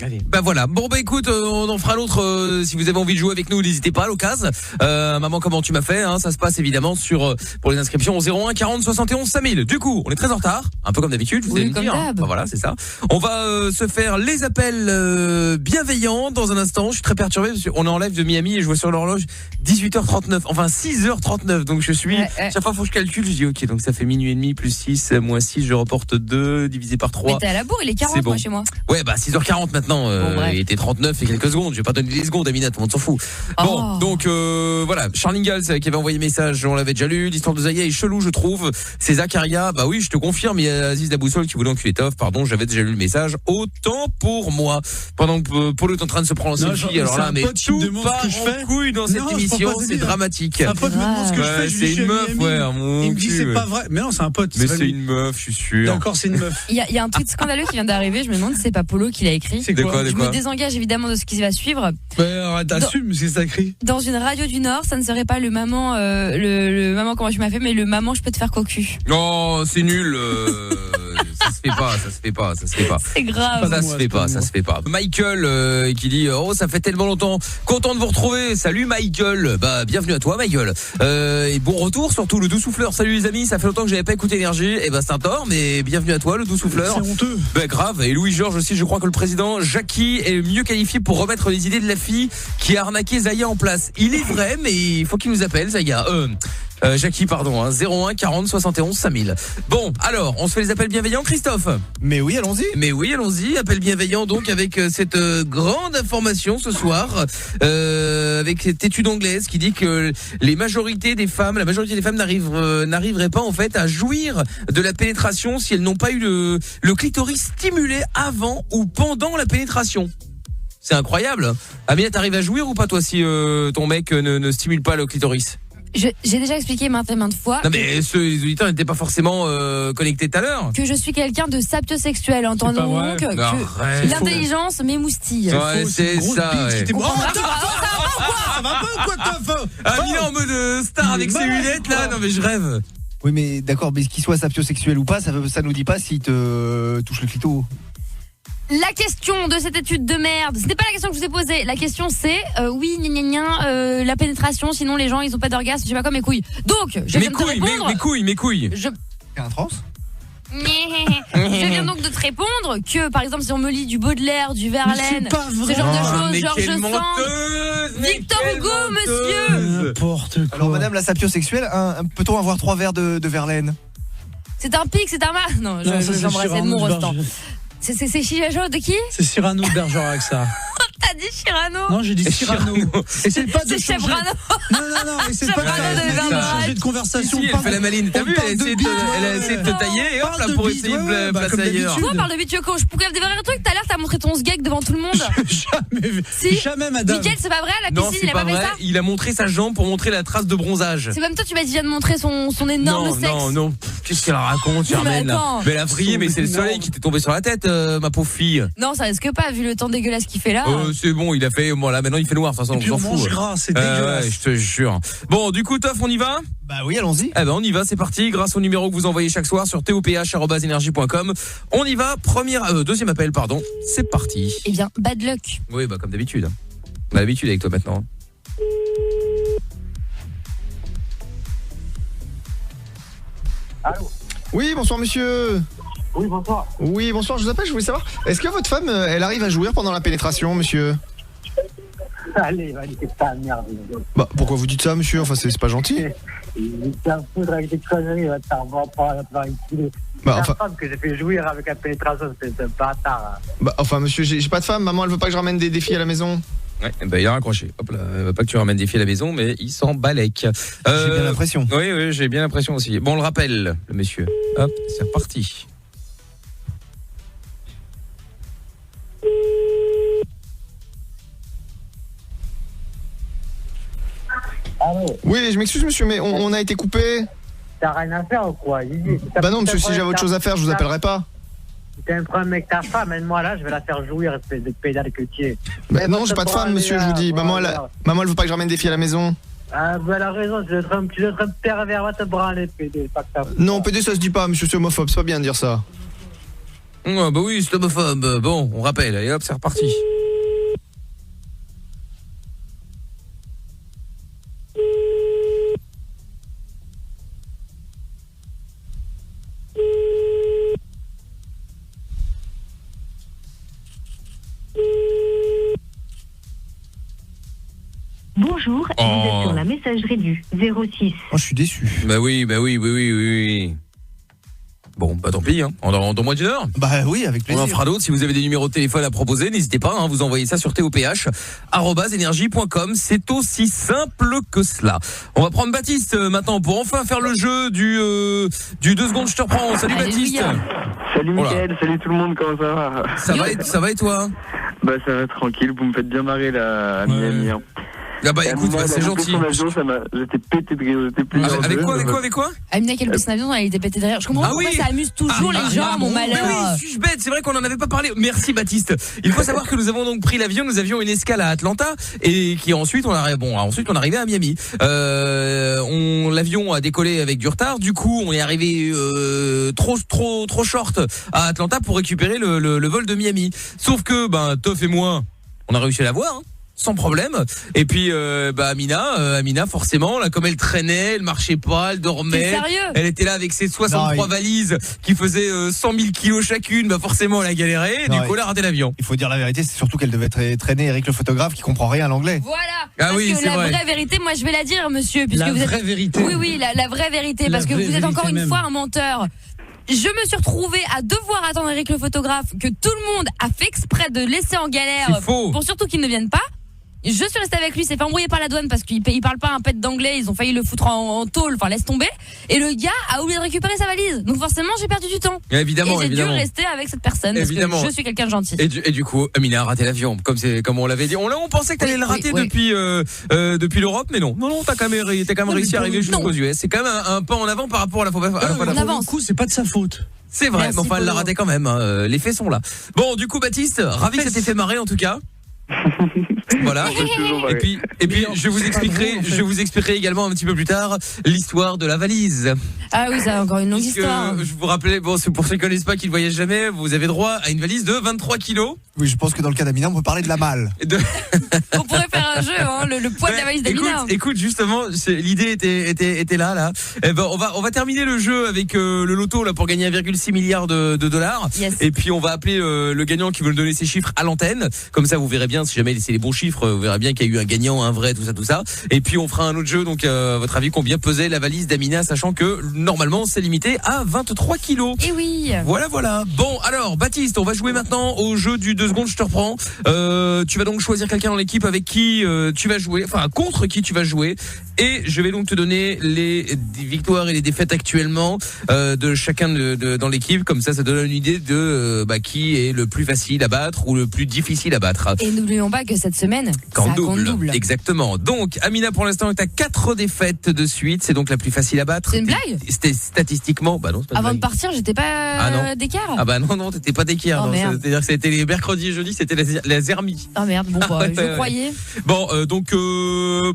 Allez. Bah voilà. Bon bah écoute, on en fera l'autre si vous avez envie de jouer avec nous, n'hésitez pas à l'occasion. Maman comment tu m'as fait hein, ça se passe évidemment sur pour les inscriptions au 01 40 71 5000. Du coup, on est très en retard, un peu comme d'habitude, vous allez me dire. Bah voilà, c'est ça. On va se faire les appels bienveillants dans un instant. Je suis très perturbé parce qu'on est en live de Miami et je vois sur l'horloge 18h39, enfin 6h39. Donc je suis chaque fois faut que je calcule, je dis OK, donc ça fait minuit et demi plus 6 moins 6, je reporte 2 divisé par 3. Mais t'es à la bourre, il est 40 bon. moi chez moi. Ouais, bah 6h40 maintenant. Il était 39 et quelques secondes. Je vais pas donner les secondes, Amina, tout le monde s'en fout. Bon, donc voilà, Charles Ingalls qui avait envoyé message, on l'avait déjà lu. L'histoire de Zaya est chelou, je trouve. C'est Zakaria, bah oui, je te confirme. Il y a Aziz Daboussol qui voulait enculer Toff. Pardon, j'avais déjà lu le message. Autant pour moi. Pendant que Polo est en train de se prendre en selfie, alors là, mais tout part en couille dans cette émission, c'est dramatique. Un pote me demande ce que je fais. C'est une meuf, ouais. Il me dit c'est pas vrai. Mais non, c'est un pote. Mais c'est une meuf, je suis sûr. D'accord, c'est une meuf. Il y a un tweet scandaleux qui vient d'arriver. Je me demande si c'est pas Polo qui l'a écrit. C'est quoi? Je me désengage évidemment de ce qui va suivre. T'assumes ce que ça écrit. Dans une radio du Nord, ça ne serait pas le maman, le maman comment tu m'as fait, mais le maman je peux te faire cocu. Oh, c'est nul. Ça se fait pas. C'est grave. Ça se fait pas. Michael qui dit oh ça fait tellement longtemps, content de vous retrouver. Salut Michael. Bah bienvenue à toi Michael. Et bon retour surtout le doux souffleur. Salut les amis, ça fait longtemps que j'avais pas écouté Énergie. Et bah c'est un tort, mais bienvenue à toi le doux souffleur. C'est honteux. Bah grave. Et Louis Georges aussi, je crois que le président Jackie est mieux qualifié pour remettre les idées de la fille qui a arnaqué Zaya en place. Il est vrai, mais il faut qu'il nous appelle Zaya. Jackie, pardon, 01 40 71 5000. Bon, alors, on se fait les appels bienveillants, Christophe? Mais oui, allons-y. Appel bienveillant, donc, avec cette grande information ce soir, avec cette étude anglaise qui dit que la majorité des femmes n'arriveraient pas, en fait, à jouir de la pénétration si elles n'ont pas eu le clitoris stimulé avant ou pendant la pénétration. C'est incroyable. Amina, t'arrives à jouir ou pas, toi, si ton mec ne stimule pas le clitoris? J'ai déjà expliqué maintes et maintes fois. Non mais les auditeurs n'étaient pas forcément connectés tout à l'heure. Que je suis quelqu'un de sapiosexuel, entendons donc que l'intelligence m'émoustille. Ouais, c'est ça. Ouais. Ça va pas ou quoi Toff? Amina en mode star avec ses lunettes là, non mais je rêve. Oui mais d'accord, mais qu'il soit sapiosexuel ou pas, ça nous dit pas s'il te touche le clito. La question de cette étude de merde, c'était pas la question que je vous ai posée. La question c'est, oui, la pénétration, sinon les gens ils ont pas d'orgasme, je sais pas quoi, mes couilles. Donc, je viens de te répondre. Mes couilles. T'es un trans? Je viens donc de te répondre que, par exemple, si on me lit du Baudelaire, du Verlaine, ce genre de choses, Georges Sand, Victor Hugo, monsieur. N'importe quoi. Alors, madame la sapiosexuelle, peut-on avoir 3 verres de Verlaine? C'est un pic, c'est un mal. Non, j'embrassais de mon restant. C'est Chijajo de qui? C'est Cyrano de Bergerac, ça. T'as dit Cyrano? Non, j'ai dit Cyrano. Essaye pas de C'est changer. Chevrano. Non, essaye pas de changer de conversation. Si, elle fait la maline. T'as vu, elle a essayé de te tailler et hop là pour essayer de placer ailleurs. Toi, parle de bite, je pourrais dévoiler un truc. Tout à l'heure, t'as montré ton sgeg devant tout le monde. Jamais vu. Si. Jamais, madame. Mickaël, c'est pas vrai, à la Non, piscine, c'est il a pas fait vrai. ça? Il a montré sa jambe pour montrer la trace de bronzage. C'est même toi, tu m'as dit, il vient de montrer son énorme sexe. Non. Qu'est-ce qu'elle raconte, Germaine là? Mais elle a vrillé, mais c'est le soleil qui t'est tombé sur la tête, ma pauvre fille. Non, ça risque pas, vu le temps dégueulasse qu'il fait là. C'est bon, il a fait. Bon, là, maintenant, il fait noir, de toute façon, on s'en fout. mange gras, c'est dégueulasse. Ouais, je te jure. Bon, du coup, Toff, on y va? Bah oui, allons-y. Eh ben, on y va, c'est parti. Grâce au numéro que vous envoyez chaque soir sur toph@energie.com. On y va. Deuxième appel, pardon. C'est parti. Eh bien, bad luck. Oui, bah, comme d'habitude. On a l'habitude avec toi maintenant. Allô? Oui, bonsoir monsieur. Oui, bonsoir. Oui, bonsoir, je vous appelle, je voulais savoir, est-ce que votre femme, elle arrive à jouir pendant la pénétration, monsieur? Allez, c'est ta merde. Bah, pourquoi vous dites ça, monsieur? Enfin, c'est pas gentil. Il t'en foudre avec des conneries, t'en vas pas ici. Bah, c'est enfin... ta femme que j'ai fait jouir avec la pénétration, c'est un bâtard. Bah, enfin, monsieur, j'ai pas de femme, maman, elle veut pas que je ramène des filles à la maison. Ouais, bah il a raccroché. Hop là, elle veut pas que tu ramènes des filles à la maison, mais il s'en balèque. J'ai bien l'impression. Oui, j'ai bien l'impression aussi. Bon, on le rappelle, le monsieur. Hop, c'est reparti. Allô? Oui, je m'excuse, monsieur, mais on a été coupé. T'as rien à faire ou quoi? Bah non, monsieur, si j'avais autre chose à faire, je vous appellerai pas. Si t'as un problème avec ta femme, aide-moi là, je vais la faire jouir, espèce de pédale que tu es. Bah non, j'ai pas de femme, monsieur, je vous dis. Maman, elle veut pas que je ramène des filles à la maison. Ah, bah elle a raison, tu dois être un pervers, va te branler, PD. Pas que ta femme. Non, PD, ça se dit pas, monsieur, c'est homophobe, c'est pas bien de dire ça. Ouais, bah oui, c'est homophobe. Bon, on rappelle, et hop, c'est reparti. Bonjour, vous êtes sur la messagerie du 06. Oh, je suis déçu. Bah oui. Bon, bah tant pis, hein. Dans moins d'une heure. Bah oui, avec plaisir. On en fera d'autres. Si vous avez des numéros de téléphone à proposer, n'hésitez pas, hein, vous envoyez ça sur toph@energie.com. C'est aussi simple que cela. On va prendre Baptiste maintenant pour enfin faire le jeu du 2 secondes, je te reprends. Salut Baptiste. Salut Mickaël, salut tout le monde, comment ça va? Ça va et toi? Bah ça va tranquille, vous me faites bien marrer là à Miami. Hein. Ah bah écoute, c'est gentil. J'étais pété de rire. Avec quoi? Amina qui a le plus en avion, elle était pétée derrière. Je comprends pas pourquoi ça amuse toujours les gens, mon malheur. Mais oui, suis-je bête, c'est vrai qu'on en avait pas parlé. Merci Baptiste. Il faut savoir que nous avons donc pris l'avion, nous avions une escale à Atlanta et qui ensuite on arrivait à Miami. L'avion a décollé avec du retard, du coup on est arrivé trop short à Atlanta pour récupérer le vol de Miami. Sauf que Toff et moi, on a réussi à l'avoir, hein, sans problème. Et puis Amina forcément là, comme elle traînait, elle marchait pas, elle dormait. Elle était là avec ses 63 valises qui faisaient 100 000 kilos chacune. Bah forcément elle a galéré. Et du coup elle a raté l'avion. Il faut dire la vérité, c'est surtout qu'elle devait traîner Eric le photographe qui comprend rien à l'anglais. Voilà. Parce que la vraie vérité, moi je vais la dire, monsieur, puisque la vous êtes. Vraie vérité. Oui, la vraie vérité, parce que vous êtes encore une fois un menteur. Je me suis retrouvée à devoir attendre Eric le photographe, que tout le monde a fait exprès de laisser en galère pour surtout qu'il ne vienne pas. Je suis restée avec lui, s'est fait embrouiller par la douane parce qu'il parle pas un pet d'anglais, ils ont failli le foutre en tôle, enfin laisse tomber. Et le gars a oublié de récupérer sa valise. Donc forcément, j'ai perdu du temps. Évidemment, et j'ai dû rester avec cette personne parce que je suis quelqu'un de gentil. Et du coup, Amina a raté l'avion, comme on l'avait dit. On pensait que t'allais le rater depuis l'Europe, mais non, t'as quand même réussi à arriver jusqu'aux US. C'est quand même un pas en avant par rapport à la fois d'avant. Du coup, c'est pas de sa faute. C'est vrai, mais enfin, elle l'a raté quand même. Hein. Les faits sont là. Bon, du coup, Baptiste, ravi que ça t'ait fait marrer en tout cas. Voilà. Et puis je vous expliquerai également un petit peu plus tard l'histoire de la valise. Ah oui, c'est encore une longue histoire. Je vous rappelais, bon, pour ceux qui ne connaissent pas, qui ne voyagent jamais, vous avez droit à une valise de 23 kilos. Oui, je pense que dans le cas d'Amina, on peut parler de la malle. On pourrait faire un jeu, hein, le poids de la valise d'Amina. Écoute, justement, l'idée était là. Eh ben, on va terminer le jeu avec le loto là pour gagner 1,6 milliard de dollars. Yes. Et puis on va appeler le gagnant qui veut nous donner ses chiffres à l'antenne. Comme ça, vous verrez bien si jamais c'est les bons chiffres chiffres, vous verrez bien qu'il y a eu un gagnant, un vrai, tout ça. Et puis on fera un autre jeu. Donc à votre avis, combien pesait la valise d'Amina, sachant que normalement c'est limité à 23 kilos. Et oui. Voilà. Bon, alors Baptiste, on va jouer maintenant au jeu du 2 secondes, je te reprends. Tu vas donc choisir quelqu'un dans l'équipe avec qui tu vas jouer, enfin contre qui tu vas jouer. Et je vais donc te donner les victoires et les défaites actuellement de chacun dans l'équipe. Comme ça donne une idée de qui est le plus facile à battre ou le plus difficile à battre. Et n'oublions pas que cette semaine, ça compte double. Exactement. Donc Amina, pour l'instant, tu as 4 défaites de suite. C'est donc la plus facile à battre. C'est une blague ? C'était statistiquement, non, c'est pas avant de partir, j'étais pas d'écart. Ah bah non, t'étais pas d'équerre. C'est-à-dire que c'était les mercredis et jeudis, c'était la zermie. Ah merde, bon je croyais. Bon, donc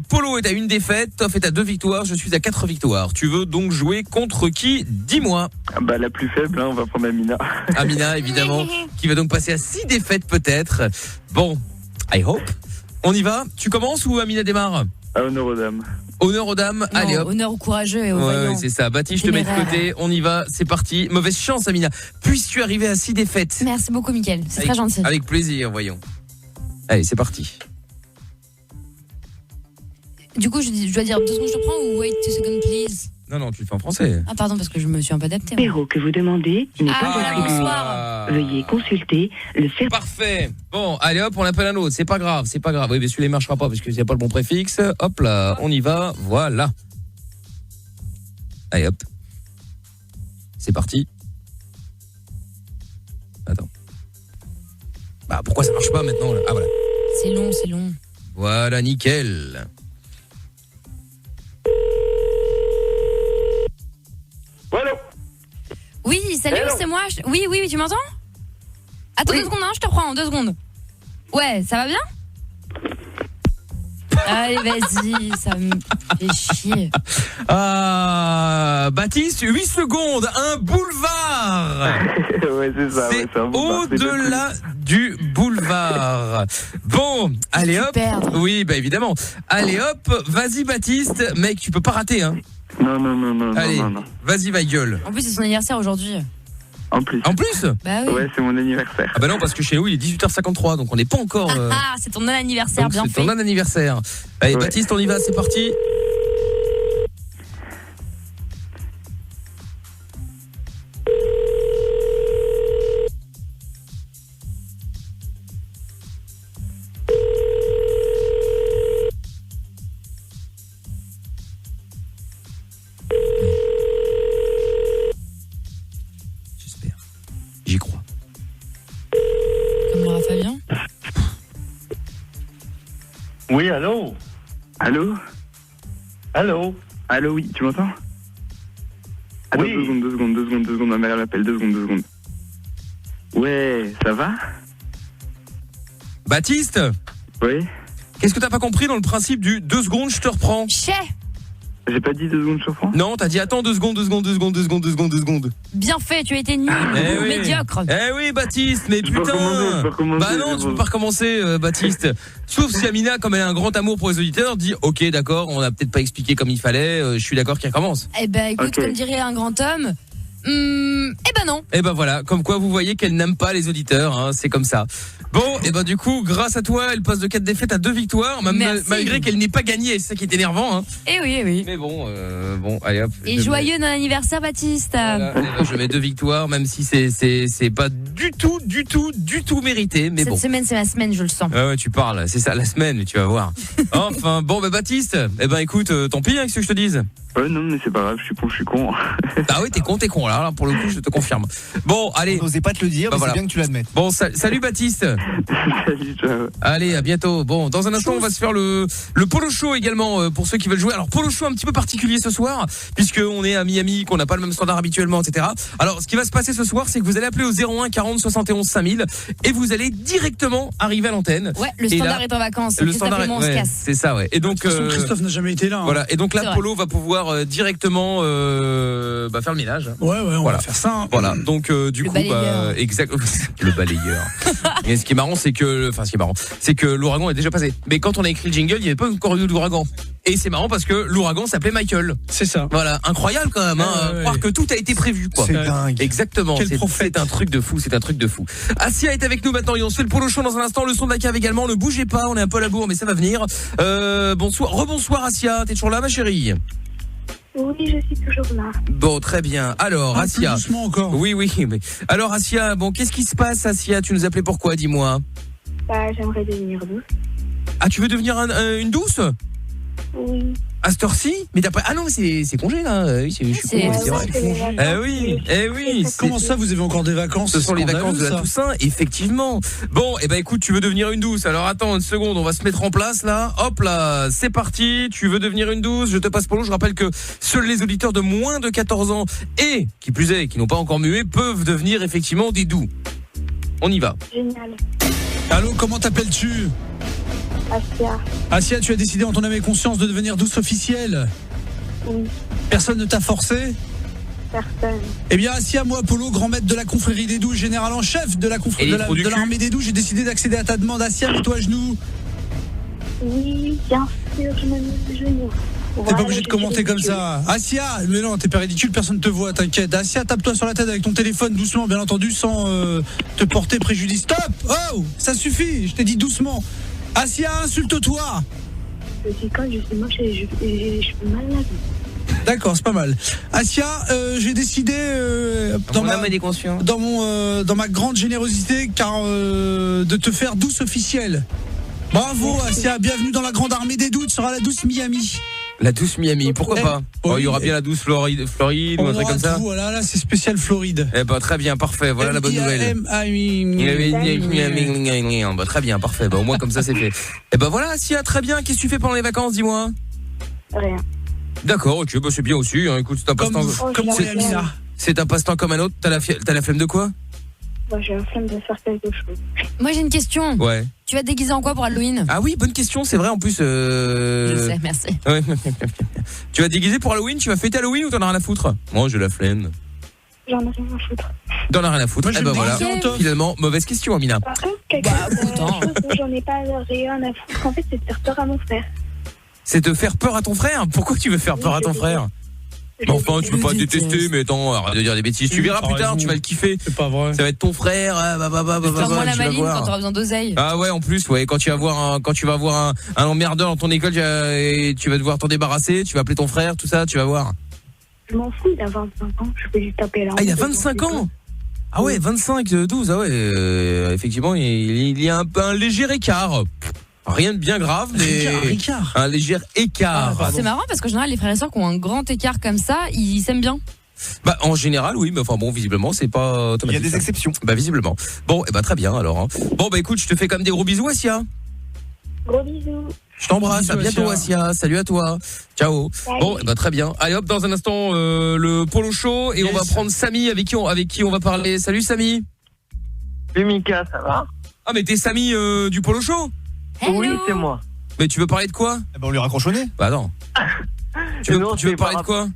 Polo est à 1 défaite, Toff est à 2 victoires, je suis à 4 victoires. Tu veux donc jouer contre qui ? Dis-moi. Bah la plus faible, on va prendre Amina. Amina, évidemment, qui va donc passer à 6 défaites peut-être. Bon, I hope. On y va ? Tu commences ou Amina démarre ? Honneur aux dames. Honneur aux dames, non, allez hop. Honneur aux courageux et aux vaillants. Ouais, c'est ça. Baptiste, je te mets de côté. On y va, c'est parti. Mauvaise chance, Amina. Puisses-tu arriver à 6 défaites ? Merci beaucoup, Mickaël. C'est très gentil. Avec plaisir, voyons. Allez, c'est parti. Du coup, je dois dire 2 secondes, je te prends ou wait 2 seconds, please ? Non, tu le fais en français. Ah, pardon, parce que je me suis un peu adaptée. Le numéro que vous demandez n'est pas attribué. Bonsoir. Veuillez consulter le service. Parfait. Bon, allez hop, on appelle un autre. C'est pas grave. Oui, mais celui-là ne marchera pas parce qu'il n'y a pas le bon préfixe. Hop là, on y va. Voilà. Allez hop. C'est parti. Attends. Bah pourquoi ça marche pas maintenant là ? Ah voilà. C'est long. Voilà, nickel. Allô ? Oui, salut, Hello. c'est moi. Oui, tu m'entends ? Attends 2 secondes, je te reprends, 2 secondes. Ouais, ça va bien ? Allez, vas-y, ça me fait chier. Baptiste, 8 secondes, un boulevard. Ouais, c'est ça. C'est un boulevard, au-delà du boulevard. Bon, allez hop. Perdre. Oui, bah évidemment. Allez hop, vas-y Baptiste. Mec, tu peux pas rater, hein. Non. Allez, vas-y, va gueule. En plus, c'est son anniversaire aujourd'hui. En plus Bah oui. Ouais, c'est mon anniversaire. Ah bah non, parce que chez nous, il est 18h53, donc on n'est pas encore... c'est ton anniversaire, bien fait. C'est ton anniversaire. Allez, Baptiste, on y va, c'est parti. J'y crois. Comme Laura Fabien. Oui, allô ? Allô, oui, tu m'entends ? Attends, Oui. 2 secondes, ma mère m'appelle, 2 secondes. Ouais, ça va ? Baptiste, Oui. qu'est-ce que t'as pas compris dans le principe du 2 secondes, je te reprends ? J'ai pas dit 2 secondes, je reprends ? Non, t'as dit attends 2 secondes. Bien fait, tu as été nul, médiocre. Eh oui, Baptiste, mais Je peux putain. recommencer, Bah non, tu peux pas recommencer, Baptiste. Sauf si Amina, comme elle a un grand amour pour les auditeurs, dit ok, d'accord, on a peut-être pas expliqué comme il fallait. Je suis d'accord qu'il recommence. Eh ben, écoute, Ok. comme dirait un grand homme. Eh ben non. Et ben voilà, comme quoi vous voyez qu'elle n'aime pas les auditeurs, hein, c'est comme ça. Bon, et ben du coup, grâce à toi, elle passe de 4 défaites à 2 victoires, malgré qu'elle n'ait pas gagné, c'est ça qui est énervant. Hein. Eh oui. Mais bon, allez hop. Et joyeux dans l'anniversaire, Baptiste. Voilà, je mets 2 victoires, même si c'est pas du tout mérité, mais bon. Cette semaine, c'est ma semaine, je le sens. Ouais, tu parles, c'est ça, la semaine, tu vas voir. Enfin, bon, Baptiste, écoute, tant pis, hein, que ce que je te dise. Ouais, non, mais c'est pas grave, je suis con. Ah oui, t'es con, là, pour le coup, je te confirme. Bon, allez. On n'osait pas te le dire, mais voilà. c'est bien que tu l'admettes. Bon, salut Baptiste. Salut, ciao. Allez, à bientôt. Bon, dans un instant, on va se faire le Polo Show également, pour ceux qui veulent jouer. Alors, Polo Show un petit peu particulier ce soir, puisqu'on est à Miami, qu'on n'a pas le même standard habituellement, etc. Alors, ce qui va se passer ce soir, c'est que vous allez appeler au 01 40 71 5000 et vous allez directement arriver à l'antenne. Ouais, le standard est en vacances. Le standard on se casse. c'est ça, ouais. Et donc, Christophe n'a jamais été là. Hein. Voilà. Et donc là, C'est Polo va pouvoir directement faire le ménage. Ouais. on voilà. va faire ça. Hein. Voilà. Donc du coup, exact. Le balayeur. Et ce qui est marrant, c'est que l'ouragan est déjà passé. Mais quand on a écrit le jingle, il n'y avait pas encore eu d'ouragan. Et c'est marrant parce que l'ouragan s'appelait Michael. C'est ça. Voilà, incroyable quand même. Croire que tout a été prévu, quoi. C'est dingue. Exactement. C'est un truc de fou. Asia est avec nous maintenant et on se fait le polo show dans un instant. Le son de la cave également. Ne bougez pas, on est un peu à la bourre, mais ça va venir. Rebonsoir Asia. T'es toujours là, ma chérie? Oui, je suis toujours là. Bon, très bien. Alors, Asia. Plus doucement encore. Oui. Mais... Alors, Asia, qu'est-ce qui se passe, Asia? Tu nous appelais pourquoi? Dis-moi. J'aimerais devenir douce. Ah, tu veux devenir une douce? Oui. À cette heure-ci? Mais t'as pas... Ah non, mais c'est congé, là. Oui, je suis con, c'est vrai. Eh oui. Comment ça, vous avez encore des vacances? Ce sont les vacances de la Toussaint, effectivement. Bon, écoute, tu veux devenir une douce. Alors attends une seconde, on va se mettre en place, là. Hop là, c'est parti. Tu veux devenir une douce? Je te passe pour l'eau. Je rappelle que seuls les auditeurs de moins de 14 ans et, qui plus est, qui n'ont pas encore mué, peuvent devenir effectivement des doux. On y va. Génial. Allô, comment t'appelles-tu? Asia, tu as décidé en ton âme et conscience de devenir douce officielle? Oui. Personne ne t'a forcé? Personne. Eh bien, Asia, moi, Polo, grand maître de la confrérie des douces, général en chef de la confrérie de l'armée des douces, j'ai décidé d'accéder à ta demande. Asia, mets-toi à genoux. Oui, bien sûr, je me mets à genoux. T'es pas obligé de commenter comme ça. Asia, mais non, t'es pas ridicule, personne ne te voit, t'inquiète. Asia, tape-toi sur la tête avec ton téléphone doucement, bien entendu, sans te porter préjudice. Stop! Oh, ça suffit, je t'ai dit doucement. Asia, insulte-toi. Je suis con, je suis moche et je suis malade. D'accord, c'est pas mal. Asia, j'ai décidé dans ma grande générosité de te faire douce officielle. Bravo Asia, bienvenue dans la grande armée des douces, sera la douce Miami. La douce Miami, pourquoi pas? Il y aura bien la douce Floride ou un truc comme ça. Voilà, là c'est spécial Floride. Très bien, parfait, voilà la bonne nouvelle. Très bien, parfait, au moins comme ça c'est fait. Voilà Asia, très bien, qu'est-ce que tu fais pendant les vacances, dis-moi? Rien. D'accord, ok, c'est bien aussi, hein. Écoute, c'est un passe-temps. C'est un passe-temps comme un autre, t'as la flemme de quoi? J'ai la flemme de faire quelque chose. Moi j'ai une question. Ouais. Tu vas te déguiser en quoi pour Halloween? Ah oui, bonne question, c'est vrai en plus. Je sais, merci. Ouais. Tu vas te déguiser pour Halloween? Tu vas fêter Halloween ou t'en as rien à foutre? Moi j'ai la flemme. J'en ai rien à foutre. T'en as rien à foutre. Voilà. Finalement, mauvaise question, Amina. Par contre, quelque chose dont j'en ai pas rien à foutre, en fait, c'est de faire peur à mon frère. C'est de faire peur à ton frère? Pourquoi tu veux faire peur à ton frère? Enfin, tu peux pas détester, mais attends, arrête de dire des bêtises. Tu verras plus tard, tu vas le kiffer. C'est pas vrai. Ça va être ton frère. Fais-moi la maline quand t'auras besoin d'oseille. Ah ouais, en plus, ouais, quand tu vas voir un emmerdeur dans ton école, tu vas devoir t'en débarrasser, tu vas appeler ton frère, tout ça, tu vas voir. Je m'en fous, il a 25 ans, je peux lui taper là. Ah, il a 25 ans? Ah ouais, 25, 12, ah ouais, effectivement, il y a un léger écart. Rien de bien grave, mais un léger écart. C'est marrant parce qu'en général, les frères et sœurs qui ont un grand écart comme ça, ils s'aiment bien. En général, oui, mais enfin bon, visiblement, c'est pas automatique. Il y a des exceptions. Visiblement. Bon, très bien alors. Hein. Bon, écoute, je te fais comme des gros bisous, Asia. Gros bisous. Je t'embrasse, à bientôt, Asia. Salut à toi. Ciao. Salut. Bon, très bien. Allez hop, dans un instant, le polo show et on va prendre Samy avec qui on va parler. Salut Samy. Salut Mika, ça va? Ah, mais t'es Samy du polo show? Hello. Oui, c'est moi. Mais tu veux parler de quoi? On lui raccroche au nez. Non. Tu veux parler de quoi?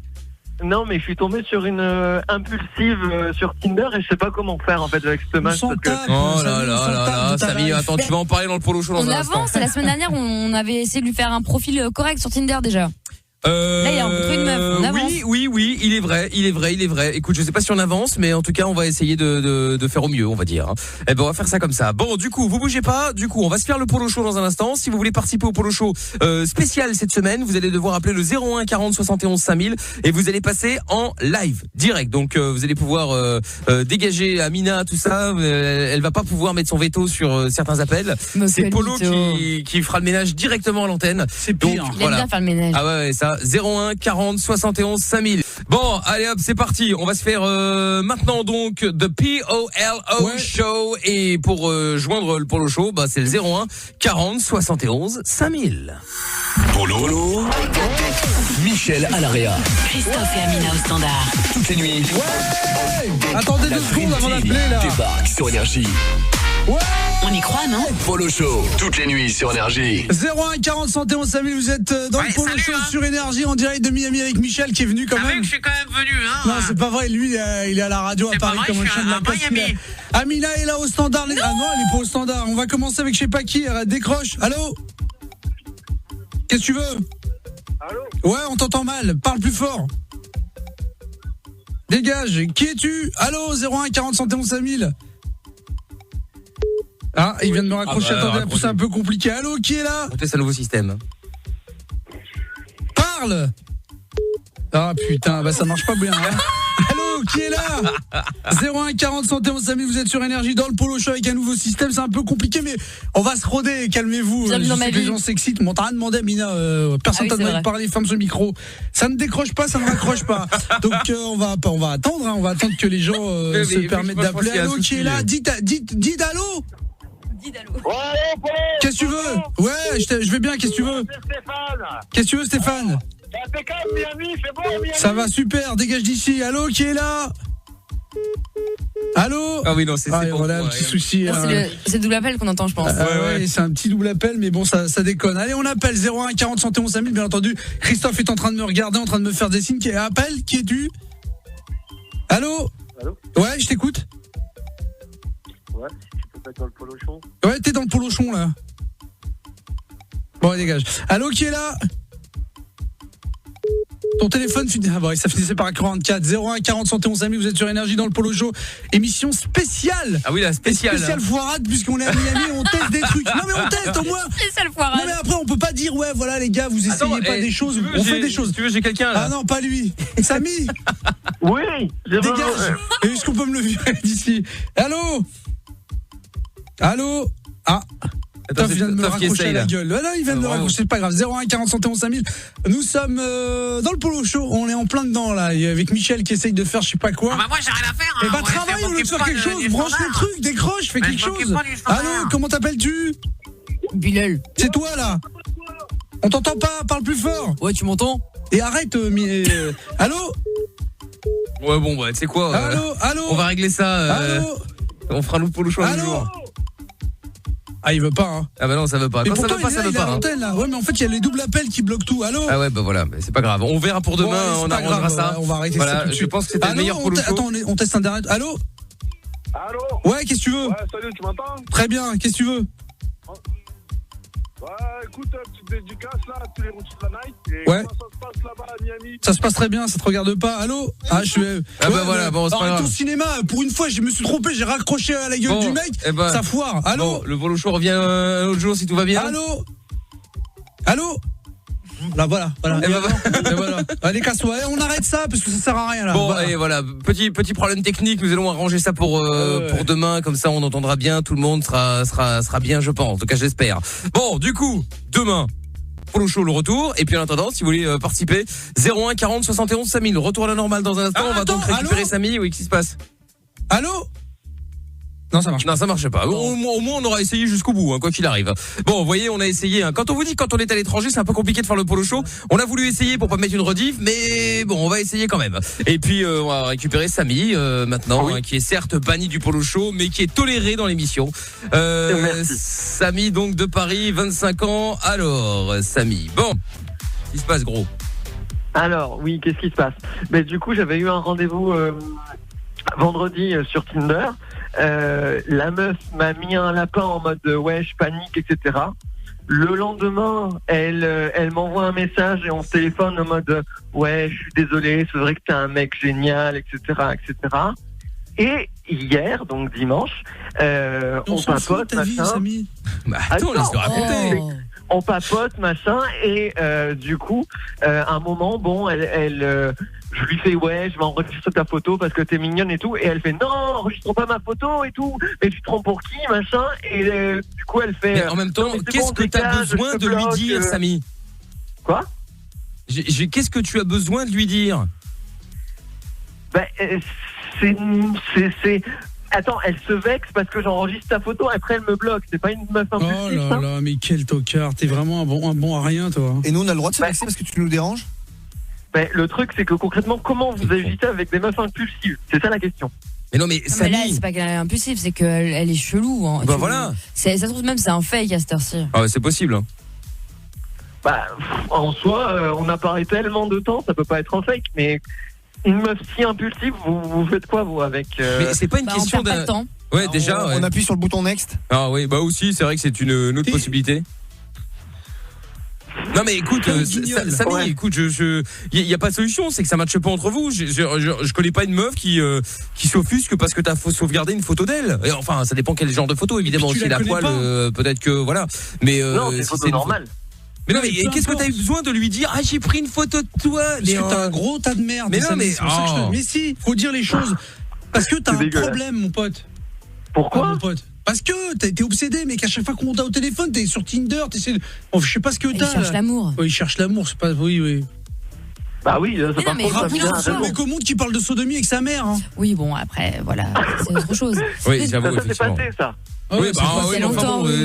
Non, mais je suis tombé sur une impulsive sur Tinder et je sais pas comment faire en fait avec ce match. Oh là, Samy, attends, tu vas en parler dans le polo show dans un instant. On avance, la semaine dernière on avait essayé de lui faire un profil correct sur Tinder déjà. Là, il a rencontré une meuf, on avance. Oui, il est vrai. Écoute, je sais pas si on avance, mais en tout cas, on va essayer de faire au mieux, on va dire. On va faire ça comme ça. Bon, du coup, vous bougez pas. Du coup, on va se faire le polo show dans un instant. Si vous voulez participer au polo show spécial cette semaine, vous allez devoir appeler le 01 40 71 5000 et vous allez passer en live, direct. Donc, vous allez pouvoir dégager Amina, tout ça. Elle va pas pouvoir mettre son veto sur certains appels. C'est Polo qui fera le ménage directement à l'antenne. C'est pire. Donc, il aime bien faire le ménage. Ah ouais, ça. 01 40 71 5000. Bon, allez hop, c'est parti. On va se faire maintenant donc The POLO Show et pour joindre le Polo Show, c'est le 01 40 71 5000. Polo. Michel à l'AREA. Christophe et Amina au standard. Toutes les nuits. Attendez 2 secondes avant d'appeler là. Débarque sur Énergie. Ouais. On y croit, non? Polo Show, toutes les nuits sur Énergie. 01 40 71 5000, vous êtes dans le Polo Show sur Énergie en direct de Miami avec Michel qui est venu quand même. Je suis quand même venu, hein. Non, c'est pas vrai, lui il est à la radio à Paris comme un chien de la place. Amina est là au standard. Ah non, elle est pas au standard. On va commencer avec je sais pas qui, elle décroche. Allô? Qu'est-ce que tu veux? Allô? Ouais, on t'entend mal, parle plus fort. Dégage, qui es-tu? Allô, 01 40 71 5000. Ah, il vient de me raccrocher, attendez, c'est un peu compliqué. Allô, qui est là? C'est un nouveau système. Parle! Ah putain, bah ça marche pas bien. Hein. Allô, qui est là? 01 40 71 5000, vous êtes sur Énergie dans le Polo Show avec un nouveau système, c'est un peu compliqué mais on va se roder, calmez-vous. Je sais que les gens s'excitent, on t'a rien demandé Mina, personne t'a demandé de parler, ferme ce micro. Ça ne décroche pas, ça ne raccroche pas. Donc on va attendre, hein, on va attendre que les gens se permettent d'appeler. Allô, qui est là? Dites allô? Qu'est-ce que tu veux? Ouais, je vais bien, qu'est-ce que tu veux? Qu'est-ce que tu veux, Stéphane? Ça va super, dégage d'ici. Allô, qui est là? Allô? Ah oui, non, c'est bon. Voilà, un petit souci. C'est le double appel qu'on entend, je pense. Ouais, c'est un petit double appel, mais bon, ça déconne. Allez, on appelle 01 40 71 5000, bien entendu. Christophe est en train de me regarder, en train de me faire des signes. Appelle, qui es-tu? Allô? Ouais, je t'écoute. Ouais, tu peux pas être dans le Polo Show. Ouais, t'es dans le Polo Show, là. Bon, dégage. Allô, qui est là? Ton téléphone ça finissait par 44 01 40 71 5000, vous êtes sur Énergie dans le Polo Show, émission spéciale. Ah oui, la spéciale. Spéciale foirade puisqu'on est à Miami, on teste des trucs. Non mais on teste au moins. Spéciale foirade. Non mais après on peut pas dire ouais voilà les gars, vous essayez pas des choses, on fait des choses. Tu veux, j'ai quelqu'un là. Ah non, pas lui. Samy. Oui. Dégage. Est-ce qu'on peut me le virer d'ici? Allô? Ah. Attends, il vient de me raccrocher la gueule. Non, il vient de me raccrocher, c'est pas grave. 01 40 71 5000. Nous sommes dans le Polo Show. On est en plein dedans là, avec Michel qui essaye de faire je sais pas quoi. Ah bah moi j'ai rien à faire. Et bah travaille ou faire quelque chose. Branche le truc, décroche, fais quelque chose. Allô, comment t'appelles-tu? Bilal. C'est toi là. On t'entend pas, parle plus fort. Ouais, tu m'entends? Et arrête. Allô? Ouais bon, tu sais quoi? Allô. On va régler ça. Allô. On fera le Polo Show un jour. Ah, il veut pas, hein. Ah bah non, ça veut pas. Mais quand pourtant, ça veut pas, l'antenne, là. Ouais, mais en fait, il y a les doubles appels qui bloquent tout. Allô? Ah ouais, bah voilà, mais c'est pas grave. On verra pour demain, on arrangera ça. On va arrêter ça tout de suite. Je pense que c'était le meilleur Polo Show. Attends, on teste un dernier. Allô? Ouais, qu'est-ce que tu veux? Ouais, salut, tu m'entends? Très bien, qu'est-ce que tu veux? Ouais, écoute, petite dédicace là, tous les routes de la night. Et ouais. Comment ça se passe là-bas à Miami? Ça se passe très bien, ça te regarde pas. Allô? Ah, je suis. Ah bah voilà, bon, c'est pas grave. Ton cinéma, pour une fois, je me suis trompé, j'ai raccroché à la gueule du mec. Ça foire. Allô? Bon, le Polo Show revient un autre jour si tout va bien. Allô? Là, voilà. Et voilà. Allez, casse-toi. On arrête ça parce que ça sert à rien là. Bon, et voilà. Petit problème technique. Nous allons arranger ça pour demain. Comme ça, on entendra bien. Tout le monde sera bien, je pense. En tout cas, j'espère. Bon, du coup, demain, Polo Show, le retour. Et puis, en attendant, si vous voulez participer, 01 40 71 5000. Retour à la normale dans un instant. On va donc récupérer Samy. Oui, qu'est-ce qui se passe? Allô? Non, ça marche pas. Non, ça marche pas. Au moins, on aura essayé jusqu'au bout, hein, quoi qu'il arrive. Bon, vous voyez, on a essayé. Hein. Quand on vous dit quand on est à l'étranger, c'est un peu compliqué de faire le Polo Show. On a voulu essayer pour pas mettre une rediff, mais bon, on va essayer quand même. Et puis, on va récupérer Samy maintenant, hein, qui est certes banni du Polo Show, mais qui est toléré dans l'émission. Samy, donc de Paris, 25 ans. Alors, Samy, bon, qu'est-ce qui se passe, gros? Alors, oui, qu'est-ce qui se passe? Mais du coup, j'avais eu un rendez-vous vendredi sur Tinder. La meuf m'a mis un lapin en mode ouais je panique, etc. Le lendemain elle m'envoie un message et on se téléphone en mode ouais je suis désolé, c'est vrai que t'es un mec génial, etc. Et hier, donc dimanche, on papote, machin. Bah attends, laisse-le raconter. On papote, machin, et du coup, à un moment, bon, je lui fais ouais, je vais enregistrer ta photo parce que t'es mignonne et tout, et elle fait non, enregistre pas ma photo et tout, mais tu te prends pour qui, machin, et du coup elle fait. Mais en même temps, qu'est-ce que t'as besoin de lui dire, Samy? Quoi? Qu'est-ce que tu as besoin de lui dire? Ben, c'est. Attends, elle se vexe parce que j'enregistre ta photo, après elle me bloque. C'est pas une meuf impulsive. Oh là là, mais quel tocard, t'es vraiment un bon à rien, toi. Et nous, on a le droit de se vexer parce que tu nous déranges? Ben, le truc, c'est que concrètement, comment vous agissez avec des meufs impulsives? C'est ça la question. Mais non, mais Samy. Mais là, c'est pas qu'elle est impulsive, c'est qu'elle est chelou. Hein. Bah voilà. Ça se trouve même c'est un fake à cette heure-ci. Ah ouais, c'est possible. Hein. Bah, en soi, on apparaît tellement de temps, ça peut pas être un fake, mais une meuf si impulsive, vous faites quoi, vous, avec... Mais c'est pas une question de temps. Ouais, déjà. On appuie sur le bouton next. Ah oui, bah aussi, c'est vrai que c'est une autre possibilité. Non mais écoute, Samy, écoute, y a pas de solution, c'est que ça matche pas entre vous. Je connais pas une meuf qui s'offusque parce que t'as sauvegardé une photo d'elle. Et enfin, ça dépend quel genre de photo, évidemment. Si la poêle, peut-être que voilà. Mais non, c'est une photo normale. Mais non, mais qu'est-ce que t'as eu besoin de lui dire? Ah, j'ai pris une photo de toi. Parce que t'as un gros tas de merde. Mais non, mais mais si, faut dire les choses. Parce que t'as un problème, mon pote. Pourquoi, mon pote? Parce que t'as été obsédé, mais qu'à chaque fois qu'on t'a au téléphone, t'es sur Tinder, je sais pas ce que t'as. Il cherche l'amour. Oui, il cherche l'amour, c'est pas. Oui. Bah oui, ça par contre, c'est un mec au monde qui parle de sodomie avec sa mère. Hein. Oui, bon, après, voilà, c'est autre chose. Oui, j'avoue, effectivement. C'est passé, ça. Oui,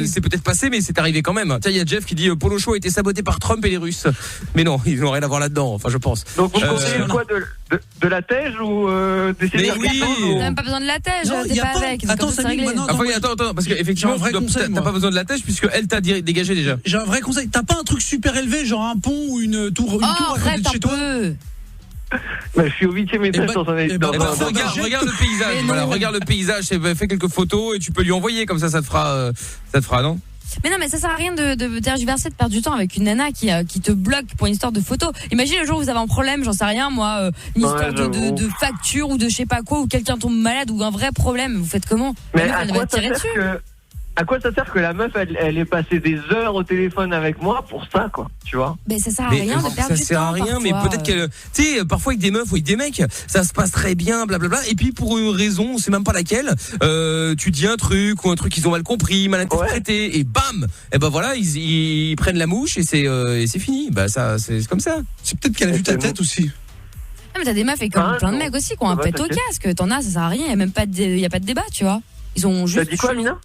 c'est peut-être passé, mais c'est arrivé quand même. Tiens, il y a Jeff qui dit Polo Show a été saboté par Trump et les Russes. Mais non, ils n'ont rien à voir là-dedans. Enfin, je pense. Donc vous conseillez quoi, de la tège ou d'essayer de faire t'as même pas besoin de la tège, t'es pas avec. Attends, attends, parce qu'effectivement, t'as pas besoin de la tège puisque elle t'a dégagé déjà. J'ai un vrai conseil. T'as pas un truc super élevé, genre un pont ou une tour à côté de chez toi? Bah, je suis au 8e étage dans un regarde le paysage. Voilà, regarde le paysage, fais quelques photos et tu peux lui envoyer comme ça te fera non? Mais non, mais ça sert à rien de tergiverser, de perdre du temps avec une nana qui te bloque pour une histoire de photo. Imagine le jour où vous avez un problème, j'en sais rien moi, une histoire de facture ou de je sais pas quoi, ou quelqu'un tombe malade ou un vrai problème, vous faites comment? Mais à quoi ça sert que la meuf elle ait passé des heures au téléphone avec moi pour ça, quoi, tu vois? Mais ça sert à rien de perdre du temps. Ça sert à rien, mais peut-être qu'elle, tu sais, parfois avec des meufs ou avec des mecs, ça se passe très bien, blablabla, et puis pour une raison, on sait même pas laquelle, tu dis un truc ou un truc qu'ils ont mal compris, mal interprété, et bam, et ben voilà, ils prennent la mouche et c'est fini. Bah ça, c'est comme ça. C'est peut-être qu'elle a vu ta tête aussi. Ah, mais t'as des meufs et comme plein de mecs aussi qui ont un pet au casque. T'en as, ça sert à rien, y a même pas y a pas de débat, tu vois. Ils ont juste. T'as dit quoi, Mina?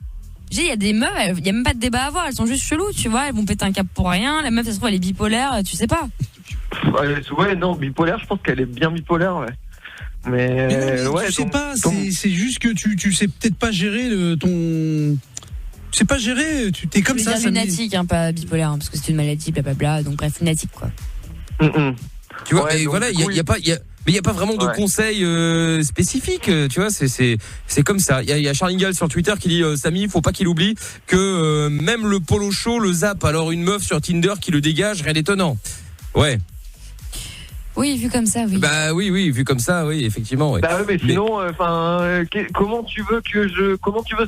Il y a des meufs, il y a même pas de débat à avoir, elles sont juste cheloues, tu vois, elles vont péter un cap pour rien. La meuf, ça se trouve, elle est bipolaire, tu sais pas. Ouais, non, bipolaire, je pense qu'elle est bien bipolaire, ouais. Mais ouais, tu sais pas, c'est juste que tu sais peut-être pas gérer tu sais pas gérer, tu t'es comme ça. C'est lunatique, hein, pas bipolaire, parce que c'est une maladie, blablabla, donc bref, lunatique, quoi. Tu vois, et voilà, il y a pas vraiment de conseils spécifiques, tu vois, c'est comme ça. Il y a Charlie Gall sur Twitter qui dit Samy, faut pas qu'il oublie que même le Polo Show le zappe, alors une meuf sur Tinder qui le dégage, rien d'étonnant. Ouais. Oui, vu comme ça, oui. Bah oui, vu comme ça, oui, effectivement. Ouais. Bah oui, mais sinon, comment tu veux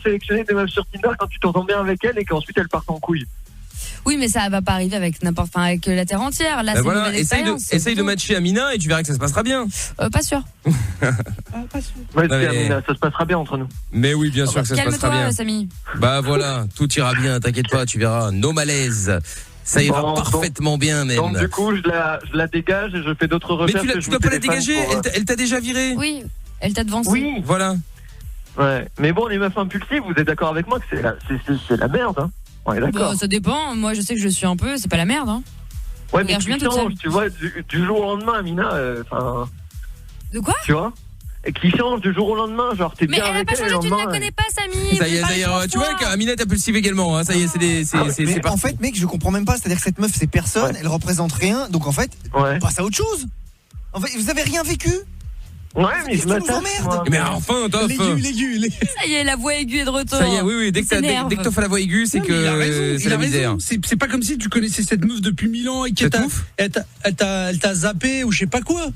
sélectionner des meufs sur Tinder quand tu t'entends bien avec elle et qu'ensuite elle part en couille? Oui, mais ça va pas arriver avec avec la terre entière. Là, c'est une nouvelle expérience. Essaye de matcher Amina et tu verras que ça se passera bien. Pas sûr. Pas sûr. Ouais, Amina, ça se passera bien entre nous. Mais oui, bien sûr que ça se passera bien. Calme-toi, Samy. Bah voilà, tout ira bien, t'inquiète pas, tu verras. No malaise. Ça ira parfaitement bien, même. Donc du coup, je la dégage et je fais d'autres recherches. Mais tu dois pas la dégager, elle t'a déjà viré. Oui, elle t'a devancé. Oui. Voilà. Ouais, mais bon, les meufs impulsives, vous êtes d'accord avec moi que c'est la merde, hein? On est d'accord. Bon, ça dépend. Moi, je sais que je suis un peu. C'est pas la merde, hein. Ouais, mais qui change, tu vois, du jour au lendemain, Amina. De quoi? Tu vois? Et qui change du jour au lendemain, genre t'es bien avec elle. Mais elle a pas changé, tu ne la connais pas, Samy. Ça y est, d'ailleurs, tu vois qu'Amina est impulsive également. Hein, ça y est, c'est parti. En fait, mec, je comprends même pas. C'est-à-dire que cette meuf, c'est personne, elle représente rien. Donc en fait, on passe à autre chose. En fait, vous avez rien vécu. Ouais, mais je m'attends. Mais enfin, Toff. L'aigu. Ça y est, la voix aiguë est de retour. Ça y est, oui, dès que Toff a la voix aiguë, c'est que c'est la misère. C'est pas comme si tu connaissais cette meuf depuis 1000 ans et qu'elle t'a zappé ou je sais pas quoi.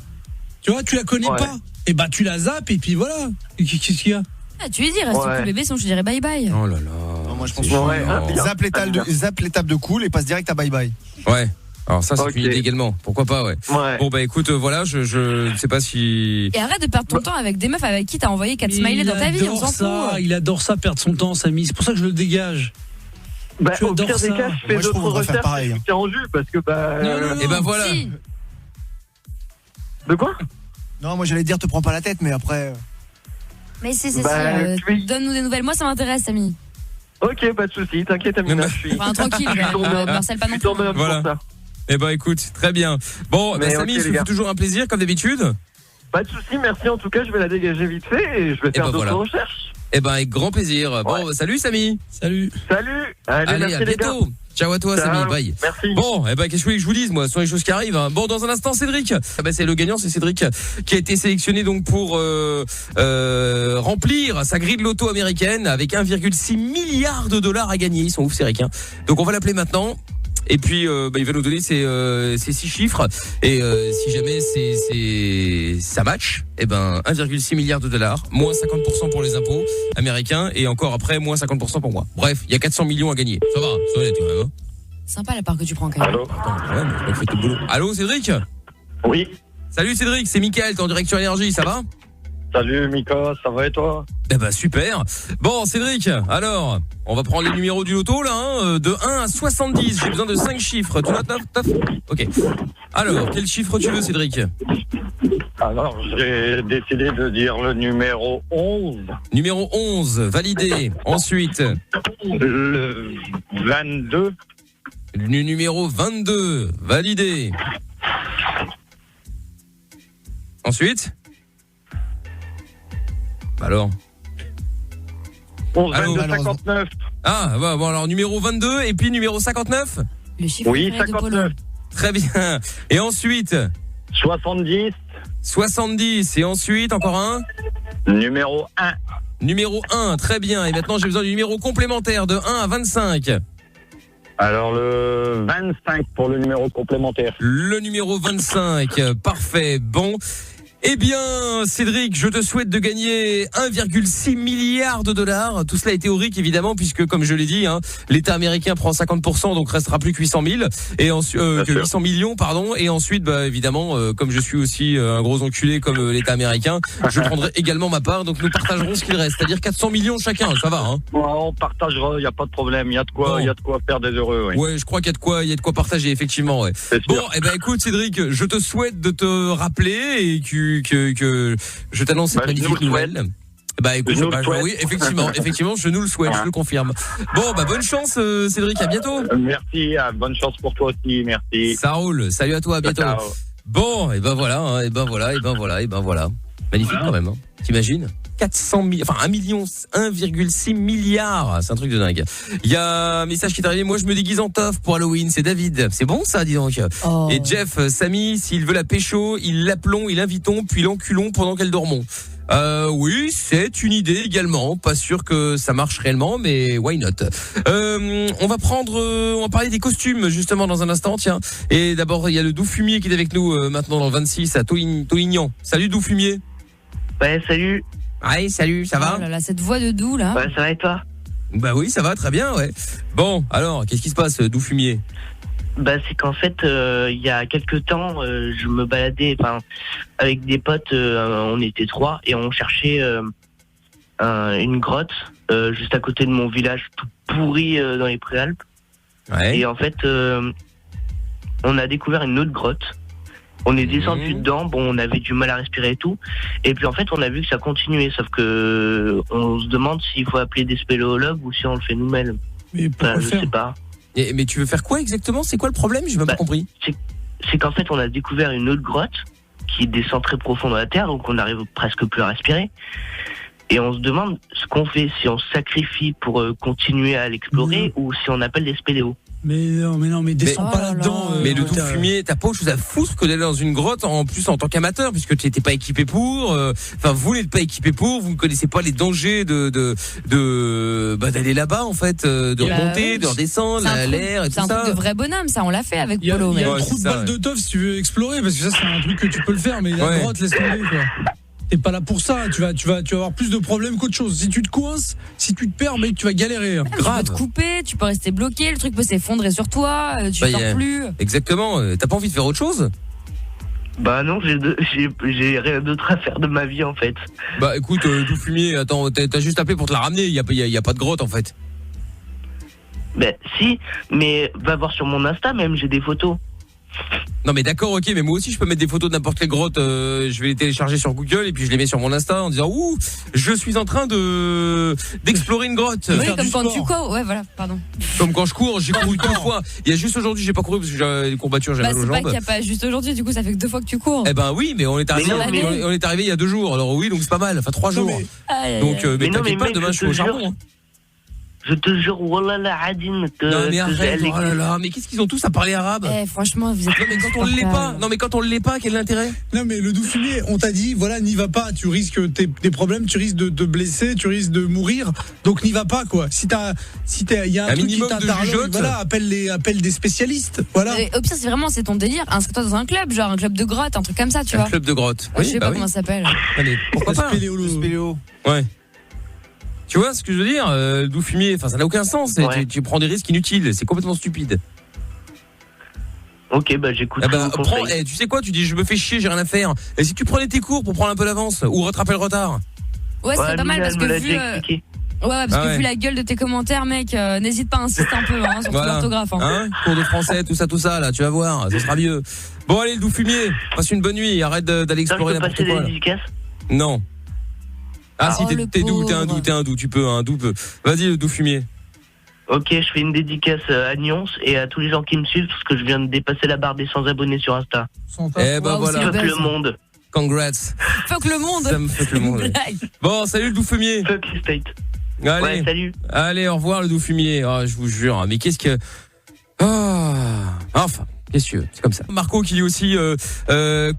Tu vois, tu la connais pas. Et bah tu la zappes et puis voilà. Qu'est-ce qu'il y a? Ah, tu lui dis, reste cool bébé, sinon je dirais bye bye. Oh là là. Non, moi je pense que zappe l'étape de cool et passe direct à bye bye. Ouais. Alors ça c'est une idée également, pourquoi pas, ouais. Bon bah écoute, voilà, je ne sais pas si... Et arrête de perdre ton temps avec des meufs avec qui t'as envoyé 4 smileys dans ta vie, on s'en fout. Il adore ça, perdre son temps, Samy, c'est pour ça que je le dégage. Bah au pire des cas, je fais d'autres recherches et je tiens en jus, parce que et bah voilà. De quoi? Non, moi j'allais dire te prends pas la tête, mais après... Mais donne-nous des nouvelles, moi ça m'intéresse, Samy. Ok, pas de soucis, t'inquiète Amina, je suis... Enfin tranquille, Marcel pas non plus. Voilà. Eh ben écoute, très bien. Bon, Samy, ça fait toujours un plaisir comme d'habitude. Pas de soucis, merci en tout cas, je vais la dégager vite fait et je vais faire d'autres recherches. Eh ben avec grand plaisir. Bon, salut Samy. Salut. Allez, à bientôt. Ciao à toi Samy, bye. Merci. Bon, qu'est-ce que je vous dise, moi, ce sont les choses qui arrivent. Hein. Bon, dans un instant, Cédric. C'est le gagnant, c'est Cédric qui a été sélectionné donc pour remplir sa grille de loto américaine avec 1,6 milliard de dollars à gagner. Ils sont ouf, Cédric. Hein. Donc on va l'appeler maintenant. Et puis il va nous donner ses 6 chiffres et si jamais ça match, 1,6 milliard de dollars, moins 50% pour les impôts américains et encore après moins 50% pour moi. Bref, il y a 400 millions à gagner. Ça va, c'est honnête quand même. Hein. Sympa la part que tu prends quand même. Allô. Attends, fais tout le boulot. Allô Cédric. Oui. Salut Cédric, c'est Mickaël, t'es en direct sur Énergie, ça va? Salut Mika, ça va et toi? Super. Bon Cédric, alors, on va prendre les numéros du loto là, hein, de 1 à 70. J'ai besoin de 5 chiffres. Tu notes 9? Ok. Alors, quel chiffre tu veux Cédric? Alors, j'ai décidé de dire le numéro 11. Numéro 11, validé. Ensuite, le 22. Le numéro 22, validé. Ensuite, alors 11, 22, 59. Ah, bon, alors numéro 22 et puis numéro 59? Le chiffre oui, 59. Très bien. Et ensuite 70. 70. Et ensuite, encore un? Numéro 1. Numéro 1, très bien. Et maintenant, j'ai besoin du numéro complémentaire de 1 à 25. Alors, le 25 pour le numéro complémentaire. Le numéro 25, parfait. Bon. Eh bien, Cédric, je te souhaite de gagner 1,6 milliard de dollars. Tout cela est théorique, évidemment, puisque, comme je l'ai dit, hein, l'État américain prend 50%, donc restera plus que 800 000 et 800 millions, pardon. Et ensuite, évidemment, comme je suis aussi un gros enculé comme l'État américain, je prendrai également ma part. Donc, nous partagerons ce qu'il reste, c'est-à-dire 400 millions chacun. Ça va, hein? Ouais, on partagera. Il y a pas de problème. Il y a de quoi faire des heureux. Oui. Ouais, je crois qu'il y a de quoi partager, effectivement. Ouais. Bon, écoute, Cédric, je te souhaite de te rappeler et que je t'annonce cette magnifique nouvelle. Écoute, oui, effectivement, je nous le souhaite, je le confirme. Bon, bonne chance, Cédric, à bientôt. Merci, bonne chance pour toi aussi, merci. Ça roule, salut à toi, à bientôt. Ciao. Bon, voilà. Magnifique quand même, hein. T'imagines? 1,6 milliard, c'est un truc de dingue. Il y a un message qui est arrivé, moi je me déguise en teuf pour Halloween, c'est David. C'est bon ça, dis donc. Oh. Et Jeff, Samy, s'il veut la pécho, il l'appelons, il l'invitons, puis l'enculons pendant qu'elle dormons. Oui, c'est une idée également. Pas sûr que ça marche réellement, mais why not? On va parler des costumes justement dans un instant, tiens. Et d'abord, il y a le Doux Fumier qui est avec nous maintenant dans le 26 à Toignan. Salut Doux Fumier. Ouais, salut. Ouais, salut, ça va? Oh là là, cette voix de Doux là. Ouais, ça va et toi? Oui, ça va très bien, ouais. Bon, alors, qu'est-ce qui se passe, Doux Fumier? C'est qu'en fait, il y a quelques temps, je me baladais, avec des potes, on était 3 et on cherchait une grotte juste à côté de mon village tout pourri dans les Préalpes. Ouais. Et en fait, on a découvert une autre grotte. On est descendu dedans, on avait du mal à respirer et tout. Et puis en fait, on a vu que ça continuait, sauf que on se demande s'il faut appeler des spéléologues ou si on le fait nous-mêmes. Mais pourquoi je sais pas. Mais tu veux faire quoi exactement? C'est quoi le problème? J'ai même pas compris. C'est qu'en fait, on a découvert une autre grotte qui descend très profond dans la terre, donc on n'arrive presque plus à respirer. Et on se demande ce qu'on fait, si on se sacrifie pour continuer à l'explorer ou si on appelle des spéléos. Mais non, descends pas là-dedans. Mais le Doux Fumier, t'as pas autre chose à foutre que d'aller dans une grotte en plus en tant qu'amateur, puisque tu n'étais pas équipé pour. Vous n'êtes pas équipé pour. Vous ne connaissez pas les dangers d'aller là-bas en fait, de remonter, de redescendre, l'air et tout ça. C'est un truc de vrai bonhomme, ça. On l'a fait avec Polo. Il y a un trou de balle de teuf si tu veux explorer, parce que ça c'est un truc que tu peux le faire, mais la grotte laisse tomber quoi. T'es pas là pour ça, tu vas avoir plus de problèmes qu'autre chose. Si tu te coinces, si tu te perds, mec, tu vas galérer. Tu peux te couper, tu peux rester bloqué, le truc peut s'effondrer sur toi, tu sors plus. Exactement, t'as pas envie de faire autre chose? Non, j'ai rien d'autre à faire de ma vie en fait. Écoute, Doux Fumier, attends, t'as juste appelé pour te la ramener, y a pas de grotte en fait. Si, mais va voir sur mon Insta même, j'ai des photos. Non mais d'accord, ok, mais moi aussi je peux mettre des photos de n'importe quelle grotte, je vais les télécharger sur Google et puis je les mets sur mon Insta en disant ouh, je suis en train d'explorer une grotte. Oui, comme quand tu cours, ouais voilà, pardon. Comme quand je cours, j'ai couru 2 fois. Il y a juste aujourd'hui, j'ai pas couru parce que j'avais des courbatures, j'avais mal aux jambes. C'est pas qu'il y a pas juste aujourd'hui, du coup ça fait que 2 fois que tu cours. Eh ben oui, mais on est arrivé il y a 2 jours. Alors oui, donc c'est pas mal, enfin 3 jours. Donc mais t'inquiète pas, demain je suis au charbon. Je te jure, wallah la adine que. Non mais arrête, oh là là, mais qu'est-ce qu'ils ont tous à parler arabe? Franchement, vous êtes. Non mais quand on l'est pas, quand on l'est pas, quel est l'intérêt? Non mais le Dauphiné, on t'a dit, voilà, n'y va pas, tu risques des problèmes, tu risques de te blesser, tu risques de mourir, donc n'y va pas quoi. Si y a un truc qui t'interloque, voilà, appelle des spécialistes, voilà. Au pire, c'est ton délire, inscris-toi dans un club, genre un club de grotte, un truc comme ça, tu vois. Un club de grotte. Je sais pas comment ça s'appelle. Mais pourquoi pas? Spéléo. Ouais. Tu vois ce que je veux dire, le doux fumier, enfin ça n'a aucun sens, tu prends des risques inutiles, c'est complètement stupide. Ok, bah j'écoute. Tu sais quoi, tu dis je me fais chier, j'ai rien à faire. Et si tu prenais tes cours pour prendre un peu d'avance ou rattraper le retard? Ouais, c'est pas mal parce que vu la gueule de tes commentaires, mec, n'hésite pas à insister un peu sur l'orthographe. Cours de français, tout ça là, tu vas voir, ça sera mieux. Bon allez, le doux fumier, passe une bonne nuit, arrête d'aller explorer n'importe quoi. Non. Ah si t'es un doux, tu peux, un doux peu. Vas-y le doux fumier. Ok, je fais une dédicace à Nyons et à tous les gens qui me suivent parce que je viens de dépasser la barre des 100 abonnés sur Insta. Eh ben voilà. Fuck le monde. Congrats. Fuck le monde. Ça me fuck le monde. Bon, salut le doux fumier. Fuck les States. Allez, ouais, salut. Allez, au revoir le doux fumier. Je vous jure, mais qu'est-ce que... Enfin... Qu'est-ce que c'est comme ça. Marco qui dit aussi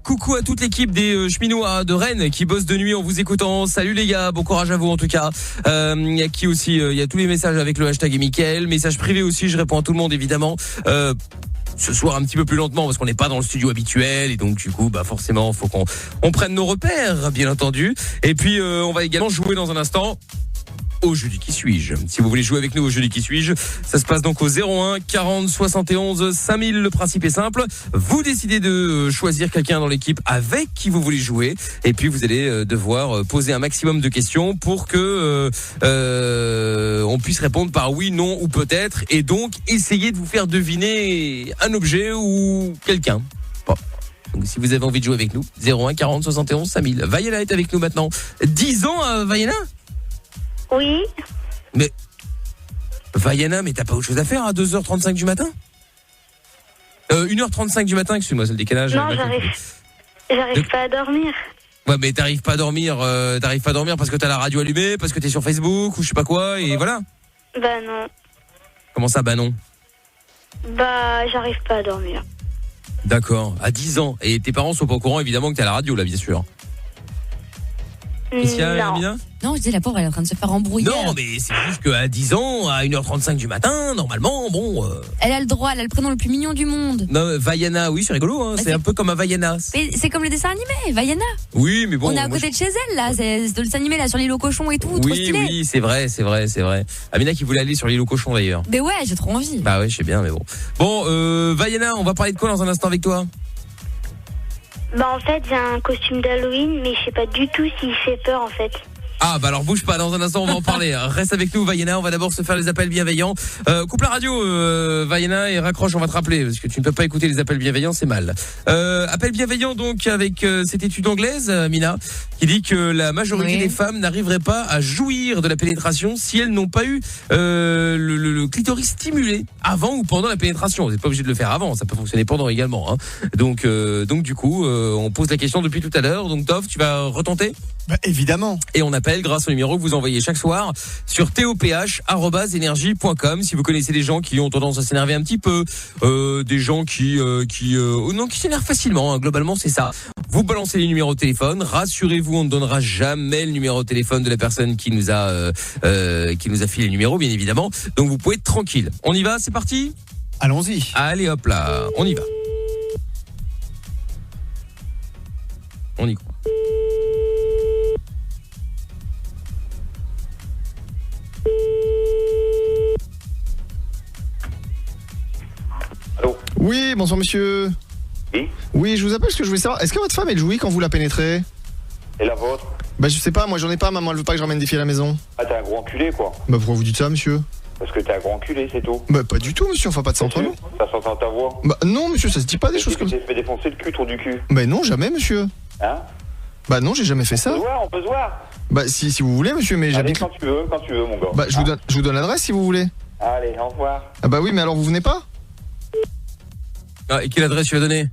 coucou à toute l'équipe des cheminots de Rennes qui bossent de nuit en vous écoutant. Salut les gars, bon courage à vous en tout cas. Il y a qui aussi il y a tous les messages avec le hashtag et Mickaël, message privé aussi, je réponds à tout le monde évidemment. Ce soir un petit peu plus lentement parce qu'on n'est pas dans le studio habituel et donc du coup forcément faut qu'on prenne nos repères bien entendu. Et puis on va également jouer dans un instant au jeudi qui suis-je. Si vous voulez jouer avec nous au jeudi qui suis-je, ça se passe donc au 01 40 71 5000. Le principe est simple, vous décidez de choisir quelqu'un dans l'équipe avec qui vous voulez jouer et puis vous allez devoir poser un maximum de questions pour que on puisse répondre par oui, non ou peut-être et donc essayer de vous faire deviner un objet ou quelqu'un. Bon. Donc si vous avez envie de jouer avec nous, 01 40 71 5000. Vaiana est avec nous maintenant. 10 ans Vaiana? Oui. Mais Vaiana, mais t'as pas autre chose à faire à 2h35 du matin? 1h35 du matin, excuse-moi, c'est le décalage. Non, j'arrive pas à dormir. Ouais, mais t'arrives pas à dormir parce que t'as la radio allumée, parce que t'es sur Facebook ou je sais pas quoi, et voilà. Bah non. Comment ça, bah non? Bah, j'arrive pas à dormir. D'accord, à 10 ans. Et tes parents sont pas au courant, évidemment, que t'as la radio, là, bien sûr. Qu'est-ce qu'il y a, Amina? Non, je dis la pauvre, elle est en train de se faire embrouiller. Non, mais c'est juste qu'à 10 ans, à 1h35 du matin, normalement, bon... Elle a le droit, elle a le prénom le plus mignon du monde. Non, Vaiana, oui, c'est rigolo, hein. C'est un peu comme un Vaiana. C'est comme le dessin animé, Vaiana. Oui, mais bon... On est à côté de chez elle, là. C'est le dessin animé, là, sur l'île aux cochons et tout. Oui, trop stylé. Oui, c'est vrai. Amina qui voulait aller sur l'île aux cochons, d'ailleurs. Mais ouais, j'ai trop envie. Bah ouais, je sais bien, mais bon. Bon, Vaiana, on va parler de quoi dans un instant avec toi? Bah en fait, j'ai un costume d'Halloween, mais je sais pas du tout s'il fait peur, en fait. Ah bah alors bouge pas, dans un instant on va en parler. Reste avec nous Vaiana, on va d'abord se faire les appels bienveillants. Coupe la radio Vaiana et raccroche, on va te rappeler parce que tu ne peux pas écouter les appels bienveillants, c'est mal. Appel bienveillant donc avec cette étude anglaise, Mina, qui dit que la majorité des femmes n'arriveraient pas à jouir de la pénétration si elles n'ont pas eu le clitoris stimulé avant ou pendant la pénétration. Vous n'êtes pas obligé de le faire avant, ça peut fonctionner pendant également, hein. Donc du coup on pose la question depuis tout à l'heure. Donc Toff, tu vas retenter? Bah, évidemment. Et on appelle grâce au numéro que vous envoyez chaque soir sur toph@energie.com. Si vous connaissez des gens qui ont tendance à s'énerver un petit peu, des gens qui s'énervent facilement, hein, globalement c'est ça. Vous balancez les numéros de téléphone. Rassurez-vous, on ne donnera jamais le numéro de téléphone de la personne qui nous a filé le numéro, bien évidemment. Donc vous pouvez être tranquille. On y va, c'est parti? Allons-y. Allez hop là, on y va. On y croit. Oui, bonsoir monsieur. Oui. Oui, je vous appelle parce que je voulais savoir, est-ce que votre femme elle jouit quand vous la pénétrez? Et la vôtre? Bah je sais pas, moi j'en ai pas, maman elle veut pas que je ramène des filles à la maison. Ah, t'es un gros enculé, quoi. Bah pourquoi vous dites ça, monsieur? Parce que t'es un gros enculé, c'est tout. Bah pas du tout, monsieur, enfin pas de ça entre nous. Ça s'entend ta voix. Bah non, monsieur, ça se dit pas des choses comme ça. Tu t'es fait défoncer le cul, trou du cul. Bah non, jamais, monsieur. Hein? Bah non, j'ai jamais fait ça. On peut se voir. Bah si vous voulez, monsieur, mais j'habite... quand tu veux, mon gars. Bah je vous donne l'adresse si vous voulez. Allez, au revoir. Ah bah oui, mais alors vous venez pas? Ah, et quelle adresse tu vas donner?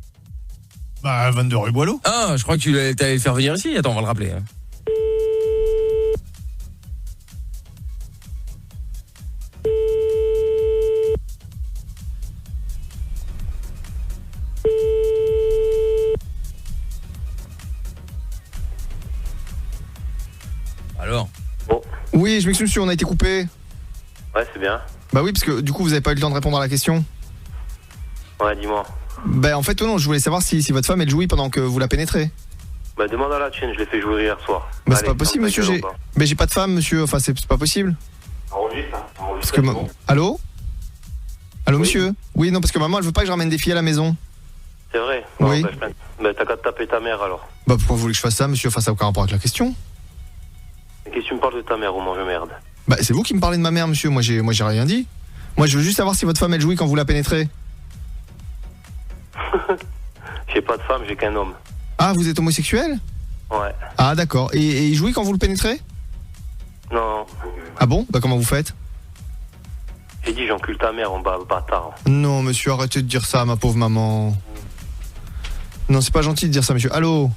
Bah 22 rue Boileau. Ah, je crois que tu allais le faire venir ici. Attends, on va le rappeler. Alors Oui, je m'excuse, monsieur, on a été coupé. Ouais, c'est bien. Bah oui, parce que du coup vous avez pas eu le temps de répondre à la question. Ouais, dis-moi. Bah en fait non, je voulais savoir si votre femme elle jouit pendant que vous la pénétrez. Bah demande à la tienne, je l'ai fait jouer hier soir. Bah c'est pas possible, monsieur, j'ai pas de femme, monsieur, enfin c'est pas possible. Enregistre. Parce que Allô, oui. Monsieur. Oui, non, parce que maman elle veut pas que je ramène des filles à la maison. C'est vrai. Oui. Bah t'as qu'à te taper ta mère alors. Bah pourquoi vous voulez que je fasse ça, monsieur? Enfin ça n'a aucun rapport avec la question. Qu'est-ce que tu me parles de ta mère, au mange merde? Bah c'est vous qui me parlez de ma mère, monsieur, moi j'ai rien dit. Moi je veux juste savoir si votre femme elle jouit quand vous la pénétrez. J'ai pas de femme, j'ai qu'un homme. Ah, vous êtes homosexuel? Ouais. Ah d'accord, et il jouit quand vous le pénétrez? Non. Ah bon? Bah comment vous faites? J'ai dit j'encule ta mère en bas, bâtard. Non monsieur, arrêtez de dire ça, ma pauvre maman. Non, c'est pas gentil de dire ça, monsieur. Allô?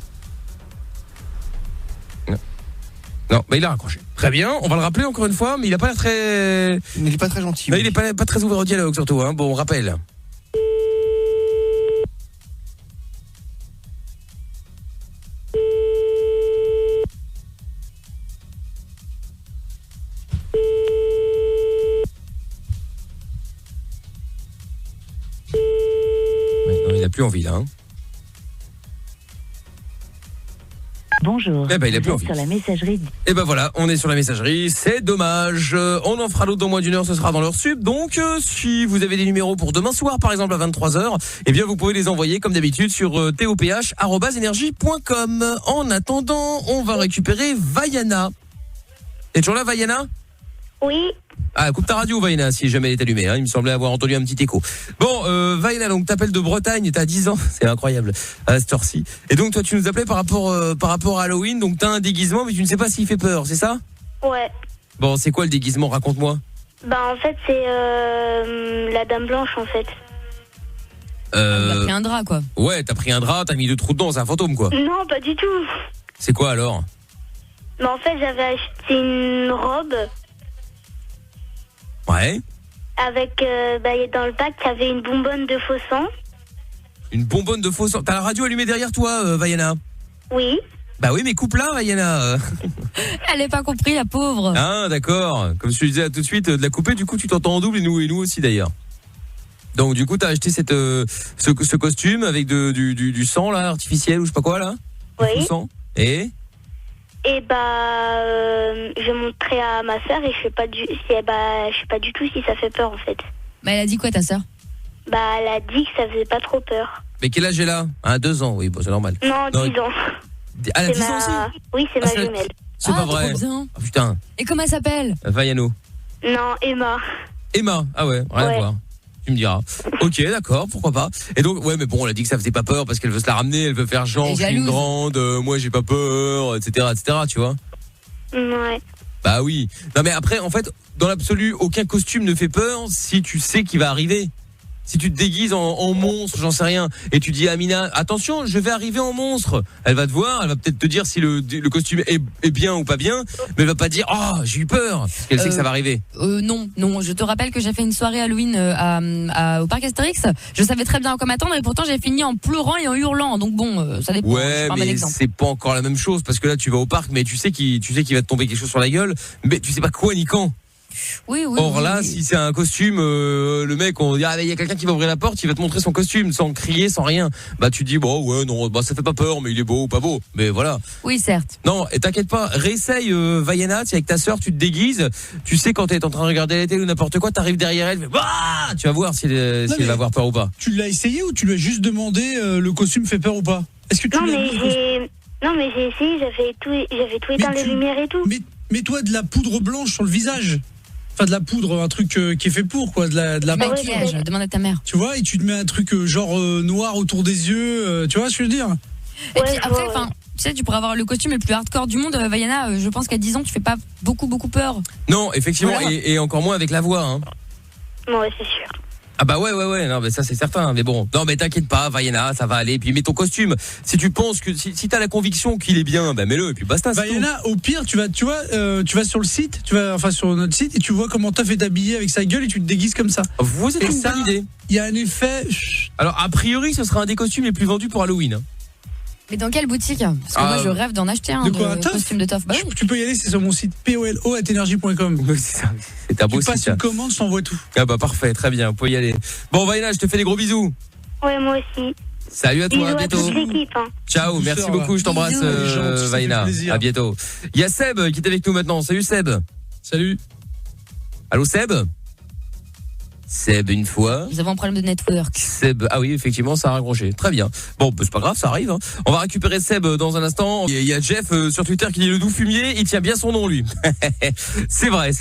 Non, bah il a raccroché. Très bien, on va le rappeler encore une fois, mais il a pas l'air très... Il est pas très gentil. Bah, il est pas très ouvert au dialogue surtout, hein. Bon, on rappelle. Non, il a plus envie là, hein. Bonjour. Eh ben, il a plus envie. Sur la messagerie. Et ben voilà, on est sur la messagerie, c'est dommage. On en fera d'autres dans moins d'une heure, ce sera dans l'heure sub. Donc si vous avez des numéros pour demain soir par exemple à 23h, eh bien vous pouvez les envoyer comme d'habitude sur toph@energie.com. En attendant, on va récupérer Vaiana. T'es toujours là, Vaiana? Oui. Ah, coupe ta radio, Vaiana, si jamais elle est allumée, hein. Il me semblait avoir entendu un petit écho. Bon, Vaiana, donc t'appelles de Bretagne, t'as 10 ans, c'est incroyable, à cette heure-ci. Et donc toi, tu nous appelais par rapport à Halloween, donc t'as un déguisement, mais tu ne sais pas s'il fait peur, c'est ça? Ouais. Bon, c'est quoi le déguisement? Raconte-moi. Bah en fait, c'est la Dame Blanche, en fait. T'as pris un drap, quoi. Ouais, t'as pris un drap, t'as mis 2 trous dedans, c'est un fantôme, quoi. Non, pas du tout. C'est quoi alors? Bah en fait, j'avais acheté une robe. Ouais. Avec, dans le pack, il y avait une bonbonne de faux sang. Une bonbonne de faux sang. T'as la radio allumée derrière toi, Vaiana? Oui. Bah oui, mais coupe-la, Vaiana. Elle n'est pas compris, la pauvre. Ah, d'accord. Comme je te disais tout de suite, de la couper, du coup, tu t'entends en double, et nous aussi, d'ailleurs. Donc, du coup, t'as acheté ce costume avec du sang, là, artificiel, ou je sais pas quoi, là? Oui. Du faux sang. Et je montrais à ma sœur et je sais pas du tout si ça fait peur en fait. Bah elle a dit quoi ta sœur? Bah elle a dit que ça faisait pas trop peur. Mais quel âge elle a? 2 ans, oui, bon, c'est normal. Non, 10 ans. Elle a 10 ans aussi? Oui, c'est ma jumelle. C'est pas vrai. Trop bien. Oh, putain. Et comment elle s'appelle? Vaiano. Non, Emma. Emma, ah ouais, rien à voir. Tu me diras. Ok, d'accord, pourquoi pas. Et donc, ouais, mais bon, elle a dit que ça faisait pas peur parce qu'elle veut se la ramener, elle veut faire genre, je suis une grande, moi j'ai pas peur, etc., tu vois. Ouais. Bah oui. Non mais après, en fait, dans l'absolu, aucun costume ne fait peur si tu sais qu'il va arriver. Si tu te déguises en monstre, j'en sais rien, et tu dis à Amina, attention, je vais arriver en monstre. Elle va te voir, elle va peut-être te dire si le costume est bien ou pas bien, mais elle va pas dire, oh, j'ai eu peur, parce qu'elle sait que ça va arriver. Non, je te rappelle que j'ai fait une soirée Halloween au parc Astérix. Je savais très bien à quoi m'attendre et pourtant j'ai fini en pleurant et en hurlant. Donc bon, ça dépend. Ouais, mais c'est pas encore la même chose, parce que là tu vas au parc, mais tu sais qu'il va te tomber quelque chose sur la gueule, mais tu sais pas quoi ni quand. Oui. Or là, si c'est un costume, le mec, on dit il y a quelqu'un qui va ouvrir la porte, il va te montrer son costume sans crier, sans rien. Bah tu dis bon ouais non, bah ça fait pas peur, mais il est beau ou pas beau, mais voilà. Oui certes. Non, et t'inquiète pas, réessaye Vaiana, tu es avec ta sœur, tu te déguises, tu sais quand t'es en train de regarder la télé ou n'importe quoi, t'arrives derrière elle, tu vas voir si elle va avoir peur ou pas. Tu l'as essayé ou tu lui as juste demandé le costume fait peur ou pas? Est-ce que tu Non, mais j'ai essayé, j'avais tout éteint, les lumières et tout. Mets-toi de la poudre blanche sur le visage. Enfin, de la poudre, un truc qui est fait pour, quoi, de la maquillage, demande à ta mère. Tu vois, et tu te mets un truc genre noir autour des yeux, tu vois ce que je veux dire? Et puis après, tu sais, tu pourrais avoir le costume le plus hardcore du monde, Vaiana. Je pense qu'à 10 ans, tu fais pas beaucoup peur. Non, effectivement, voilà. et encore moins avec la voix. Hein. Ouais, c'est sûr. Ah bah ouais, non mais ça c'est certain, mais bon, non mais t'inquiète pas, Vaiana, ça va aller, puis mets ton costume. Si tu penses que si t'as la conviction qu'il est bien, bah mets-le et puis basta. Vaiana, au pire, tu vas sur le site, sur notre site et tu vois comment Toff est habillé avec sa gueule et tu te déguises comme ça. Vous êtes une bonne idée. Il y a un effet. Alors a priori, ce sera un des costumes les plus vendus pour Halloween. Hein. Mais dans quelle boutique? Parce que moi je rêve d'en acheter un de costume de Toff. Bah oui. Tu peux y aller, c'est sur mon site polo@energie.com. Oui, c'est ça. C'est un beau site. Tu passes une commande, je t'envoie tout. Ah bah parfait, très bien, vous pouvez y aller. Bon Vaiana, je te fais des gros bisous. Ouais, moi aussi. Salut à toi, bisous à bientôt. À toute l'équipe, hein. Ciao, merci beaucoup, je t'embrasse Vaiana. À bientôt. Il y a Seb qui est avec nous maintenant. Salut Seb. Salut. Allô Seb. Seb une fois. Nous avons un problème de network. Seb, ah oui, effectivement, ça a raccroché. Très bien. Bon, bah, c'est pas grave, ça arrive. Hein. On va récupérer Seb dans un instant. Il y a Jeff sur Twitter qui dit le doux fumier. Il tient bien son nom, lui. C'est vrai.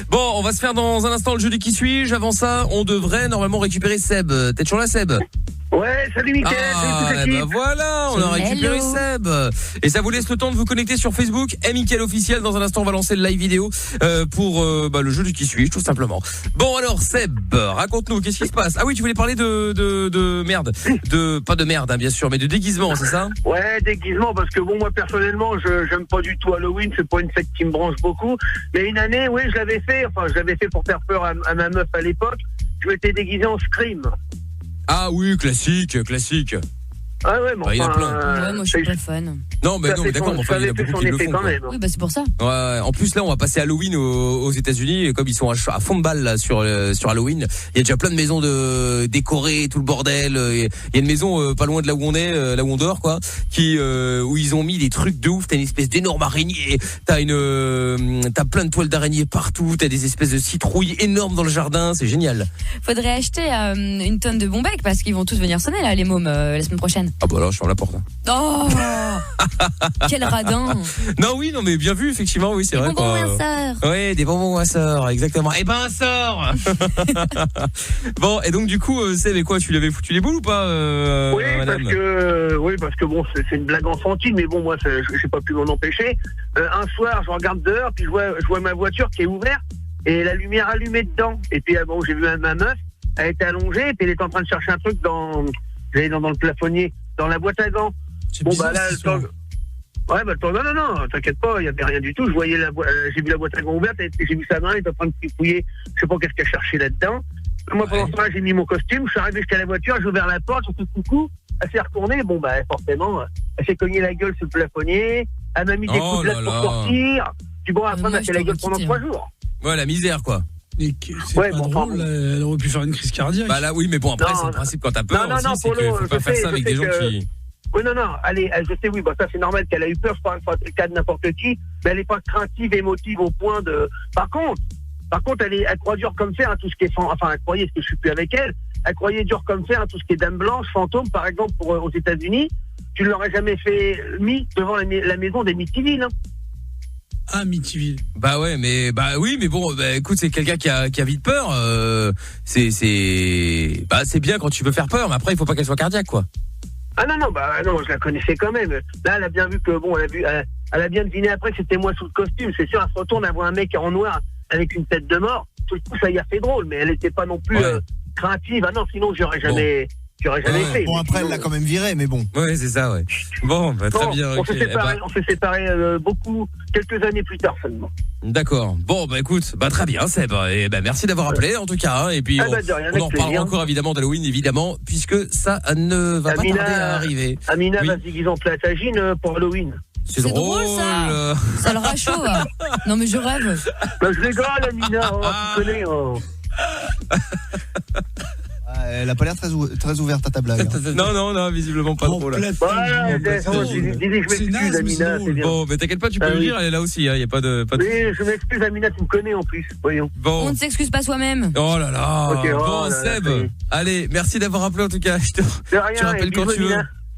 Bon, on va se faire dans un instant le jeudi qui suit. Avant ça, on devrait normalement récupérer Seb. T'es toujours là, Seb? Ouais, salut Mickaël, salut toute l'équipe. Voilà, on a récupéré Seb. Et ça vous laisse le temps de vous connecter sur Facebook, Mickaël officiel. Dans un instant, on va lancer le live vidéo pour le jeu du qui suis, tout simplement. Bon alors Seb, raconte-nous, qu'est-ce qui se passe? Ah oui, tu voulais parler de merde, pas de merde, hein, bien sûr, mais de déguisement, c'est ça? Ouais, déguisement, parce que bon, moi personnellement, j'aime pas du tout Halloween, c'est pas une fête qui me branche beaucoup. Mais une année, oui, je l'avais fait pour faire peur à ma meuf à l'époque. Je m'étais déguisé en Scream. Ah oui, classique. Ah ouais, mais ouais, moi je suis pas fan. Non, mais non, mais d'accord, enfin, il y en a beaucoup qui le font. Quand même. Oui, bah c'est pour ça. Ouais, en plus là, on va passer Halloween aux États-Unis, et comme ils sont à fond de balle là sur Halloween, il y a déjà plein de maisons décorées, tout le bordel. Il y a une maison pas loin de là où on est, là où on dort, quoi, où ils ont mis des trucs de ouf. T'as une espèce d'énorme araignée, t'as plein de toiles d'araignée partout, t'as des espèces de citrouilles énormes dans le jardin, c'est génial. Faudrait acheter une tonne de bons becs parce qu'ils vont tous venir sonner là, les mômes, la semaine prochaine. Ah bah là, je ferme la porte. Hein. Oh, quel radin. Non, oui, non, mais bien vu, effectivement, oui, c'est vrai. Des bonbons à sort. Oui, des bonbons à sort, exactement. Eh ben, un sort. Bon, et donc du coup, Seb, quoi, tu lui avais foutu les boules ou pas, oui, madame? Parce que bon, c'est une blague enfantine, mais bon, moi, j'ai pas pu m'en empêcher. Un soir, je regarde dehors, puis je vois ma voiture qui est ouverte et la lumière allumée dedans. Et puis bon, j'ai vu ma meuf, elle était allongée, et puis elle était en train de chercher un truc dans le plafonnier, dans la boîte à gants. Bon bah là, non, t'inquiète pas, il y avait rien du tout. Je voyais j'ai vu la boîte à gants ouverte, et j'ai vu sa main, elle était en train de fouiller, je sais pas qu'est-ce qu'elle cherchait là-dedans. Moi pendant ce temps-là, j'ai mis mon costume, je suis arrivé jusqu'à la voiture, j'ai ouvert la porte, j'ai fait coucou, elle s'est retournée, bon bah forcément, elle s'est cognée la gueule sur le plafonnier, elle m'a mis des coups de latte pour sortir, puis bon après elle m'a fait la gueule pendant 3 jours. Ouais, la misère quoi. Mais c'est pas drôle, elle aurait pu faire une crise cardiaque. Bah là oui, mais bon après c'est le principe quand t'as peur aussi, c'est qu'il faut pas faire ça avec des gens qui... Oui, non, allez, je sais, oui, bah ça c'est normal qu'elle a eu peur, je parle pas le cas de n'importe qui, mais elle est pas craintive, émotive au point de... Par contre, elle croit dur comme fer à tout ce qui est... Enfin, elle croyait, parce que je suis plus avec elle, elle croyait dur comme fer à tout ce qui est dame blanche, fantôme, par exemple, aux États-Unis, tu ne l'aurais jamais fait mis devant la maison des Amityville, hein. Ah, Amityville. Bah ouais, mais bon, écoute, c'est quelqu'un qui a vite peur. C'est bien quand tu veux faire peur, mais après il faut pas qu'elle soit cardiaque, quoi. Ah non, je la connaissais quand même. Là, elle a bien vu que bon, elle a bien deviné après que c'était moi sous le costume. C'est sûr, elle se retourne, elle voit un mec en noir avec une tête de mort. Tout le coup, ça y a fait drôle, mais elle était pas non plus craintive. Ah non, sinon j'aurais jamais. Fait. Bon, après, elle l'a quand même viré, mais bon. Ouais, c'est ça, ouais. Bon, bah, très bien. On s'est séparés beaucoup, quelques années plus tard seulement. D'accord. Bon, bah écoute, bah très bien, Seb. Et bah merci d'avoir appelé, en tout cas. Hein, et puis, on en reparlera encore, évidemment, d'Halloween, évidemment, puisque ça ne va pas tarder à arriver. Amina va se déguiser en platagine pour Halloween. C'est drôle, ça. Ça le rachaud. Non, mais je rêve. Bah, je rigole, Amina. Tu connais. Elle a pas l'air très ouverte à ta blague. Non, visiblement pas trop là. Je m'excuse, Amina. Bon, mais t'inquiète pas, tu peux le dire, elle est là aussi. Il y a pas de. Oui, je m'excuse, Amina, tu me connais en plus. Voyons. Bon. On ne s'excuse pas soi-même. Oh là là. Okay, bon, Seb. Allez, merci d'avoir appelé en tout cas. Tu rappelles quand tu veux.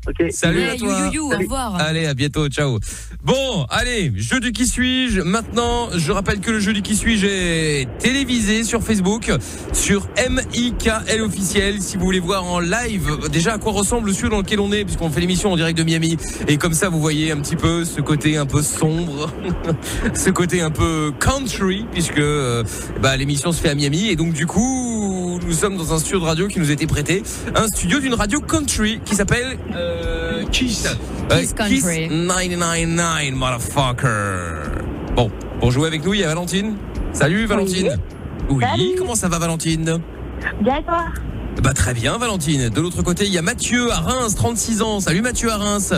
Ok. Salut à toi. Au revoir. Allez, à bientôt, ciao. Bon, allez, jeu du qui suis-je. Maintenant, je rappelle que le jeu du qui suis-je est télévisé sur Facebook, sur MIKL officiel. Si vous voulez voir en live, déjà à quoi ressemble le studio dans lequel on est, puisqu'on fait l'émission en direct de Miami. Et comme ça, vous voyez un petit peu ce côté un peu sombre, ce côté un peu country, puisque l'émission se fait à Miami. Et donc, du coup, nous sommes dans un studio de radio qui nous a été prêté, un studio d'une radio country qui s'appelle Kiss. Kiss Country. Kiss 999, motherfucker. Bon, pour jouer avec nous, il y a Valentine. Salut Valentine. Oui, Salut. Comment ça va Valentine? Bien, toi? Bah très bien Valentine. De l'autre côté, il y a Mathieu à Reims, 36 ans. Salut Mathieu à Reims.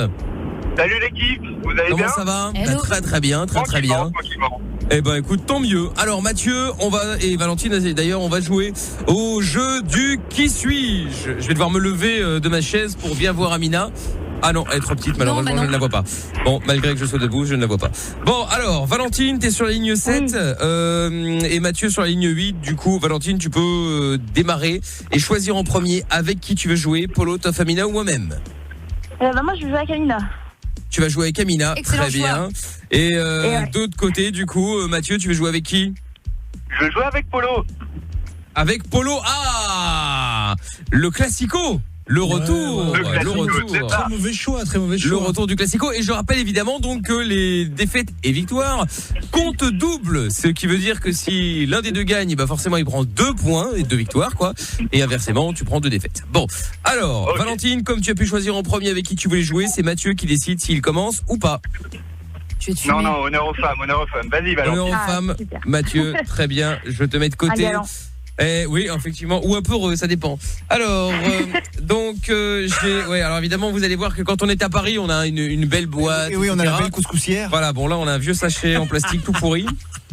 Salut l'équipe, vous allez bien? Comment ça va? Hello. Bah, très bien, très bien. Tranquillement. Eh ben écoute, tant mieux. Alors Mathieu, et Valentine d'ailleurs, on va jouer au jeu du qui suis-je. Je vais devoir me lever de ma chaise pour bien voir Amina. Ah non, elle est trop petite, malheureusement, je ne la vois pas. Bon, malgré que je sois debout, je ne la vois pas. Bon, alors, Valentine, t'es sur la ligne 7, et Mathieu sur la ligne 8. Du coup, Valentine, tu peux démarrer et choisir en premier avec qui tu veux jouer, Polo, Toff, Amina ou moi-même. Moi, je vais jouer avec Amina. Tu vas jouer avec Amina, excellent très bien. Et d'autre côté, du coup, Mathieu, tu veux jouer avec qui? Je vais jouer avec Polo. Avec Polo, le classico. Le retour. Très mauvais choix. Le retour du classico. Et je rappelle évidemment donc que les défaites et victoires comptent double. Ce qui veut dire que si l'un des deux gagne, bah forcément il prend 2 points et 2 victoires, quoi. Et inversement, tu prends 2 défaites. Bon. Alors, okay. Valentine, comme tu as pu choisir en premier avec qui tu voulais jouer, c'est Mathieu qui décide s'il commence ou pas. Non, honneur aux femmes. Vas-y, Valentine. Honneur aux femmes. Mathieu, très bien. Je te mets de côté. Oui, effectivement, ou un peu heureux, ça dépend. Alors, alors évidemment, vous allez voir que quand on est à Paris, on a une belle boîte. Et oui, on a la belle couscoussière. Voilà, bon là, on a un vieux sachet en plastique tout pourri.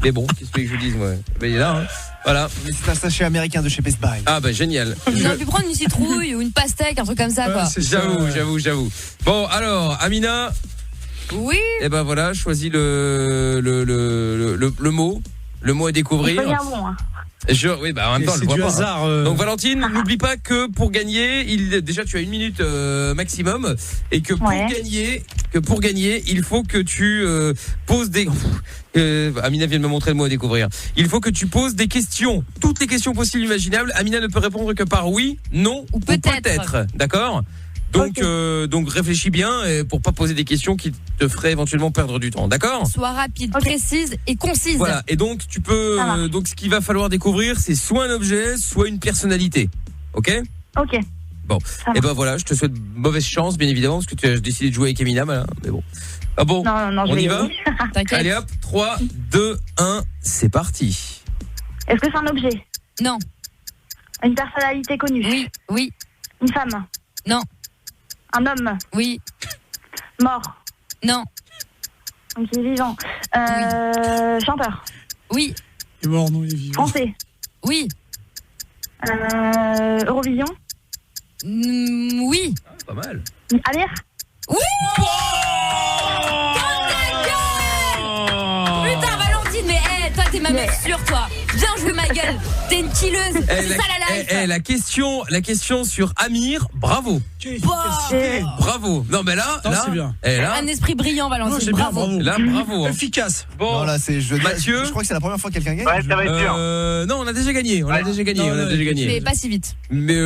Mais bon, qu'est-ce que je vous dise, moi? Ben, il est là, hein. Voilà. Mais c'est un sachet américain de chez Best Buy. Ah bah génial. On aurait pu prendre une citrouille ou une pastèque, un truc comme ça, quoi. J'avoue. Bon, alors, Amina. Oui. Et ben voilà, choisis le mot. Le mot à découvrir. Il faut bien bon, hein. Oui, bah en même temps, je le vois pas. Hasard, Donc Valentine, n'oublie pas que pour gagner, déjà tu as 1 minute maximum, et que pour gagner, il faut que tu poses des. Amina vient de me montrer le mot à découvrir. Il faut que tu poses des questions, toutes les questions possibles imaginables. Amina ne peut répondre que par oui, non ou peut-être. D'accord? Donc réfléchis bien pour pas poser des questions qui te feraient éventuellement perdre du temps, d'accord? Sois rapide, précise et concise. Voilà, et donc tu peux donc ce qu'il va falloir découvrir, c'est soit un objet, soit une personnalité. OK? OK. Bon, et ben voilà, je te souhaite mauvaise chance bien évidemment parce que tu as décidé de jouer avec Amina, mais bon. Ah bon, non, on y va? T'inquiète. Allez hop, 3 2 1, c'est parti. Est-ce que c'est un objet? Non. Une personnalité connue? Oui. Une femme? Non. Un homme? Oui. Mort? Non. Donc il est vivant. Chanteur? Oui. Il est mort, non, il est vivant. Français? Oui. Eurovision? Oui. Pas mal. Amir? Oui. Putain Valentine, mais toi t'es ma meuf sûre, toi. Bien joué ma gueule. T'es une killeuse. C'est ça la life. La question sur Amir, bravo. Bravo. Non mais là, c'est bien. Un esprit brillant Valentine. C'est bien, bravo. Là, bravo. Efficace. Bon, non, là, Mathieu. Je crois que c'est la première fois que quelqu'un gagne. Ouais, ça va être dur. Non, on a déjà gagné. On a déjà gagné. Mais pas si vite. Mais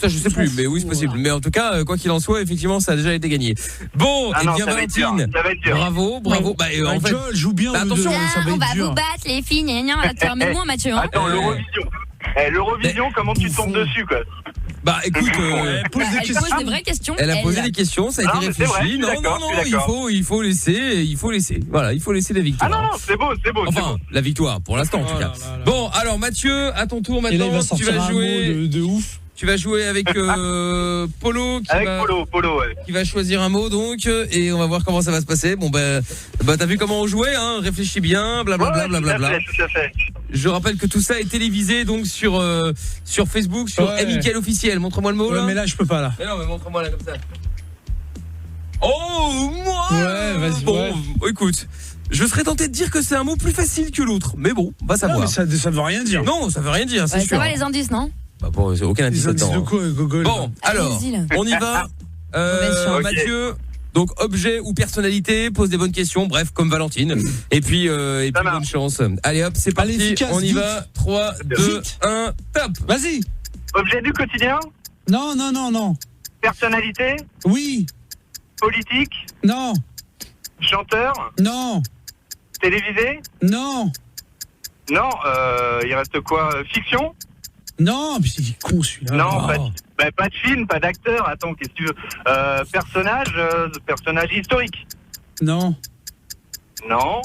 ça je sais plus. Mais oui, c'est possible. Mais en tout cas, quoi qu'il en soit, effectivement, ça a déjà été gagné. Bon, et bien Valentine. Ça va être dur. Bravo. Bah, en fait, Joel joue bien. Attention, on va vous battre les filles. Tu ramènes moi Mathieu. Attends, l'Eurovision, comment tu tombes dessus, quoi? Bah écoute, elle pose des vraies questions. Elle a posé des questions, ça a été réfléchi. Non, il faut laisser. Voilà, il faut laisser la victoire. Ah non, c'est beau. Enfin, la victoire pour l'instant en tout cas. Bon, alors Mathieu, à ton tour maintenant, tu vas jouer de ouf. Tu vas jouer avec Polo qui va choisir un mot donc et on va voir comment ça va se passer. Bon bah t'as vu comment on jouait hein, réfléchis bien, blablabla. Tout à fait. Je rappelle que tout ça est télévisé donc sur Facebook, sur MIKL officiel. Montre-moi le mot là. Mais là je peux pas là. Mais non, mais montre-moi là comme ça. Oh moi. Ouais, vas-y. Bon, écoute. Je serais tenté de dire que c'est un mot plus facile que l'autre, mais bon, va savoir. Non, mais ça veut rien dire. Non, ça veut rien dire, c'est sûr. Ça va les indices, non? Bah bon, c'est aucun indice là-dedans. De quoi, Gogol. Bon, alors, on y va. Mathieu. Donc objet ou personnalité, pose des bonnes questions, bref comme Valentine. Et puis bonne chance. Allez hop, c'est parti, efficace, on y vite. va. 3, 2, 1, top. Vas-y. Objet du quotidien? Non. Personnalité? Oui. Politique? Non. Chanteur? Non. Télévisé? Non. Non, il reste quoi? Fiction? Non, mais c'est con celui-là. Non, pas de film, pas d'acteur. Attends, qu'est-ce que tu veux? Personnage historique? Non. Non.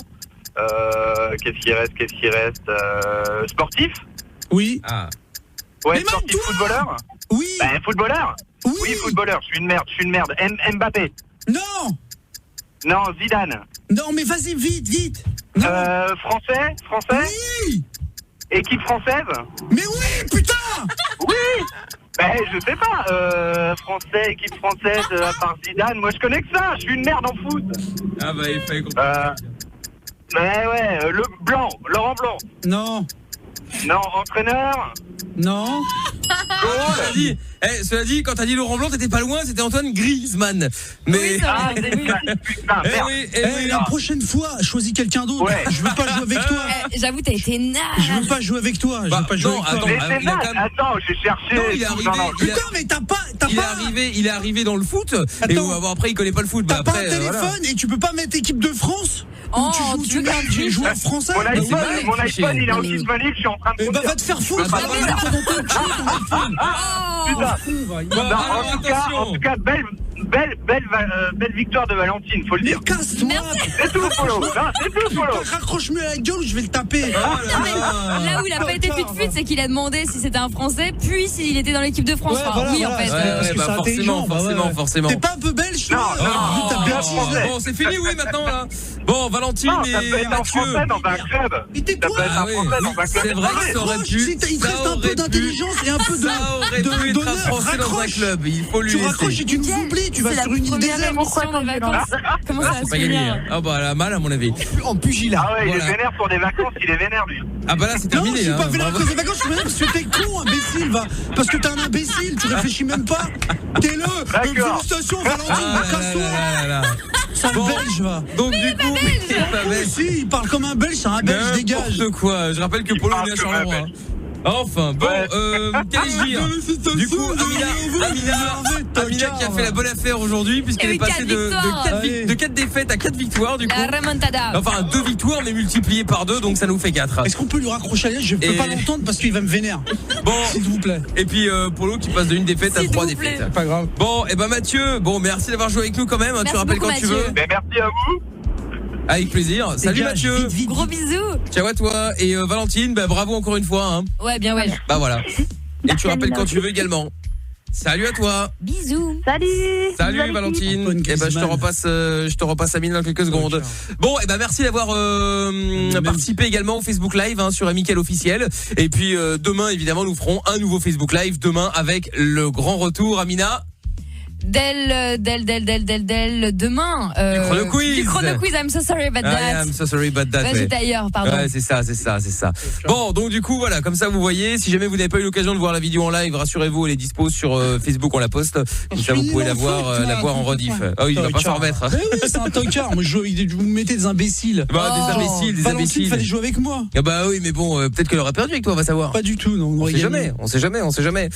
Qu'est-ce qui reste? Sportif? Oui. Ah. Ouais, sportif, footballeur? Oui. Footballeur? Oui, footballeur. Je suis une merde. Mbappé? Non. Non, Zidane? Non, mais vas-y, vite. Non. Français? Oui. Équipe française? Mais oui, putain. Oui. Je sais pas. Français, équipe française, à part Zidane, moi je connais que ça. Je suis une merde en foot. Ah bah il fallait comprendre. Le Blanc, Laurent Blanc. Non. Non, entraîneur? Non. Cela dit, quand t'as dit Laurent Blanc, t'étais pas loin, c'était Antoine Griezmann. Mais la prochaine fois, choisis quelqu'un d'autre. Ouais. Je veux pas jouer avec toi. J'avoue, t'as été naze. Je veux pas jouer avec toi. Attends, j'ai cherché. Non, il est arrivé. Putain, mais il est arrivé dans le foot. Attends, et après, il connaît pas le foot. T'as pas un téléphone et tu peux pas mettre équipe de France? Tu es joueur français? Mon iPhone, il est en Kismanique, je suis en train de. Va te faire foutre. En tout cas, belle victoire de Valentine, faut le dire. Mais casse-toi. C'est tout, Polo. Raccroche-moi la gueule ou je vais le taper. Là où il a pas été fut, c'est qu'il a demandé si c'était un Français, puis s'il était dans l'équipe de France. Oui, en fait. Parce que c'est intelligent. Forcément. T'es pas un peu belge? Non. Bon, c'est fini, oui, maintenant, là. Bon, Valentine et Mathieu. Mais t'es quoi? C'est vrai que ça aurait pu. Il te reste un peu d'intelligence et un peu d'honneur. Français dans un club, il faut lui laisser. Tu raccroches et tu nous oublies, tu vas sur une île déserte. Comment ça c'est pas gagné. Ah bah elle a mal à mon avis. En pugilat. Ah ouais, il est vénère pour des vacances, il est vénère lui. Ah bah là c'est terminé. Non, je suis pas vénère pour des vacances, je suis vénère parce que t'es con, imbécile, va. Parce que t'es un imbécile, tu réfléchis même pas. T'es félicitations, Valentine, casse-toi. C'est un belge, va. Donc du coup, si, il parle comme un belge, c'est un belge, dégage. De quoi? Je rappelle que Polo est à Charleroi. Enfin, bon, qu'allais-je dire? Du coup, Amina qui a fait la bonne affaire aujourd'hui, puisqu'elle est passée de 4 défaites à 4 victoires, du coup. La remontada. Enfin, 2 victoires, mais multipliées par 2, donc ça nous fait 4. Est-ce qu'on peut lui raccrocher à l'aise? Je peux pas l'entendre parce qu'il va me vénère. Bon, s'il vous plaît. Et puis, Polo qui passe de 1 défaite à 3 défaites. Pas grave. Bon, et Mathieu, merci d'avoir joué avec nous quand même, tu rappelles quand tu veux. Merci à vous. Avec plaisir. Salut Mathieu. Vite. Gros bisous. Ciao à toi. Et Valentine, bravo encore une fois. Hein. Ouais, bien ouais. Bah voilà. Et tu rappelles quand tu veux également. Salut à toi. Bisous. Salut Valentine. Et je te repasse Amina dans quelques secondes. Bon, merci d'avoir participé également au Facebook Live sur Mickaël officiel. Et puis demain évidemment nous ferons un nouveau Facebook Live demain avec le grand retour Amina. Demain. Du chrono quiz. I'm so sorry about that. I'm so sorry about that. J'étais ailleurs, pardon. Ouais, c'est ça. Bon, donc du coup, voilà, comme ça vous voyez, si jamais vous n'avez pas eu l'occasion de voir la vidéo en live, rassurez-vous, elle est dispo sur Facebook, on la poste. Comme ça, vous pouvez la voir en rediff. Oh, il va pas s'en remettre. Oui, c'est un tocard. Moi, vous me mettez des imbéciles. Des imbéciles. Valentine, il fallait jouer avec moi. Ah bah oui, mais bon, peut-être qu'elle aurait perdu avec toi, on va savoir. Pas du tout, non. On sait jamais.